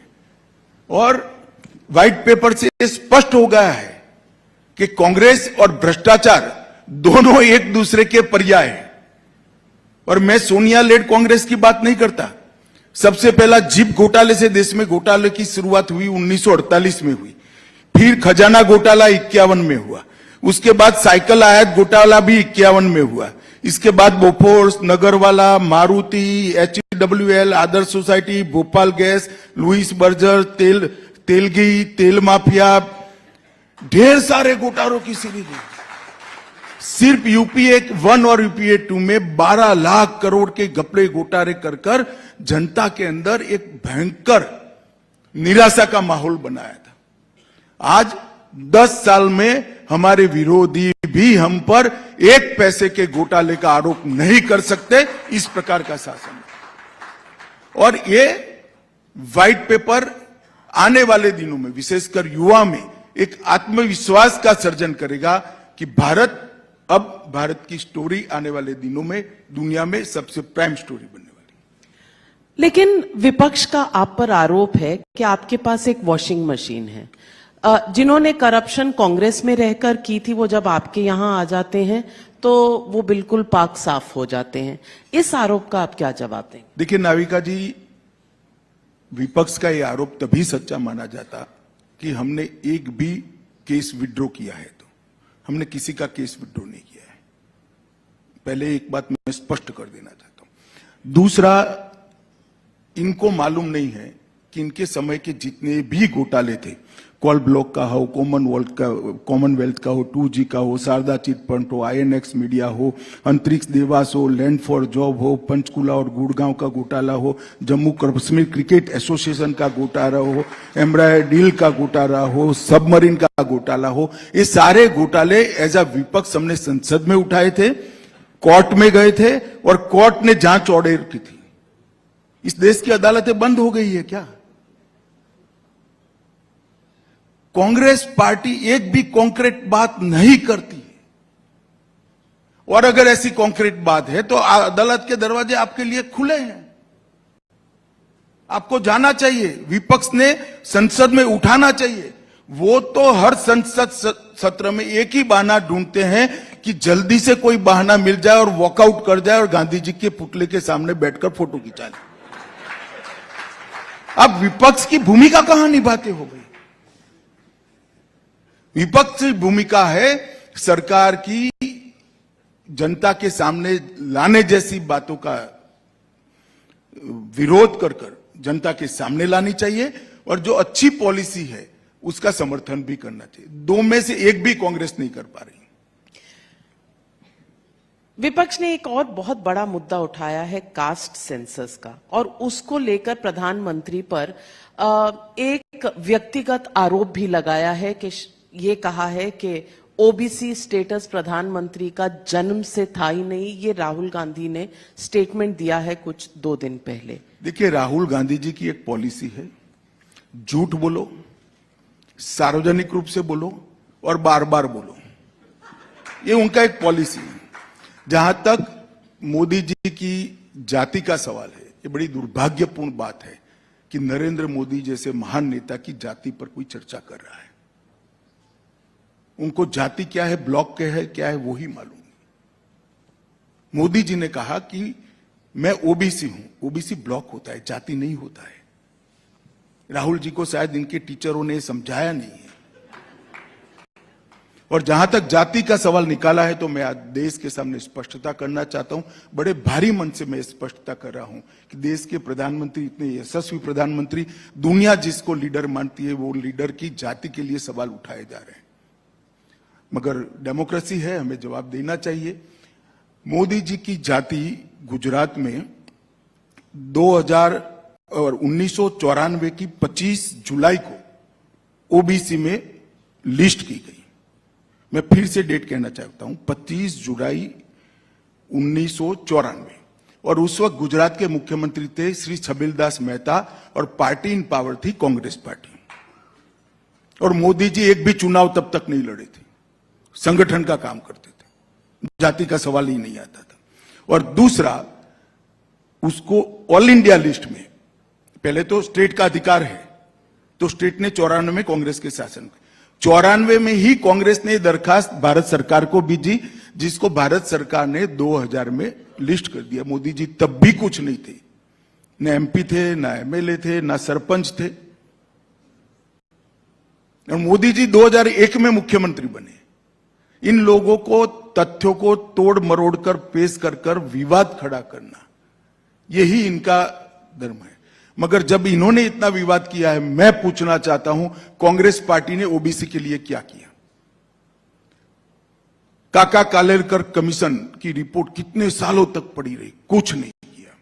Speaker 14: और व्हाइट पेपर से स्पष्ट हो गया है कि कांग्रेस और भ्रष्टाचार दोनों एक दूसरे के पर्याय हैं। और मैं सोनिया लेड कांग्रेस की बात नहीं करता। सबसे पहला जीप घोटाले से देश में घोटाले की शुरुआत हुई 1948 में हुई, फिर खजाना घोटाला 51 में हुआ, उसके बाद साइकिल आयात घोटाला भी 51 में हुआ, इसके बाद Bofors, Nagarwala, Maruti, HWL, Adarsh society, Bhopal gas, Louis Berger, Telgi, तेल माफिया, ढेर सारे घोटालों की सीरीज है। सिर्फ यूपीए 1 और यूपीए 2 में 12 लाख करोड़ के घपले घोटाले कर जनता के अंदर एक भयंकर निराशा का माहौल बनाया था। आज 10 साल में हमारे विरोधी भी हम पर 1 पैसे के घोटाले का आरोप नहीं कर सकते, इस प्रकार का शासन है। और ये व्हाइट पेपर आने वाले दिनों में विशेषकर युवा में एक आत्मविश्वास का सर्जन करेगा कि भारत की स्टोरी आने वाले दिनों में दुनिया में सबसे प्राइम स्टोरी बनने वाली।
Speaker 13: लेकिन विपक्ष का आप पर आरोप है कि आपके पास एक वॉशिंग मशीन है। जिन्होंने करप्शन कांग्रेस में रहकर की थी, वो जब आपके यहाँ आ जाते हैं तो वो बिल्कुल पाक साफ हो जाते हैं। इस आरोप का आप क्या जवाब देंगे?
Speaker 14: देखिए नाविका जी, विपक्ष का ये आरोप तभी सच्चा माना जाता कि हमने एक भी केस विड्रॉ किया है। तो हमने किसी का केस विड्रॉ नहीं किया है। पहले एक बात मैं स्पष्ट कर देना चाहता हूं। दूसरा, इनको मालूम नहीं है कि इनके समय के जितने भी घोटाले थे, कॉल ब्लॉक का हो, कॉमनवेल्थ का हो, 2G का हो, शारदा चिट फंड हो, INX मीडिया हो, अंतरिक्ष देवास हो, लैंड फॉर जॉब हो, पंचकुला और गुड़गांव का घोटाला हो, जम्मू कश्मीर क्रिकेट एसोसिएशन का घोटाला हो, एम्ब्रायर डील का घोटाला हो, सबमरीन का घोटाला हो, ये सारे घोटाले एज अ विपक्ष हमने संसद में उठाए थे, कोर्ट में गए थे और कोर्ट ने जांच ऑर्डर की थी। इस देश की अदालतें बंद हो गई है क्या? कांग्रेस पार्टी एक भी कॉन्क्रीट बात नहीं करती है, और अगर ऐसी कॉन्क्रीट बात है तो अदालत के दरवाजे आपके लिए खुले हैं। आपको जाना चाहिए, विपक्ष ने संसद में उठाना चाहिए। वो तो हर संसद सत्र में एक ही बहाना ढूंढते हैं कि जल्दी से कोई बहाना मिल जाए और वॉकआउट कर जाए और गांधी जी के पुतले के सामने बैठकर फोटो खिंचा ले। अब विपक्ष की भूमिका कहां निभाते हो गई? विपक्ष की भूमिका है सरकार की जनता के सामने लाने जैसी बातों का विरोध कर जनता के सामने लानी चाहिए, और जो अच्छी पॉलिसी है उसका समर्थन भी करना चाहिए। दो में से एक भी कांग्रेस नहीं कर पा रही।
Speaker 13: विपक्ष ने एक और बहुत बड़ा मुद्दा उठाया है कास्ट सेंसस का, और उसको लेकर प्रधानमंत्री पर एक व्यक्तिगत आरोप भी लगाया है कि ये कहा है कि ओबीसी स्टेटस प्रधानमंत्री का जन्म से था ही नहीं। ये राहुल गांधी ने स्टेटमेंट दिया है कुछ 2 दिन पहले।
Speaker 14: देखिए, राहुल गांधी जी की एक पॉलिसी है, झूठ बोलो, सार्वजनिक रूप से बोलो और बार बार बोलो। ये उनका एक पॉलिसी है। जहां तक मोदी जी की जाति का सवाल है, ये बड़ी दुर्भाग्यपूर्ण बात है कि नरेंद्र मोदी जैसे महान नेता की जाति पर कोई चर्चा कर रहा है। उनको जाति क्या है, ब्लॉक क्या है वो ही मालूम। मोदी जी ने कहा कि मैं ओबीसी हूं। ओबीसी ब्लॉक होता है, जाति नहीं होता है। राहुल जी को शायद इनके टीचरों ने समझाया नहीं है। और जहां तक जाति का सवाल निकाला है, तो मैं आज देश के सामने स्पष्टता करना चाहता हूं। बड़े भारी मन से मैं स्पष्टता कर रहा हूं कि देश के प्रधानमंत्री, इतने यशस्वी प्रधानमंत्री, दुनिया जिसको लीडर मानती है, वो लीडर की जाति के लिए सवाल उठाए जा रहे हैं। मगर डेमोक्रेसी है, हमें जवाब देना चाहिए। मोदी जी की जाति गुजरात में 1994 की 25 जुलाई को ओबीसी में लिस्ट की गई। मैं फिर से डेट कहना चाहता हूं, 25 जुलाई 1994। और उस वक्त गुजरात के मुख्यमंत्री थे श्री छबिलदास मेहता, और पार्टी इन पावर थी कांग्रेस पार्टी। और मोदी जी एक भी चुनाव तब तक नहीं लड़े थे, संगठन का काम करते थे, जाति का सवाल ही नहीं आता था। और दूसरा, उसको ऑल इंडिया लिस्ट में, पहले तो स्टेट का अधिकार है, तो स्टेट ने 94 में कांग्रेस के शासन, 94 में ही कांग्रेस ने दरखास्त भारत सरकार को भेजी, जिसको भारत सरकार ने 2000 में लिस्ट कर दिया। मोदी जी तब भी कुछ नहीं थे, न एमपी थे, न एमएलए थे, न सरपंच थे। और मोदी जी 2001 में मुख्यमंत्री बने। इन लोगों को तथ्यों को तोड़ मरोड़ कर पेश कर विवाद खड़ा करना, यही इनका धर्म है। मगर जब इन्होंने इतना विवाद किया है, मैं पूछना चाहता हूं, कांग्रेस पार्टी ने ओबीसी के लिए क्या किया? काका कालेलकर कमीशन की रिपोर्ट कितने सालों तक पड़ी रही? कुछ नहीं किया।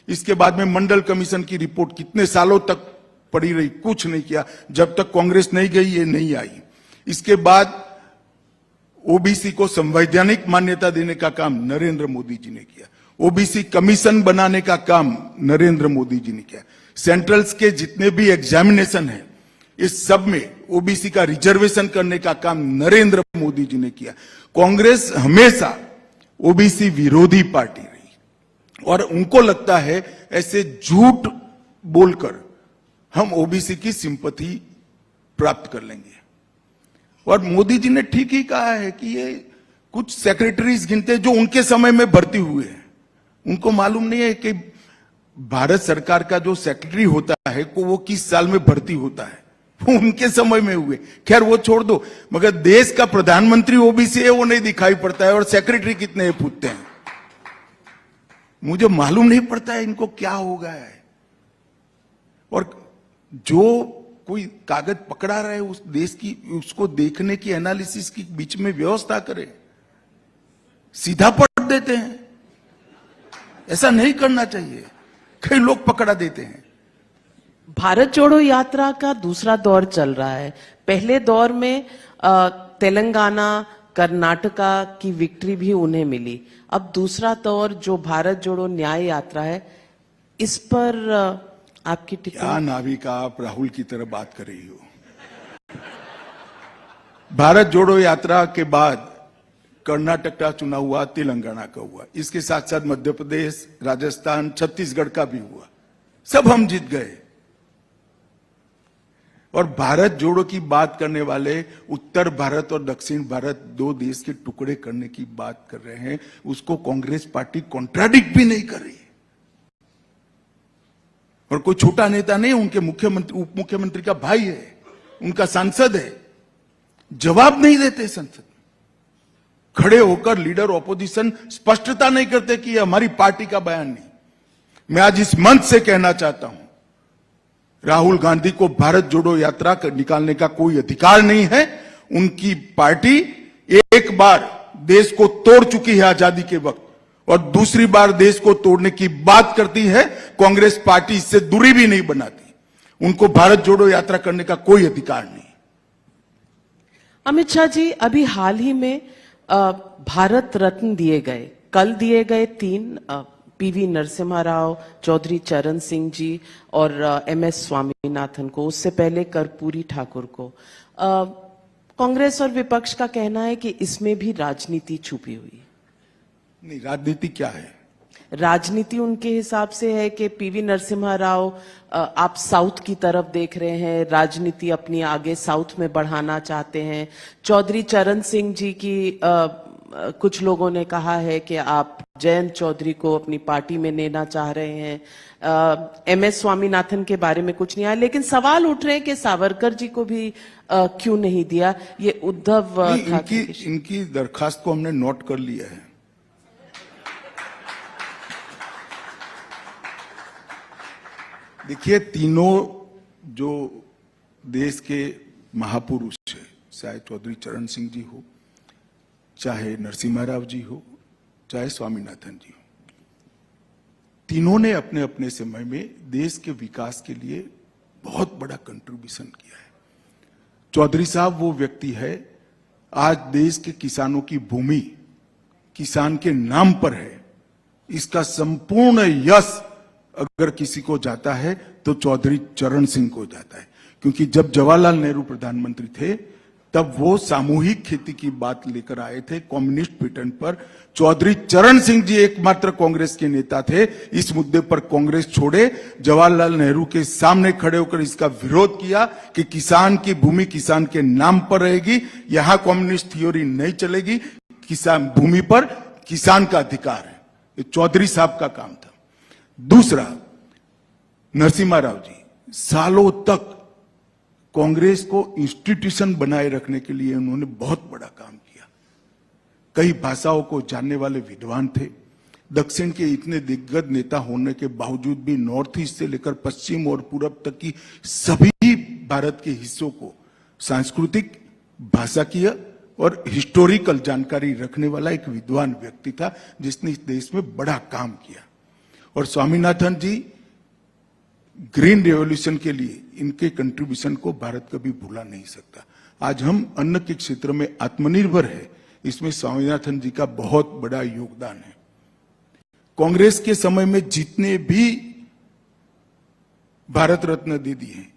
Speaker 14: इसके बाद में मंडल कमीशन की रिपोर्ट कितने सालों तक पड़ी रही? कुछ नहीं किया। जब तक कांग्रेस नहीं गई, ये नहीं आई। इसके बाद ओबीसी को संवैधानिक मान्यता देने का काम नरेंद्र मोदी जी ने किया। ओबीसी कमीशन बनाने का काम नरेंद्र मोदी जी ने किया। सेंट्रल्स के जितने भी एग्जामिनेशन है, इस सब में ओबीसी का रिजर्वेशन करने का काम नरेंद्र मोदी जी ने किया। कांग्रेस हमेशा ओबीसी विरोधी पार्टी रही, और उनको लगता है ऐसे झूठ बोलकर हम ओबीसी की सिंपैथी प्राप्त कर लेंगे। और मोदी जी ने ठीक ही कहा है कि ये कुछ सेक्रेटरीज गिनते जो उनके समय में भर्ती हुए हैं। उनको मालूम नहीं है कि भारत सरकार का जो सेक्रेटरी होता है को वो किस साल में भर्ती होता है, वो उनके समय में हुए। खैर वो छोड़ दो, मगर देश का प्रधानमंत्री ओबीसी है वो नहीं दिखाई पड़ता है, और सेक्रेटरी कितने पूछते हैं। मुझे मालूम नहीं पड़ता है इनको क्या हो गया है। और जो कोई कागज पकड़ा रहा है उस देश की, उसको देखने की, एनालिसिस की बीच में व्यवस्था करे, सीधा पढ़ देते हैं। ऐसा नहीं करना चाहिए, कई लोग पकड़ा देते हैं।
Speaker 13: भारत जोड़ो यात्रा का दूसरा दौर चल रहा है। पहले दौर में तेलंगाना, कर्नाटका की विक्ट्री भी उन्हें मिली। अब दूसरा दौर जो भारत जोड़ो न्याय यात्रा है, इस पर आपकी टिप्पणी?
Speaker 14: क्या नाविका, आप राहुल की तरह बात कर रही हो। भारत जोड़ो यात्रा के बाद कर्नाटक का चुनाव हुआ, तेलंगाना का हुआ, इसके साथ साथ मध्य प्रदेश, राजस्थान, छत्तीसगढ़ का भी हुआ, सब हम जीत गए। और भारत जोड़ो की बात करने वाले उत्तर भारत और दक्षिण भारत दो देश के टुकड़े करने की बात कर रहे हैं, उसको कांग्रेस पार्टी कॉन्ट्राडिक्ट भी नहीं कर रही है। और कोई छोटा नेता नहीं, उनके मुख्यमंत्री, उप मुख्यमंत्री का भाई है, उनका सांसद है, जवाब नहीं देते संसद। खड़े होकर लीडर ऑपोजिशन स्पष्टता नहीं करते कि यह हमारी पार्टी का बयान नहीं। मैं आज इस मंच से कहना चाहता हूं, राहुल गांधी को भारत जोड़ो यात्रा निकालने का कोई अधिकार नहीं है। उनकी पार्टी एक बार देश को तोड़ चुकी है आजादी के वक्त, और दूसरी बार देश को तोड़ने की बात करती है। कांग्रेस पार्टी इससे दूरी भी नहीं बनाती। उनको भारत जोड़ो यात्रा करने का कोई अधिकार नहीं।
Speaker 13: अमित शाह जी, अभी हाल ही में भारत रत्न दिए गए, कल दिए गए 3, पीवी नरसिम्हा राव, चौधरी चरण सिंह जी और MS स्वामीनाथन को, उससे पहले कर्पूरी ठाकुर को। कांग्रेस और विपक्ष का कहना है कि इसमें भी राजनीति छुपी हुई है।
Speaker 14: नहीं, राजनीति क्या है?
Speaker 13: राजनीति उनके हिसाब से है कि पीवी नरसिम्हा राव, आप साउथ की तरफ देख रहे हैं, राजनीति अपनी आगे साउथ में बढ़ाना चाहते हैं। चौधरी चरण सिंह जी की कुछ लोगों ने कहा है कि आप जयंत चौधरी को अपनी पार्टी में लेना चाह रहे हैं। MS स्वामीनाथन के बारे में कुछ नहीं आया, लेकिन सवाल उठ रहे हैं कि सावरकर जी को भी क्यों नहीं दिया। ये उद्धव
Speaker 14: इनकी दरखास्त को हमने नोट कर लिया है। देखिए, तीनों जो देश के महापुरुष है, चाहे चौधरी चरण सिंह जी हो, चाहे नरसिम्हा राव जी हो, चाहे स्वामीनाथन जी हो, तीनों ने अपने अपने समय में देश के विकास के लिए बहुत बड़ा कंट्रीब्यूशन किया है। चौधरी साहब वो व्यक्ति है, आज देश के किसानों की भूमि किसान के नाम पर है। इसका संपूर्ण यश अगर किसी को जाता है तो चौधरी चरण सिंह को जाता है, क्योंकि जब जवाहरलाल नेहरू प्रधानमंत्री थे तब वो सामूहिक खेती की बात लेकर आए थे कम्युनिस्ट पैटर्न पर। चौधरी चरण सिंह जी एकमात्र कांग्रेस के नेता थे। इस मुद्दे पर कांग्रेस छोड़े, जवाहरलाल नेहरू के सामने खड़े होकर इसका विरोध किया कि किसान की भूमि किसान के नाम पर रहेगी, यहां कम्युनिस्ट थ्योरी नहीं चलेगी, किसान भूमि पर किसान का अधिकार है। ये चौधरी साहब का काम था। दूसरा, नरसिम्हा राव जी सालों तक कांग्रेस को इंस्टीट्यूशन बनाए रखने के लिए उन्होंने बहुत बड़ा काम किया। कई भाषाओं को जानने वाले विद्वान थे। दक्षिण के इतने दिग्गज नेता होने के बावजूद भी नॉर्थ ईस्ट से लेकर पश्चिम और पूरब तक की सभी भारत के हिस्सों को सांस्कृतिक, भाषा की और हिस्टोरिकल जानकारी रखने वाला एक विद्वान व्यक्ति था, जिसने इस देश में बड़ा काम किया। और स्वामीनाथन जी ग्रीन रेवोल्यूशन के लिए इनके कंट्रीब्यूशन को भारत कभी भूला नहीं सकता। आज हम अन्न के क्षेत्र में आत्मनिर्भर है, इसमें स्वामीनाथन जी का बहुत बड़ा योगदान है। कांग्रेस के समय में जितने भी भारत रत्न दे दिए,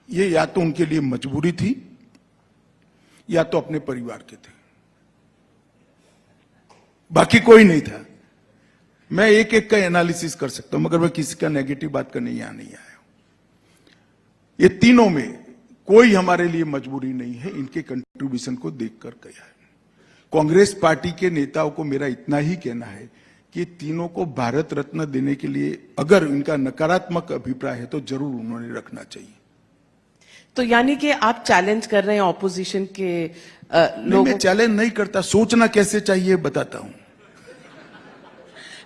Speaker 14: ये या तो उनके लिए मजबूरी थी या तो अपने परिवार के थे, बाकी कोई नहीं था। मैं एक एक का एनालिसिस कर सकता हूं, मगर मैं किसी का नेगेटिव बात करने यहां नहीं आया हूं। ये तीनों में कोई हमारे लिए मजबूरी नहीं है, इनके कंट्रीब्यूशन को देखकर गया है। कांग्रेस पार्टी के नेताओं को मेरा इतना ही कहना है कि तीनों को भारत रत्न देने के लिए अगर इनका नकारात्मक अभिप्राय है तो जरूर उन्होंने रखना चाहिए।
Speaker 13: तो यानी कि आप चैलेंज कर रहे हैं ऑपोजिशन के लोगों?
Speaker 14: मैं चैलेंज नहीं करता, सोचना कैसे चाहिए बताता हूं।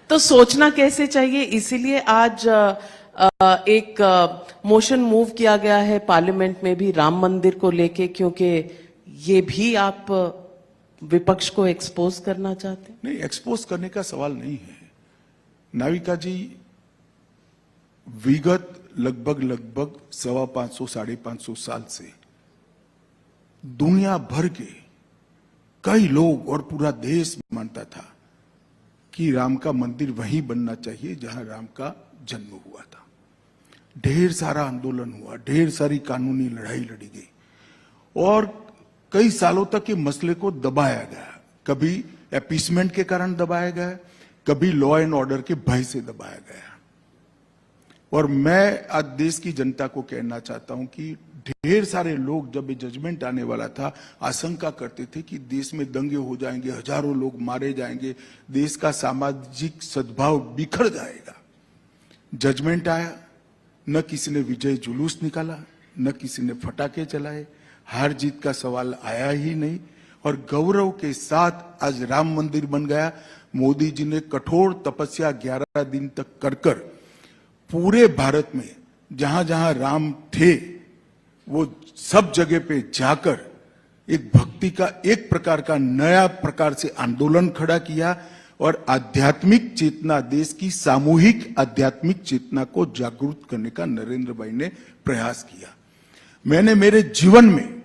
Speaker 13: तो सोचना कैसे चाहिए, इसीलिए आज एक मोशन मूव किया गया है पार्लियामेंट में भी राम मंदिर को लेके, क्योंकि ये भी आप विपक्ष को एक्सपोज करना चाहते हैं?
Speaker 14: नहीं, एक्सपोज करने का सवाल नहीं है नाविका जी। विगत लगभग 550 साढ़े 500 साल से दुनिया भर के कई लोग और पूरा देश मानता था कि राम का मंदिर वहीं बनना चाहिए जहां राम का जन्म हुआ था। ढेर सारा आंदोलन हुआ, ढेर सारी कानूनी लड़ाई लड़ी गई और कई सालों तक ये मसले को दबाया गया। कभी अपीसमेंट के कारण दबाया गया, कभी लॉ एंड ऑर्डर के भय से दबाया गया। और मैं आज देश की जनता को कहना चाहता हूं कि ढेर सारे लोग जब ये जजमेंट आने वाला था आशंका करते थे कि देश में दंगे हो जाएंगे, हजारों लोग मारे जाएंगे, देश का सामाजिक सद्भाव बिखर जाएगा। जजमेंट आया, न किसी ने विजय जुलूस निकाला, न किसी ने फटाके चलाए, हार जीत का सवाल आया ही नहीं और गौरव के साथ आज राम मंदिर बन गया। मोदी जी ने कठोर तपस्या 11 दिन तक कर पूरे भारत में जहां जहां राम थे वो सब जगह पे जाकर एक भक्ति का एक प्रकार का नया प्रकार से आंदोलन खड़ा किया और आध्यात्मिक चेतना, देश की सामूहिक आध्यात्मिक चेतना को जागरूक करने का नरेंद्र भाई ने प्रयास किया। मैंने मेरे जीवन में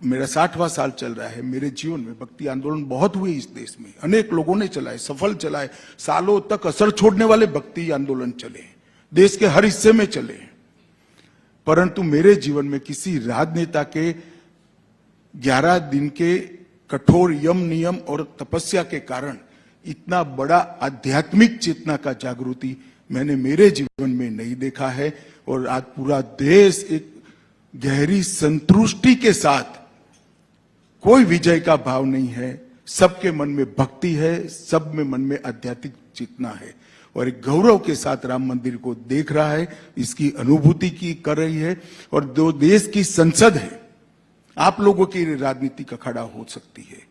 Speaker 14: मेरा 60वां साल चल रहा है, मेरे जीवन में भक्ति आंदोलन बहुत हुए इस देश में, अनेक लोगों ने चलाए, सफल चलाए, सालों तक असर छोड़ने वाले भक्ति आंदोलन चले, देश के हर हिस्से में चले। परंतु मेरे जीवन में किसी राजनेता के 11 दिन के कठोर यम नियम और तपस्या के कारण इतना बड़ा आध्यात्मिक चेतना का जागृति मैंने मेरे जीवन में नहीं देखा है। और आज पूरा देश एक गहरी संतुष्टि के साथ, कोई विजय का भाव नहीं है, सबके मन में भक्ति है, सब में मन में आध्यात्मिक चेतना है और एक गौरव के साथ राम मंदिर को देख रहा है, इसकी अनुभूति की कर रही है। और जो देश की संसद है, आप लोगों की राजनीति का खड़ा हो सकती है,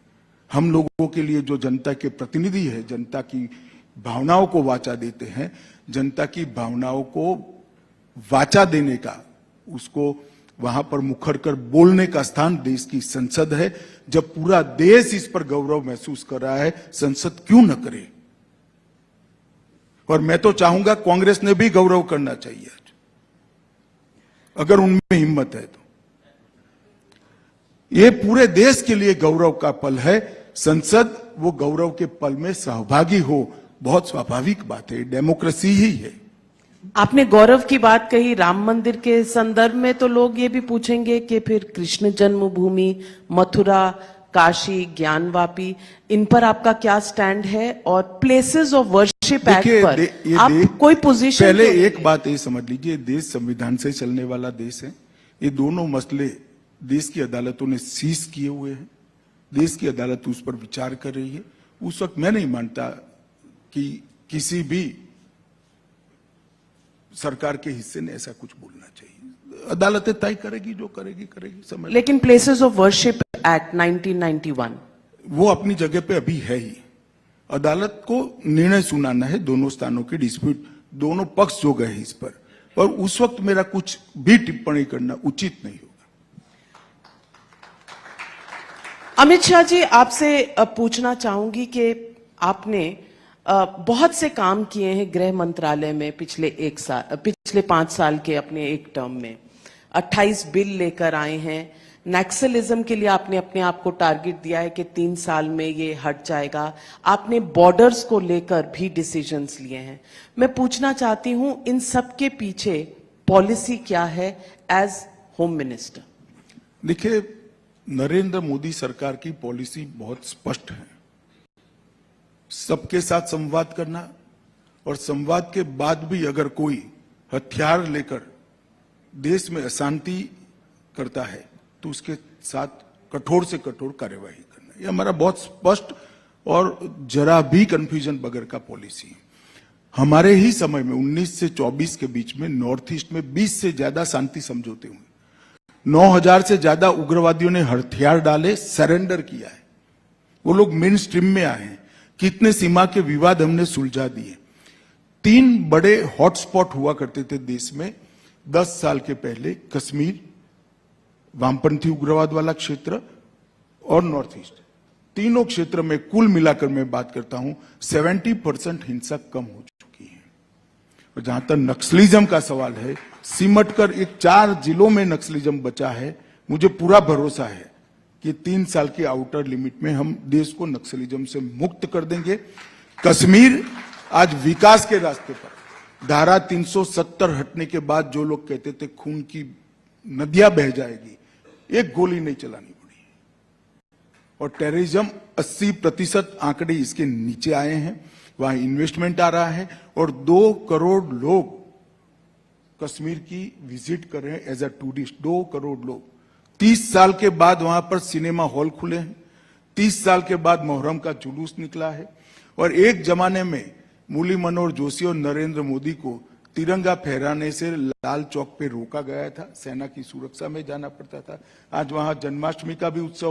Speaker 14: हम लोगों के लिए जो जनता के प्रतिनिधि है, जनता की भावनाओं को वाचा देते हैं, जनता की भावनाओं को वाचा देने का, उसको वहां पर मुखर कर बोलने का स्थान देश की संसद है। जब पूरा देश इस पर गौरव महसूस कर रहा है, संसद क्यों न करे। और मैं तो चाहूंगा कांग्रेस ने भी गौरव करना चाहिए अगर उनमें हिम्मत है तो। ये पूरे देश के लिए गौरव का पल है। संसद वो गौरव के पल में सहभागी हो, बहुत स्वाभाविक बात है, डेमोक्रेसी ही है।
Speaker 13: आपने गौरव की बात कही, राम मंदिर के संदर्भ में तो लोग ये भी पूछेंगे कि फिर कृष्ण जन्मभूमि, मथुरा, काशी, ज्ञानवापी, इन पर आपका क्या स्टैंड है? और प्लेसेस ऑफ वर्शिप एक्ट पर आप कोई पोजीशन?
Speaker 14: पहले एक बात ये समझ लीजिए, देश संविधान से चलने वाला देश है। ये दोनों मसले देश की अदालतों ने सीज किए हुए हैं, देश की अदालत उस पर विचार कर रही है। उस वक्त मैं नहीं मानता कि किसी भी सरकार के हिस्से ने ऐसा कुछ बोलना चाहिए। अदालतें तय करेगी, जो करेगी समझ।
Speaker 13: लेकिन प्लेसेस ऑफ वर्शिप एक्ट 1991
Speaker 14: वो अपनी जगह पे अभी है ही। अदालत को निर्णय सुनाना है दोनों स्थानों के डिस्प्यूट, दोनों पक्ष जो गए इस पर, और उस वक्त मेरा कुछ भी टिप्पणी करना उचित नहीं होगा।
Speaker 13: अमित शाह जी, आपसे पूछना चाहूंगी कि आपने बहुत से काम किए हैं गृह मंत्रालय में पिछले 5 साल के अपने एक टर्म में। 28 बिल लेकर आए हैं। नक्सलिज्म के लिए आपने अपने आप को टारगेट दिया है कि 3 साल में ये हट जाएगा। आपने बॉर्डर्स को लेकर भी डिसीजंस लिए हैं। मैं पूछना चाहती हूं, इन सब के पीछे पॉलिसी क्या है एज होम मिनिस्टर?
Speaker 14: देखिए, नरेंद्र मोदी सरकार की पॉलिसी बहुत स्पष्ट है। सबके साथ संवाद करना, और संवाद के बाद भी अगर कोई हथियार लेकर देश में अशांति करता है तो उसके साथ कठोर से कठोर कार्यवाही करना, ये हमारा बहुत स्पष्ट और जरा भी कंफ्यूजन बगैर का पॉलिसी है। हमारे ही समय में 19 से 24 के बीच में नॉर्थ ईस्ट में 20 से ज्यादा शांति समझौते हुए, 9000 से ज्यादा उग्रवादियों ने हथियार डाले, सरेंडर किया है, वो लोग मेन स्ट्रीम में आए हैं। कितने सीमा के विवाद हमने सुलझा दिए। 3 बड़े हॉटस्पॉट हुआ करते थे देश में 10 साल के पहले, कश्मीर, वामपंथी उग्रवाद वाला क्षेत्र और नॉर्थ ईस्ट। तीनों क्षेत्र में कुल मिलाकर मैं बात करता हूं 70% हिंसा कम हो चुकी है। और जहां तक नक्सलिज्म का सवाल है, सिमटकर एक 4 जिलों में नक्सलिज्म बचा है। मुझे पूरा भरोसा है कि 3 साल की आउटर लिमिट में हम देश को नक्सलिज्म से मुक्त कर देंगे। कश्मीर आज विकास के रास्ते पर, धारा 370 हटने के बाद जो लोग कहते थे खून की नदियां बह जाएगी, एक गोली नहीं चलानी पड़ी। और टेररिज्म 80% आंकड़े इसके नीचे आए हैं, वहां इन्वेस्टमेंट आ रहा है और 2 करोड़ लोग कश्मीर की विजिट कर रहे हैं एज अ टूरिस्ट। 2 करोड़ लोग। 30 साल के बाद वहां पर सिनेमा हॉल खुले हैं, 30 साल के बाद मुहर्रम का जुलूस निकला है। और एक जमाने में मुरली मनोहर जोशी और नरेंद्र मोदी को तिरंगा फहराने से लाल चौक पे रोका गया था, सेना की सुरक्षा में जाना पड़ता था। आज वहां जन्माष्टमी का भी उत्सव